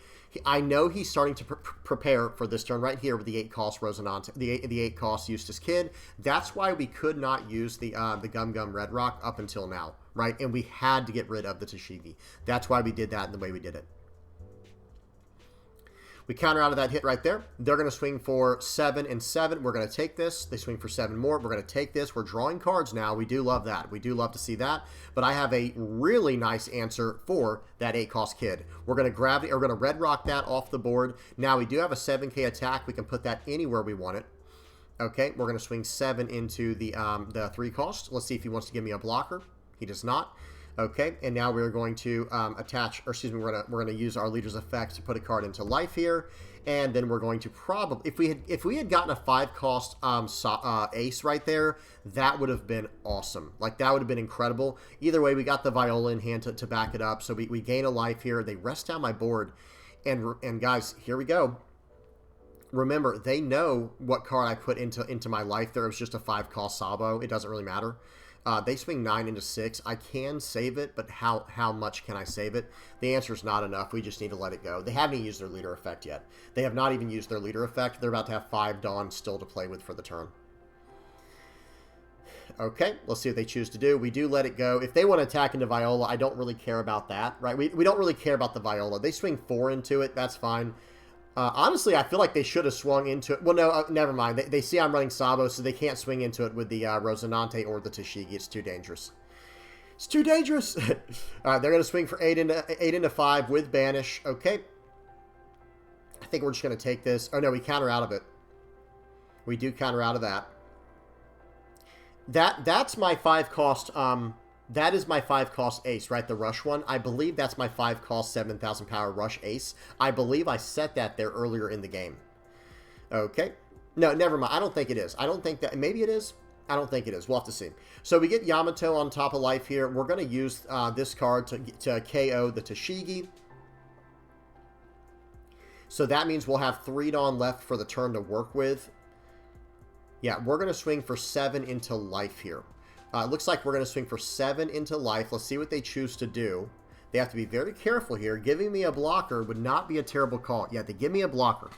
I know he's starting to prepare for this turn right here with the 8-cost Rosinante, the 8-cost Eustass Kid. That's why we could not use the Gum Gum Red Rock up until now, right? And we had to get rid of the Tashigi. That's why we did that in the way we did it. We counter out of that hit right there. They're going to swing for 7 and 7. We're going to take this. They swing for 7 more. We're going to take this. We're drawing cards now. We do love that. We do love to see that. But I have a really nice answer for that 8-cost kid. We're going to red rock that off the board. Now we do have a 7K attack. We can put that anywhere we want it. Okay, we're going to swing 7 into the 3-cost. Let's see if he wants to give me a blocker. He does not. Okay, and now we're going to we're going to use our leader's effect to put a card into life here, and then we're going to probably, if we had gotten a 5-cost ace right there, that would have been awesome. That would have been incredible. Either way, we got the Viola in hand to back it up, so we gain a life here. They rest down my board, and guys, here we go. Remember, they know what card I put into my life there. It was just a 5-cost Sabo. It doesn't really matter. They swing 9 into 6. I can save it, but how much can I save it? The answer is not enough. We just need to let it go. They haven't even used their leader effect yet. They have not even used their leader effect. They're about to have 5 Dawn still to play with for the turn. Okay, let's see what they choose to do. We do let it go. If they want to attack into Viola, I don't really care about that, right? We don't really care about the Viola. They swing 4 into it. That's fine. Honestly, I feel like they should have swung into it. Well, no, never mind. They see I'm running Sabo, so they can't swing into it with the Rosinante or the Tashigi. It's too dangerous. It's too dangerous. All right, they're going to swing for 8 into 5 with Banish. Okay. I think we're just going to take this. Oh, no, we counter out of it. We do counter out of that. That's my 5-cost... That is my 5-cost ace, right? The rush one. I believe that's my 5-cost 7,000 power rush ace. I believe I set that there earlier in the game. Okay. No, never mind. I don't think it is. I don't think that... Maybe it is. I don't think it is. We'll have to see. So we get Yamato on top of life here. We're going to use this card to KO the Tashigi. So that means we'll have 3 Dawn left for the turn to work with. Yeah, we're going to swing for 7 into life here. It looks like we're going to swing for 7 into life. Let's see what they choose to do. They have to be very careful here. Giving me a blocker would not be a terrible call. Yeah, they give me a blocker.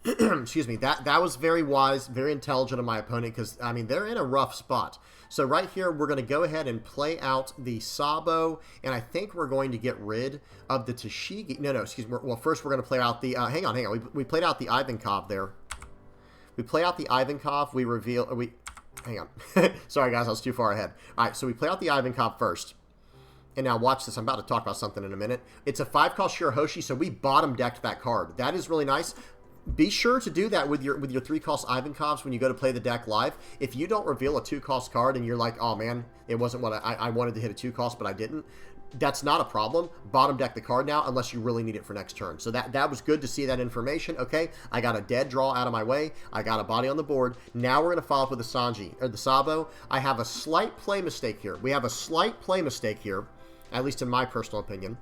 Excuse me. That was very wise, very intelligent of my opponent because, I mean, they're in a rough spot. So right here, we're going to go ahead and play out the Sabo, and I think we're going to get rid of the Tashigi. No, excuse me. Well, first we're going to play out the... hang on. We played out the Ivankov there. We play out the Ivankov. We reveal... hang on. Sorry, guys. I was too far ahead. All right, so we play out the Ivankov first. And now watch this. I'm about to talk about something in a minute. It's a 5-cost Shirahoshi, so we bottom decked that card. That is really nice. Be sure to do that with your 3-cost Ivankovs when you go to play the deck live. If you don't reveal a 2-cost card and you're like, oh man, it wasn't what I wanted to hit a 2-cost, but I didn't. That's not a problem. Bottom deck the card now unless you really need it for next turn. So that was good to see that information. Okay, I got a dead draw out of my way. I got a body on the board. Now we're going to follow up with the Sanji, or the Sabo. I have a slight play mistake here. We have a slight play mistake here, at least in my personal opinion.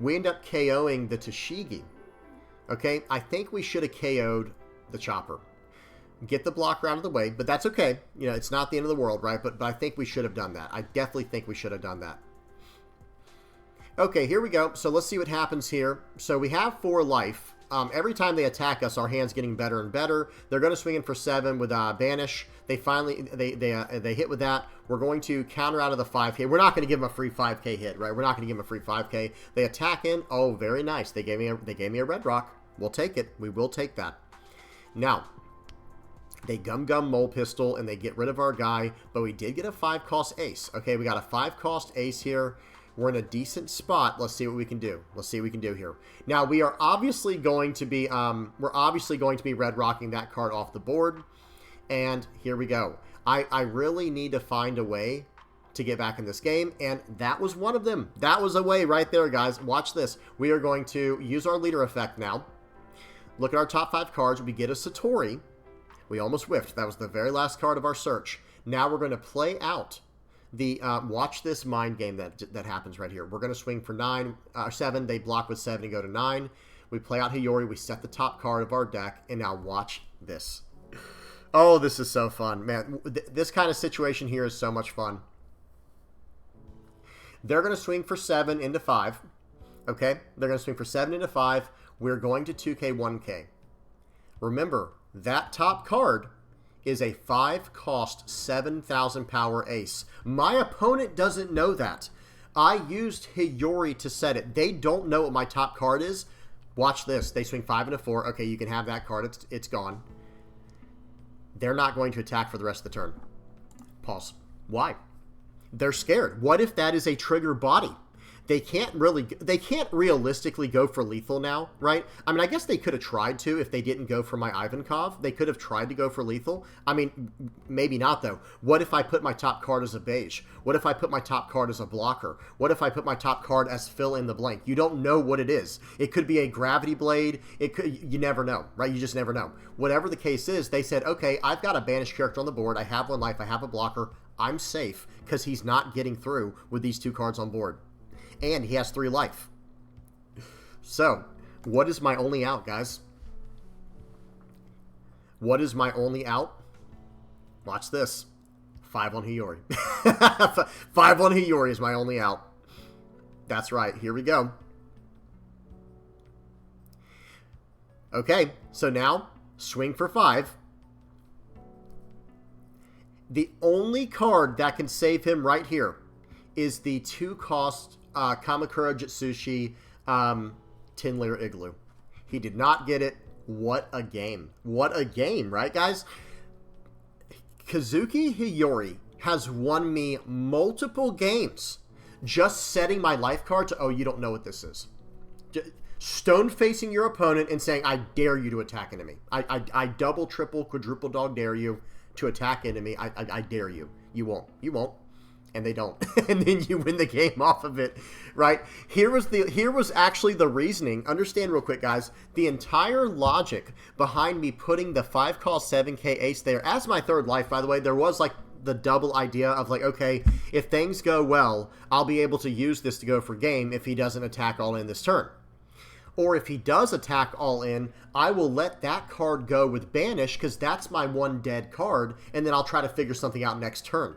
We end up KOing the Tashigi. Okay, I think we should have KO'd the Chopper. Get the blocker out of the way, but that's okay. You know, it's not the end of the world, right? But I think we should have done that. I definitely think we should have done that. Okay, here we go. So let's see what happens here. So we have 4 life. Every time they attack us, our hand's getting better and better. They're going to swing in for 7 with Banish. They finally, they hit with that. We're going to counter out of the 5K. We're not going to give them a free 5K hit, right? We're not going to give them a free 5K. They attack in. Oh, very nice. They gave me a red rock. We'll take it. We will take that. Now, they gum Mole Pistol and they get rid of our guy, but we did get a 5-cost ace. Okay, we got a 5-cost ace here. We're in a decent spot. Let's see what we can do. Let's see what we can do here. Now, we are obviously going to be red rocking that card off the board. And here we go. I really need to find a way to get back in this game, and that was one of them. That was a way right there, guys. Watch this. We are going to use our leader effect now. Look at our top 5 cards. We get a Satori. We almost whiffed. That was the very last card of our search. Now we're going to play out the watch this mind game that happens right here. We're going to swing for 7. They block with 7 and go to 9. We play out Hiyori. We set the top card of our deck, and now watch this. Oh, this is so fun, man. This kind of situation here is so much fun. They're going to swing for 7 into 5. Okay? They're going to swing for 7 into 5. We're going to 2K, 1K. Remember, that top card is a 5-cost, 7,000 power ace. My opponent doesn't know that. I used Hiyori to set it. They don't know what my top card is. Watch this. They swing 5 into 4. Okay, you can have that card. It's gone. They're not going to attack for the rest of the turn. Pause. Why? They're scared. What if that is a trigger body? They can't realistically go for lethal now, right? I mean, I guess they could have tried to if they didn't go for my Ivankov. They could have tried to go for lethal. I mean, maybe not, though. What if I put my top card as a beige? What if I put my top card as a blocker? What if I put my top card as fill in the blank? You don't know what it is. It could be a gravity blade. You never know, right? You just never know. Whatever the case is, they said, okay, I've got a banished character on the board. I have 1 life. I have a blocker. I'm safe because he's not getting through with these 2 cards on board. And he has 3 life. So, what is my only out, guys? What is my only out? Watch this. 5 on Hiyori. 5 on Hiyori is my only out. That's right. Here we go. Okay, so now, swing for 5. The only card that can save him right here is the 2-cost Kamakura Jitsushi Tin Layer Igloo. He did not get it. What a game. What a game, right, guys? Kazuki Hiyori has won me multiple games just setting my life card to, oh, you don't know what this is. Stone-facing your opponent and saying, I dare you to attack enemy. I double, triple, quadruple dog dare you to attack enemy. I dare you. You won't. You won't. and they don't. And then you win the game off of it, right? Here was actually the reasoning. Understand real quick, guys. The entire logic behind me putting the 5-cost 7K ace there as my third life, by the way, there was like the double idea of like, okay, if things go well, I'll be able to use this to go for game if he doesn't attack all in this turn. Or if he does attack all in, I will let that card go with banish because that's my one dead card, and then I'll try to figure something out next turn.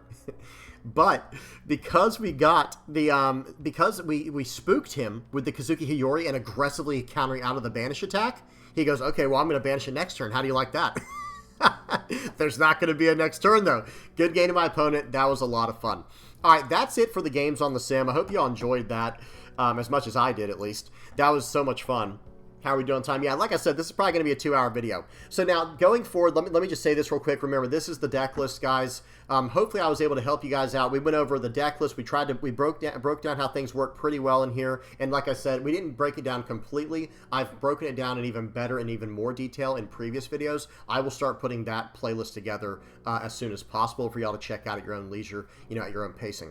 But because we got the because we spooked him with the Kazuki Hiyori and aggressively countering out of the banish attack, he goes, okay, well, I'm going to banish it next turn. How do you like that? There's not going to be a next turn, though. Good game to my opponent. That was a lot of fun. All right, that's it for the games on the sim. I hope you all enjoyed that as much as I did, at least. That was so much fun. How are we doing on time? Yeah, like I said, this is probably going to be a 2-hour video. So now, going forward, let me just say this real quick. Remember, this is the deck list, guys. Hopefully, I was able to help you guys out. We went over the deck list. We broke down how things work pretty well in here. And like I said, we didn't break it down completely. I've broken it down in even better and even more detail in previous videos. I will start putting that playlist together as soon as possible for y'all to check out at your own leisure, at your own pacing.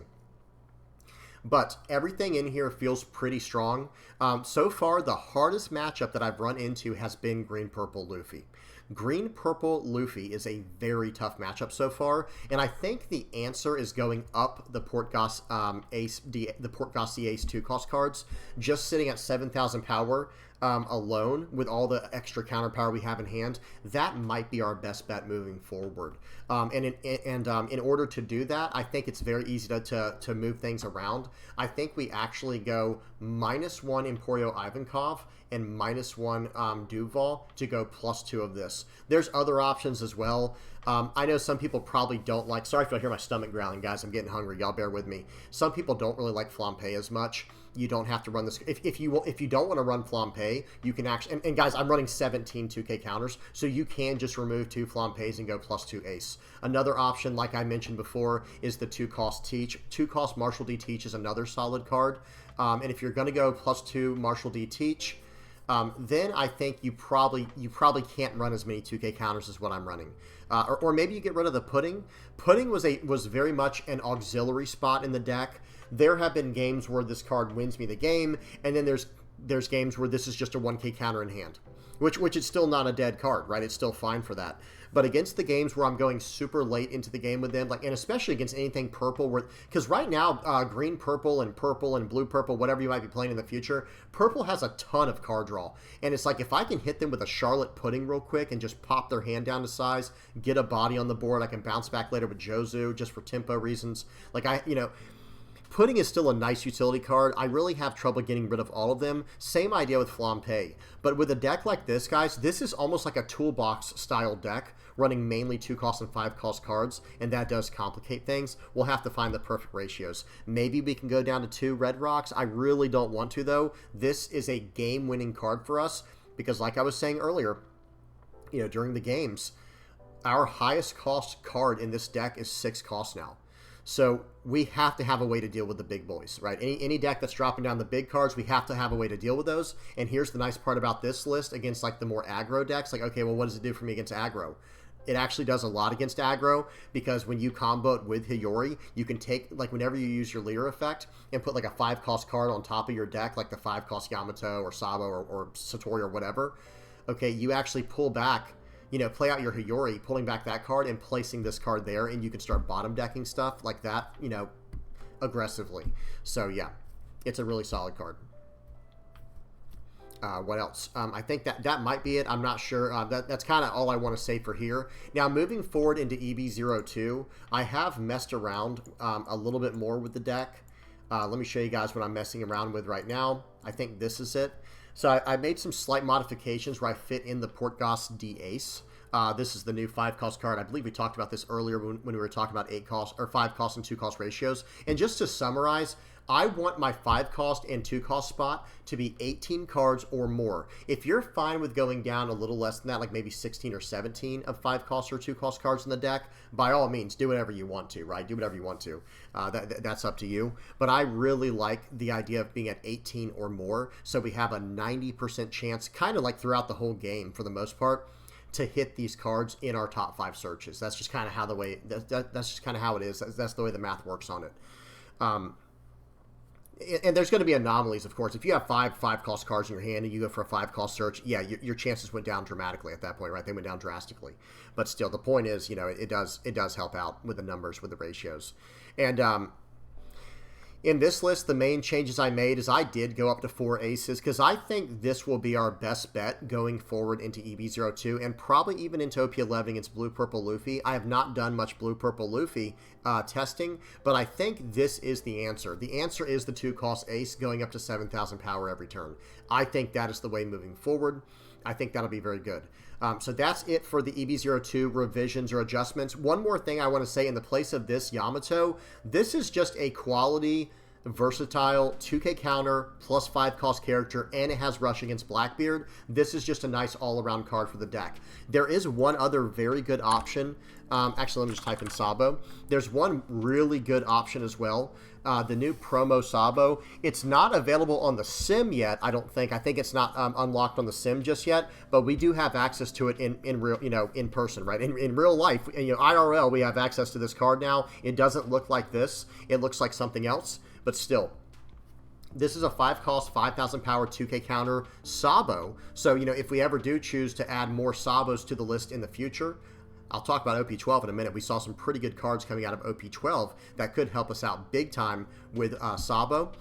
But everything in here feels pretty strong. So far, the hardest matchup that I've run into has been Green-Purple Luffy. Green-Purple Luffy is a very tough matchup so far, and I think the answer is going up the Portgas Ace 2-cost cards, just sitting at 7,000 power alone with all the extra counter power we have in hand. That might be our best bet moving forward. In order to do that, I think it's very easy to move things around. I think we actually go -1 Emporio Ivankov and -1 Duval to go +2 of this. There's other options as well. I know some people probably don't like... Sorry if I hear my stomach growling, guys. I'm getting hungry. Y'all bear with me. Some people don't really like Flampe as much. You don't have to run this. If you don't want to run Flampe, you can actually... And guys, I'm running 17 2K counters, so you can just remove 2 Flampes and go +2 Ace. Another option, like I mentioned before, is the 2-cost Teach. 2-cost Marshall D Teach is another solid card. And if you're going to go +2 Marshall D Teach, then I think you probably can't run as many 2K counters as what I'm running. Or maybe you get rid of the Pudding. Pudding was very much an auxiliary spot in the deck. There have been games where this card wins me the game, and then there's games where this is just a 1K counter in hand, which is still not a dead card, right? It's still fine for that. But against the games where I'm going super late into the game with them, and especially against anything purple, because right now, green, purple, and blue, purple, whatever you might be playing in the future, purple has a ton of card draw. And it's like, if I can hit them with a Charlotte Pudding real quick and just pop their hand down to size, get a body on the board, I can bounce back later with Jozu just for tempo reasons. Like, Pudding is still a nice utility card. I really have trouble getting rid of all of them. Same idea with Flampe. But with a deck like this, guys, this is almost like a toolbox style deck, running mainly 2-cost and 5-cost cards, and that does complicate things. We'll have to find the perfect ratios. Maybe we can go down to 2 Red Rocks. I really don't want to, though. This is a game-winning card for us, because like I was saying earlier, during the games, our highest cost card in this deck is 6 costs now. So we have to have a way to deal with the big boys, right? Any deck that's dropping down the big cards, we have to have a way to deal with those. And here's the nice part about this list against like the more aggro decks. Like, okay, well, what does it do for me against aggro? It actually does a lot against aggro, because when you combo it with Hiyori, you can take, like, whenever you use your Leer effect and put like a 5-cost card on top of your deck, like the 5-cost Yamato or Sabo or Satori or whatever, okay, you actually pull back, play out your Hiyori, pulling back that card and placing this card there, and you can start bottom decking stuff like that, aggressively. So, yeah, it's a really solid card. What else? I think that might be it. I'm not sure. That's kind of all I want to say for here. Now, moving forward into EB02, I have messed around a little bit more with the deck. Let me show you guys what I'm messing around with right now. I think this is it. So I made some slight modifications where I fit in the Portgas D Ace. This is the new 5-cost card. I believe we talked about this earlier when we were talking about 8-cost or 5-cost and 2-cost ratios. And just to summarize, I want my 5-cost and 2-cost spot to be 18 cards or more. If you're fine with going down a little less than that, like maybe 16 or 17 of 5-cost or 2-cost cards in the deck, by all means, do whatever you want to, right? Do whatever you want to. That's up to you. But I really like the idea of being at 18 or more, so we have a 90% chance, kind of like throughout the whole game for the most part, to hit these cards in our top 5 searches. That's just kind of how that's just kind of how it is. That's the way the math works on it. And there's going to be anomalies, of course. If you have 5 cost cards in your hand and you go for a 5 cost search, yeah, your chances went down dramatically at that point, right? They went down drastically. But still, the point is, you know, it does help out with the numbers, with the ratios. And in this list, the main changes I made is I did go up to 4 aces because I think this will be our best bet going forward into EV02 and probably even into OP11 against Blue-Purple Luffy. I have not done much Blue-Purple Luffy testing, but I think this is the answer. The answer is the 2-cost ace going up to 7,000 power every turn. I think that is the way moving forward. I think that'll be very good. So that's it for the EV02 revisions or adjustments. One more thing I want to say in the place of this Yamato, this is just a quality, versatile 2K counter plus 5 cost character, and it has rush against Blackbeard. This is just a nice all-around card for the deck. There is one other very good option. Actually, let me just type in Sabo. There's one really good option as well. The new promo Sabo. It's not available on the sim yet, I don't think. I think it's not unlocked on the sim just yet, but we do have access to it in real, you know, in person, right? In real life, you know, IRL, we have access to this card now. It doesn't look like this. It looks like something else, but still. This is a 5 cost, 5,000 power 2K counter Sabo. So, you know, if we ever do choose to add more Sabos to the list in the future, I'll talk about OP12 in a minute. We saw some pretty good cards coming out of OP12 that could help us out big time with Sabo.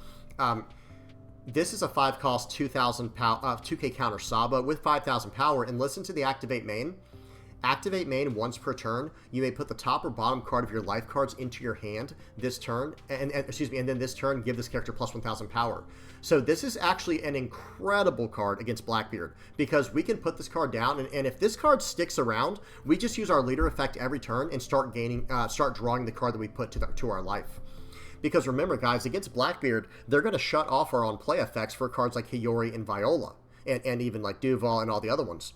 This is a 5 cost, 2,000 2K counter Sabo with 5,000 power. And listen to the activate main. Activate main once per turn. You may put the top or bottom card of your life cards into your hand this turn, and then this turn give this character plus 1,000 power. So this is actually an incredible card against Blackbeard because we can put this card down, and if this card sticks around, we just use our leader effect every turn and start drawing the card that we put to our life. Because remember, guys, against Blackbeard, they're going to shut off our on play effects for cards like Hiyori and Viola, and even like Duval and all the other ones.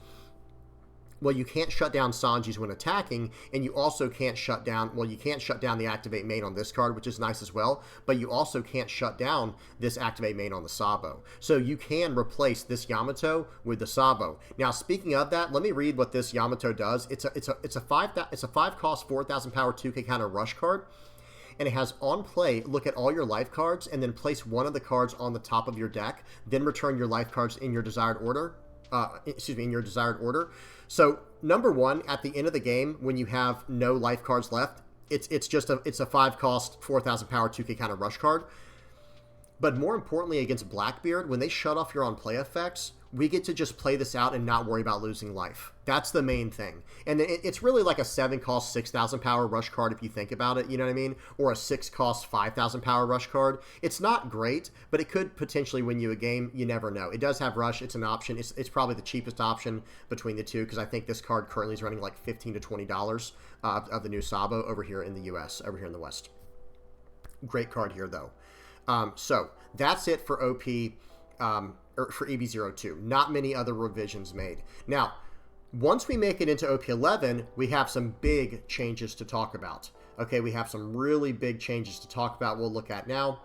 Well, you can't shut down Sanji's when attacking, and you also can't shut down, well, you can't shut down the activate main on this card, which is nice as well, but you also can't shut down this activate main on the Sabo. So you can replace this Yamato with the Sabo. Now, speaking of that, let me read what this Yamato does. It's a 5 cost, 4,000 power 2K counter rush card. And it has on play, look at all your life cards, and then place one of the cards on the top of your deck, then return your life cards in your desired order. In your desired order. So number one, at the end of the game, when you have no life cards left, it's a 5 cost, 4,000 power 2K counter rush card. But more importantly, against Blackbeard, when they shut off your on play effects, we get to just play this out and not worry about losing life. That's the main thing. And it's really like a 7 cost, 6,000 power rush card if you think about it, you know what I mean? Or a 6 cost, 5,000 power rush card. It's not great, but it could potentially win you a game. You never know. It does have rush. It's an option. It's probably the cheapest option between the two because I think this card currently is running like $15 to $20 of the new Sabo over here in the US, over here in the West. Great card here, though. So that's it for OP, or for EV02. Not many other revisions made. Now, once we make it into OP11, we have some big changes to talk about. Okay, we have some really big changes to talk about we'll look at now.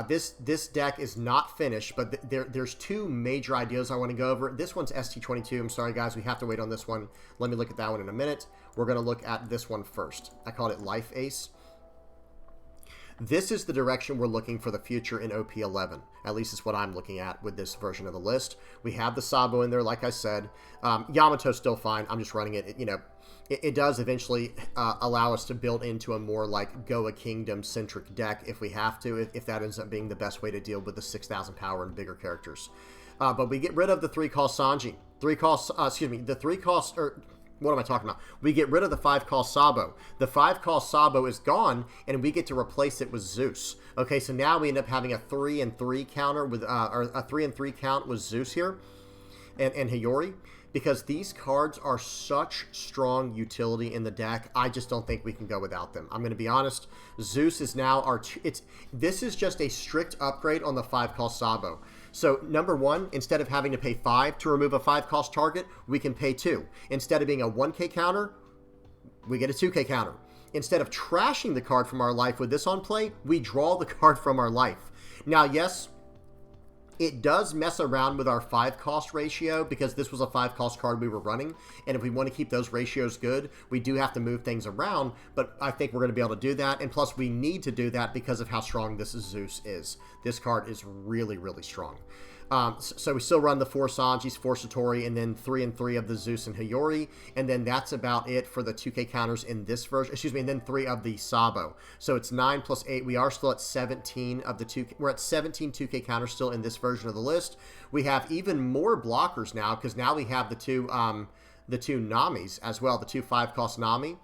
This deck is not finished, but there's 2 major ideas I want to go over. This one's ST22. I'm sorry, guys. We have to wait on this one. Let me look at that one in a minute. We're going to look at this one first. I called it Life Ace. This is the direction we're looking for the future in OP11. At least it's what I'm looking at with this version of the list. We have the Sabo in there, like I said. Yamato's still fine. I'm just running it. You know, it does eventually allow us to build into a more like Goa Kingdom-centric deck if we have to, if that ends up being the best way to deal with the 6,000 power and bigger characters. But we get rid of the 3-cost Sanji. The 3-cost... What am I talking about? We get rid of the 5-cost Sabo. The 5-cost Sabo is gone, and we get to replace it with Zeus. Okay, so now we end up having a 3-and-3 counter with, or a 3-and-3 count with Zeus here, and Hiyori, because these cards are such strong utility in the deck. I just don't think we can go without them. I'm going to be honest. Zeus is now our... This is just a strict upgrade on the 5-cost Sabo. So, number one, instead of having to pay 5 to remove a 5-cost target, we can pay 2. Instead of being a 1K counter, we get a 2K counter. Instead of trashing the card from our life with this on play, we draw the card from our life. Now, yes, It does mess around with our 5-cost ratio because this was a 5-cost card we were running, and if we want to keep those ratios good, we do have to move things around, but I think we're going to be able to do that, and plus we need to do that because of how strong this Zeus is. This card is really, really strong. So we still run the 4 Sanjis, 4 Satori, and then 3 and 3 of the Zeus and Hiyori, and then that's about it for the 2K counters in this version, excuse me, and then 3 of the Sabo. So it's 9 plus 8. We are still at 17 of the 2K. We're at 17 2K counters still in this version of the list. We have even more blockers now, because now we have the two Namis as well, the 2 5-cost Nami.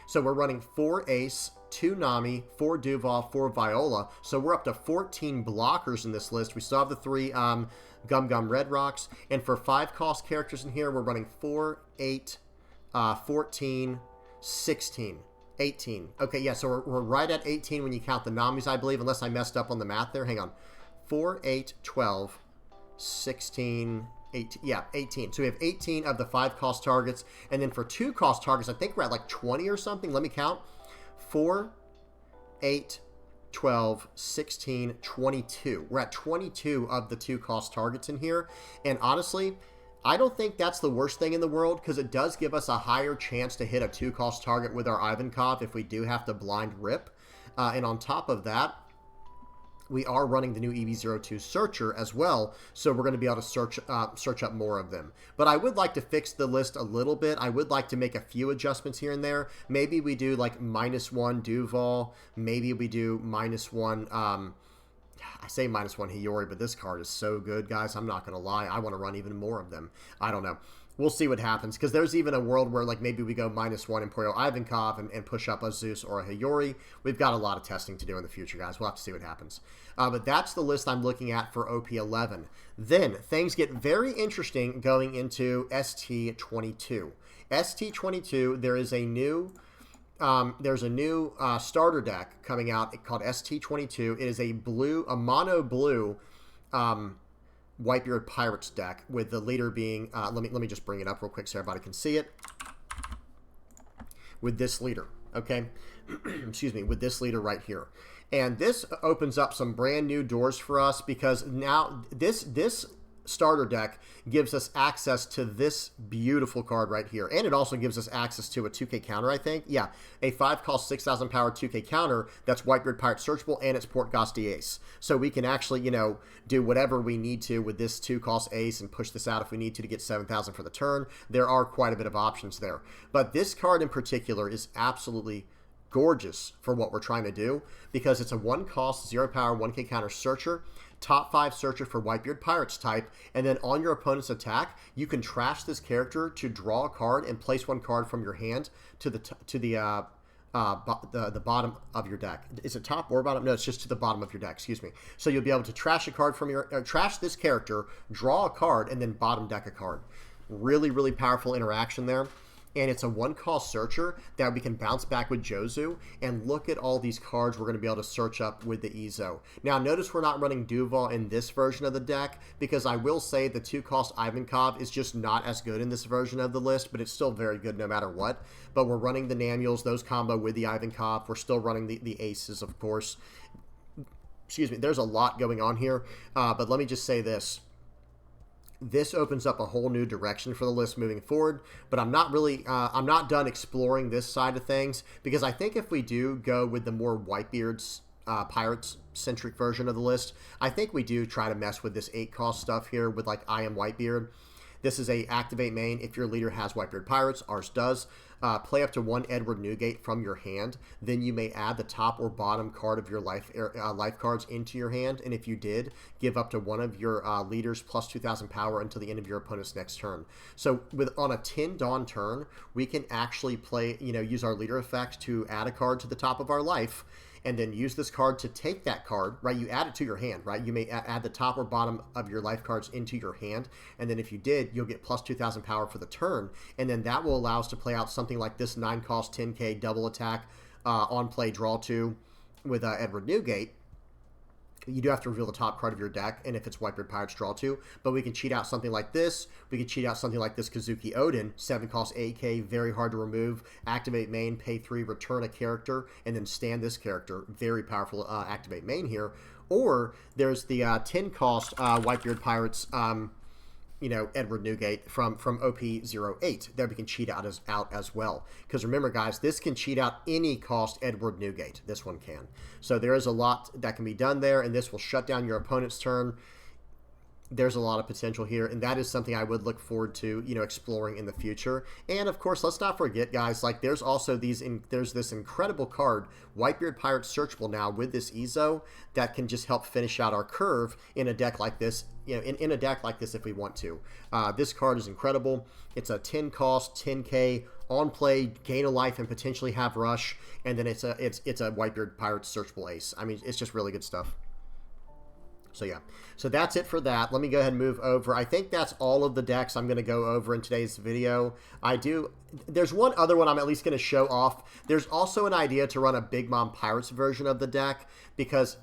So we're running 4 Ace, 2 Nami, 4 Duval, 4 Viola. So we're up to 14 blockers in this list. We still have the 3 Gum Gum Red Rocks. And for 5-cost characters in here, we're running 4, 8, 14, 16, 18. Okay, yeah, so we're right at 18 when you count the Namis, I believe, unless I messed up on the math there. Hang on. 4, 8, 12, 16, 18, yeah, 18. So we have 18 of the 5-cost targets. And then for 2-cost targets, I think we're at like 20 or something. Let me count. 4, 8, 12, 16, 22. We're at 22 of the 2-cost targets in here. And honestly, I don't think that's the worst thing in the world, because it does give us a higher chance to hit a 2-cost target with our Ivankov if we do have to blind rip. And on top of that, we are running the new EV02 Searcher as well, so we're going to be able to search up more of them. But I would like to fix the list a little bit. I would like to make a few adjustments here and there. Maybe we do like -1 Duval. Maybe we do -1, I say -1 Hiyori, but this card is so good, guys. I'm not going to lie. I want to run even more of them. I don't know. We'll see what happens, because there's even a world where like maybe we go -1 Imperial Ivankov and push up a Zeus or a Hiyori. We've got a lot of testing to do in the future, guys. We'll have to see what happens. But that's the list I'm looking at for OP11. Then things get very interesting going into ST22. ST22, there is a new starter deck coming out called ST22. It is a mono blue Whitebeard Pirates deck, with the leader being let me just bring it up real quick so everybody can see it. With this leader, okay, excuse me, with this leader right here, and this opens up some brand new doors for us, because now this starter deck gives us access to this beautiful card right here, and it also gives us access to a 2K counter, I think. Yeah, a 5-cost 6,000 power 2K counter that's Whitebeard Pirate searchable, and it's Port Gosti Ace. So we can actually, you know, do whatever we need to with this 2-cost Ace and push this out if we need to get 7,000 for the turn. There are quite a bit of options there. But this card in particular is absolutely gorgeous for what we're trying to do, because it's a 1-cost 0 power 1K counter searcher, top 5 searcher for Whitebeard Pirates type, and then on your opponent's attack, you can trash this character to draw a card and place 1 card from your hand to the bottom of your deck. Is it top or bottom? No, it's just to the bottom of your deck. Excuse me. So you'll be able to trash a card from your trash this character, draw a card, and then bottom deck a card. Really, really powerful interaction there. And it's a 1-cost searcher that we can bounce back with Jozu, and look at all these cards we're going to be able to search up with the Ezo. Now, notice we're not running Duval in this version of the deck, because I will say the 2-cost Ivankov is just not as good in this version of the list, but it's still very good no matter what. But we're running the Namuels, those combo with the Ivankov. We're still running the Aces, of course. Excuse me, there's a lot going on here, but let me just say this. This opens up a whole new direction for the list moving forward, but I'm not I'm not done exploring this side of things, because I think if we do go with the more Whitebeard's Pirates-centric version of the list, I think we do try to mess with this 8-cost stuff here with like I Am Whitebeard. This is a activate main if your leader has Whitebeard Pirates. Ours does. Play up to 1 Edward Newgate from your hand. Then you may add the top or bottom card of your life cards into your hand. And if you did, give up to 1 of your leaders plus 2,000 power until the end of your opponent's next turn. So on a 10 Dawn turn, we can actually play, use our leader effect to add a card to the top of our life, and then use this card to take that card, right? You add it to your hand, right? You may add the top or bottom of your life cards into your hand, and then if you did, you'll get plus 2,000 power for the turn, and then that will allow us to play out something like this 9-cost 10K double attack on play draw 2 with Edward Newgate. You do have to reveal the top card of your deck, and if it's Whitebeard Pirates, draw 2. But we can cheat out something like this. We can cheat out something like this Kazuki Odin, 7 cost 8k, very hard to remove. Activate main, pay 3, return a character, and then stand this character. Very powerful activate main here. Or there's the 10 cost Whitebeard Pirates, you know, Edward Newgate from OP08 that we can cheat out as well. Because remember, guys, this can cheat out any cost Edward Newgate. This one can. So there is a lot that can be done there, and this will shut down your opponent's turn. There's a lot of potential here, and that is something I would look forward to, you know, exploring in the future. And of course, let's not forget, guys, like there's also there's this incredible card, Whitebeard Pirates searchable now with this Ezo that can just help finish out our curve in a deck like this, you know, in a deck like this if we want to. This card is incredible. It's a 10 cost, 10k on play, gain a life, and potentially have rush, and then it's a Whitebeard Pirates searchable ace. I mean, it's just really good stuff. So yeah, so that's it for that. Let me go ahead and move over. I think that's all of the decks I'm going to go over in today's video. There's one other one I'm at least going to show off. There's also an idea to run a Big Mom Pirates version of the deck, because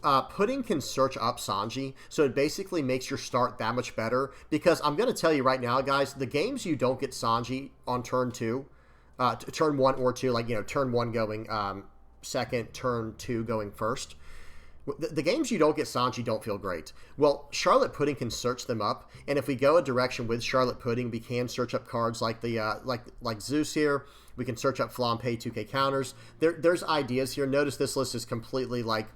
Pudding can search up Sanji, so it basically makes your start that much better. Because I'm going to tell you right now, guys, the games you don't get Sanji on turn 2, turn 1 or 2, like, you know, turn 1 going second, turn 2 going first, the games you don't get Sanji don't feel great. Well, Charlotte Pudding can search them up, and if we go a direction with Charlotte Pudding, we can search up cards like the like Zeus here. We can search up Flampe 2k counters. There's ideas here. Notice this list is completely like,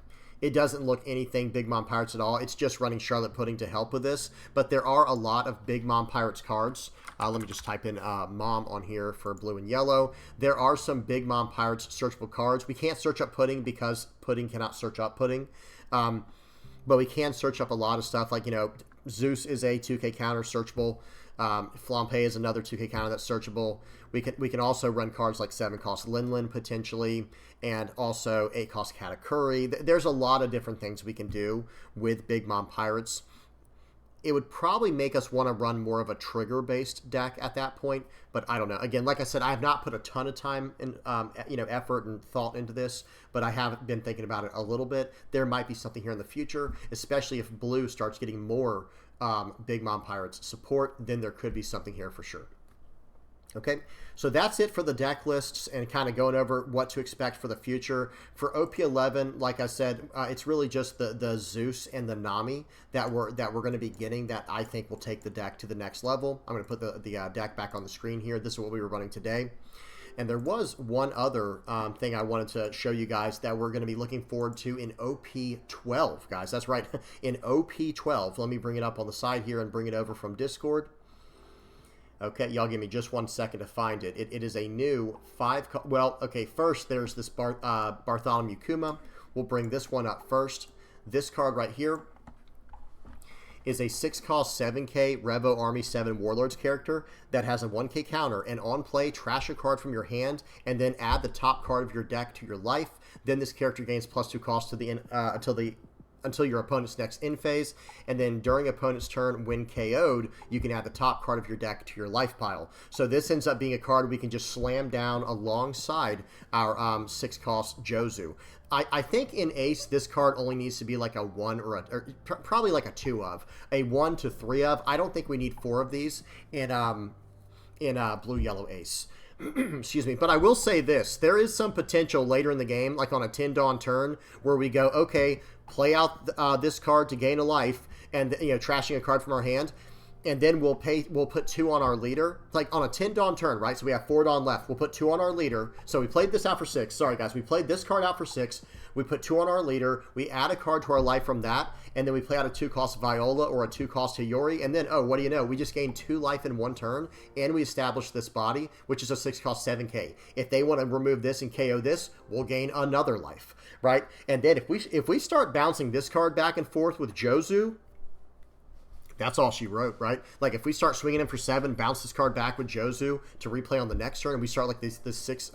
it doesn't look anything Big Mom Pirates at all. It's just running Charlotte Pudding to help with this. But there are a lot of Big Mom Pirates cards. Let me just type in Mom on here for blue and yellow. There are some Big Mom Pirates searchable cards. We can't search up Pudding because Pudding cannot search up Pudding. But we can search up a lot of stuff. Like, you know, Zeus is a 2k counter searchable. Flampe is another 2k counter that's searchable. We can also run cards like 7 cost Linlin potentially, and also 8 cost Katakuri. There's a lot of different things we can do with Big Mom Pirates. It would probably make us want to run more of a trigger-based deck at that point, but I don't know. Again, like I said, I have not put a ton of time and you know, effort and thought into this, but I have been thinking about it a little bit. There might be something here in the future, especially if Blue starts getting more Big Mom Pirates support. Then there could be something here for sure. Okay, so that's it for the deck lists and kind of going over what to expect for the future. For OP11, like I said, it's really just the Zeus and the Nami that we're going to be getting that I think will take the deck to the next level. I'm going to put the deck back on the screen here. This is what we were running today. And there was one other thing I wanted to show you guys that we're going to be looking forward to in OP12, guys. That's right, in OP12. Let me bring it up on the side here and bring it over from Discord. Okay, y'all give me just 1 second to find it. It is a new 5... Well, okay, first there's this Bartholomew Kuma. We'll bring this one up first. This card right here is a 6 cost 7k Revo Army 7 Warlords character that has a 1k counter, and on play, trash a card from your hand and then add the top card of your deck to your life. Then this character gains +2 cost to the until your opponent's next end phase, and then during opponent's turn, when KO'd, you can add the top card of your deck to your life pile. So this ends up being a card we can just slam down alongside our 6 cost Jozu. I think in Ace, this card only needs to be like a 1 or probably like a 2 of. A 1 to 3 of. I don't think we need 4 of these in Blue Yellow Ace. Excuse me, but I will say this. There is some potential later in the game, like on a 10 Dawn turn, where we go, okay, play out this card to gain a life, and, you know, trashing a card from our hand, and then we'll put 2 on our leader, like on a 10 Dawn turn, right? So we have 4 Dawn left. We'll put 2 on our leader. So we played this out for 6. Sorry, guys. We played this card out for 6. We put 2 on our leader. We add a card to our life from that, and then we play out a 2 cost Viola or a 2 cost Hiyori, and then, oh, what do you know? We just gained 2 life in 1 turn, and we established this body, which is a 6 cost 7k. If they want to remove this and KO this, we'll gain another life, right? And then if we start bouncing this card back and forth with Jozu, that's all she wrote, right? Like if we start swinging him for 7, bounce this card back with Jozu to replay on the next turn, and we start like this 6,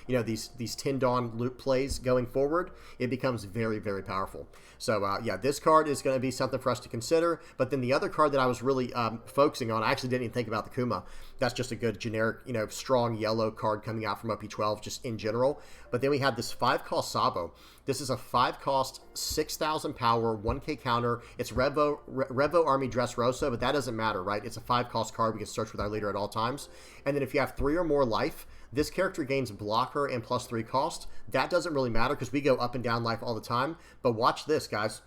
you know, these 10 Dawn loop plays going forward, it becomes very, very powerful. So yeah, this card is going to be something for us to consider. But then the other card that I was really focusing on, I actually didn't even think about the Kuma. That's just a good generic, you know, strong yellow card coming out from OP12 just in general. But then we have this 5 cost Sabo. This is a 5-cost, 6,000 power, 1k counter. It's Revo Army Dressrosa, but that doesn't matter, right? It's a 5-cost card. We can search with our leader at all times. And then if you have 3 or more life, this character gains blocker and +3 cost. That doesn't really matter because we go up and down life all the time. But watch this, guys.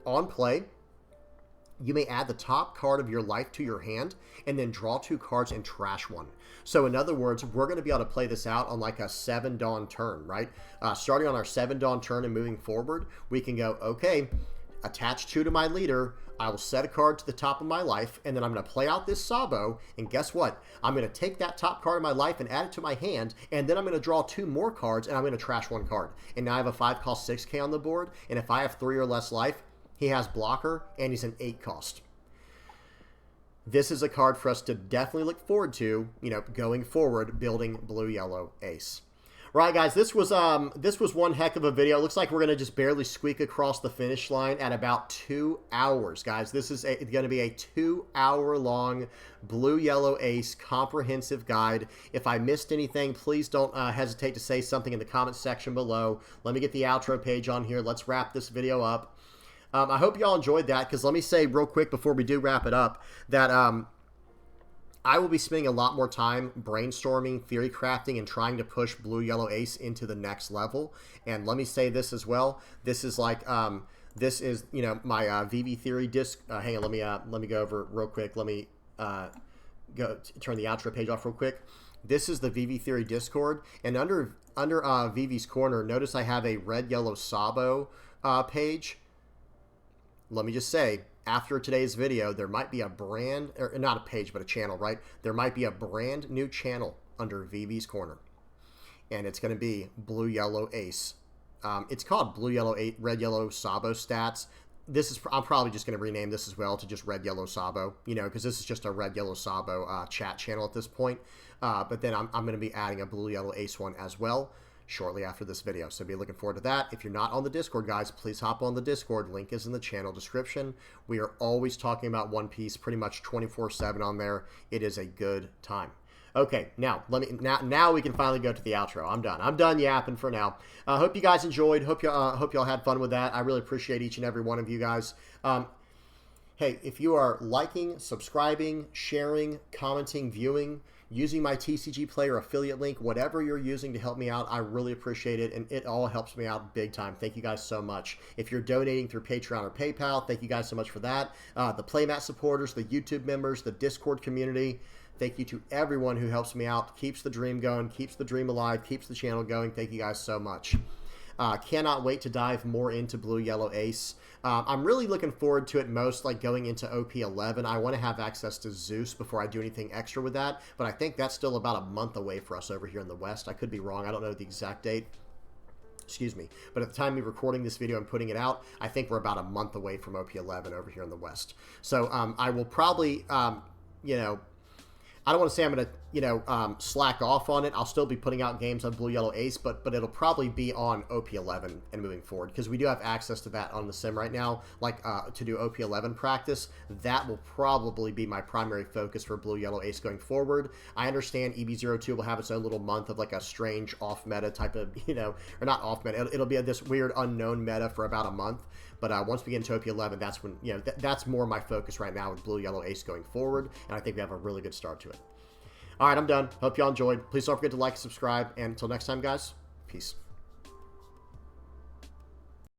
On play, you may add the top card of your life to your hand and then draw 2 cards and trash 1. So in other words, we're going to be able to play this out on like a 7 Dawn turn, right? Starting on our 7 Dawn turn and moving forward, we can go, okay, attach 2 to my leader. I will set a card to the top of my life, and then I'm going to play out this Sabo, and guess what? I'm going to take that top card of my life and add it to my hand, and then I'm going to draw 2 more cards, and I'm going to trash 1 card. And now I have a 5-cost 6k on the board, and if I have 3 or less life, he has blocker, and he's an 8-cost. This is a card for us to definitely look forward to, you know, going forward, building blue-yellow ace. Right, guys, this was one heck of a video. It looks like we're going to just barely squeak across the finish line at about 2 hours, guys. This is going to be a 2-hour-long blue-yellow ace comprehensive guide. If I missed anything, please don't hesitate to say something in the comment section below. Let me get the outro page on here. Let's wrap this video up. I hope y'all enjoyed that, because let me say real quick before we do wrap it up that I will be spending a lot more time brainstorming, theory crafting, and trying to push blue-yellow ace into the next level. And let me say this as well. This is like this is, you know, my VV theory disc. Hang on, let me go over real quick. Let me turn the outro page off real quick. This is the VV theory Discord, and under VV's corner, notice I have a red-yellow Sabo page. Let me just say, after today's video, there might be a brand, or not a page, but a channel, right? There might be a brand new channel under VV's corner, and it's going to be blue-yellow ace. It's called blue-yellow red-yellow Sabo stats. I'm probably just going to rename this as well to just red-yellow Sabo, you know, because this is just a red-yellow Sabo chat channel at this point. But then I'm going to be adding a blue-yellow ace one as well shortly after this video, so be looking forward to that. If you're not on the Discord, guys, please hop on the Discord. Link is in the channel description. We are always talking about One Piece, pretty much 24/7 on there. It is a good time. Okay, now now we can finally go to the outro. I'm done yapping for now. Hope you guys enjoyed. Hope y'all had fun with that. I really appreciate each and every one of you guys. Hey, if you are liking, subscribing, sharing, commenting, viewing, using my TCG player affiliate link, whatever you're using to help me out, I really appreciate it, and it all helps me out big time. Thank you guys so much. If you're donating through Patreon or PayPal, thank you guys so much for that. The Playmat supporters, the YouTube members, the Discord community, thank you to everyone who helps me out, keeps the dream going, keeps the dream alive, keeps the channel going. Thank you guys so much. Cannot wait to dive more into blue-yellow ace. I'm really looking forward to it most, like going into OP11. I want to have access to Zeus before I do anything extra with that, but I think that's still about a month away for us over here in the West. I could be wrong. I don't know the exact date. Excuse me. But at the time of recording this video and putting it out, I think we're about a month away from OP11 over here in the West. So I will probably, you know, I don't want to say I'm going to, you know, slack off on it. I'll still be putting out games on blue-yellow ace, but it'll probably be on OP11 and moving forward, because we do have access to that on the sim right now, like to do OP11 practice. That will probably be my primary focus for blue-yellow ace going forward. I understand EB02 will have its own little month of like a strange off-meta type of, you know, or not off-meta. It'll be this weird unknown meta for about a month. But once we get into OP11, that's when, you know, that's more my focus right now with blue-yellow ace going forward, and I think we have a really good start to it. All right, I'm done. Hope y'all enjoyed. Please don't forget to like and subscribe, and until next time, guys, peace.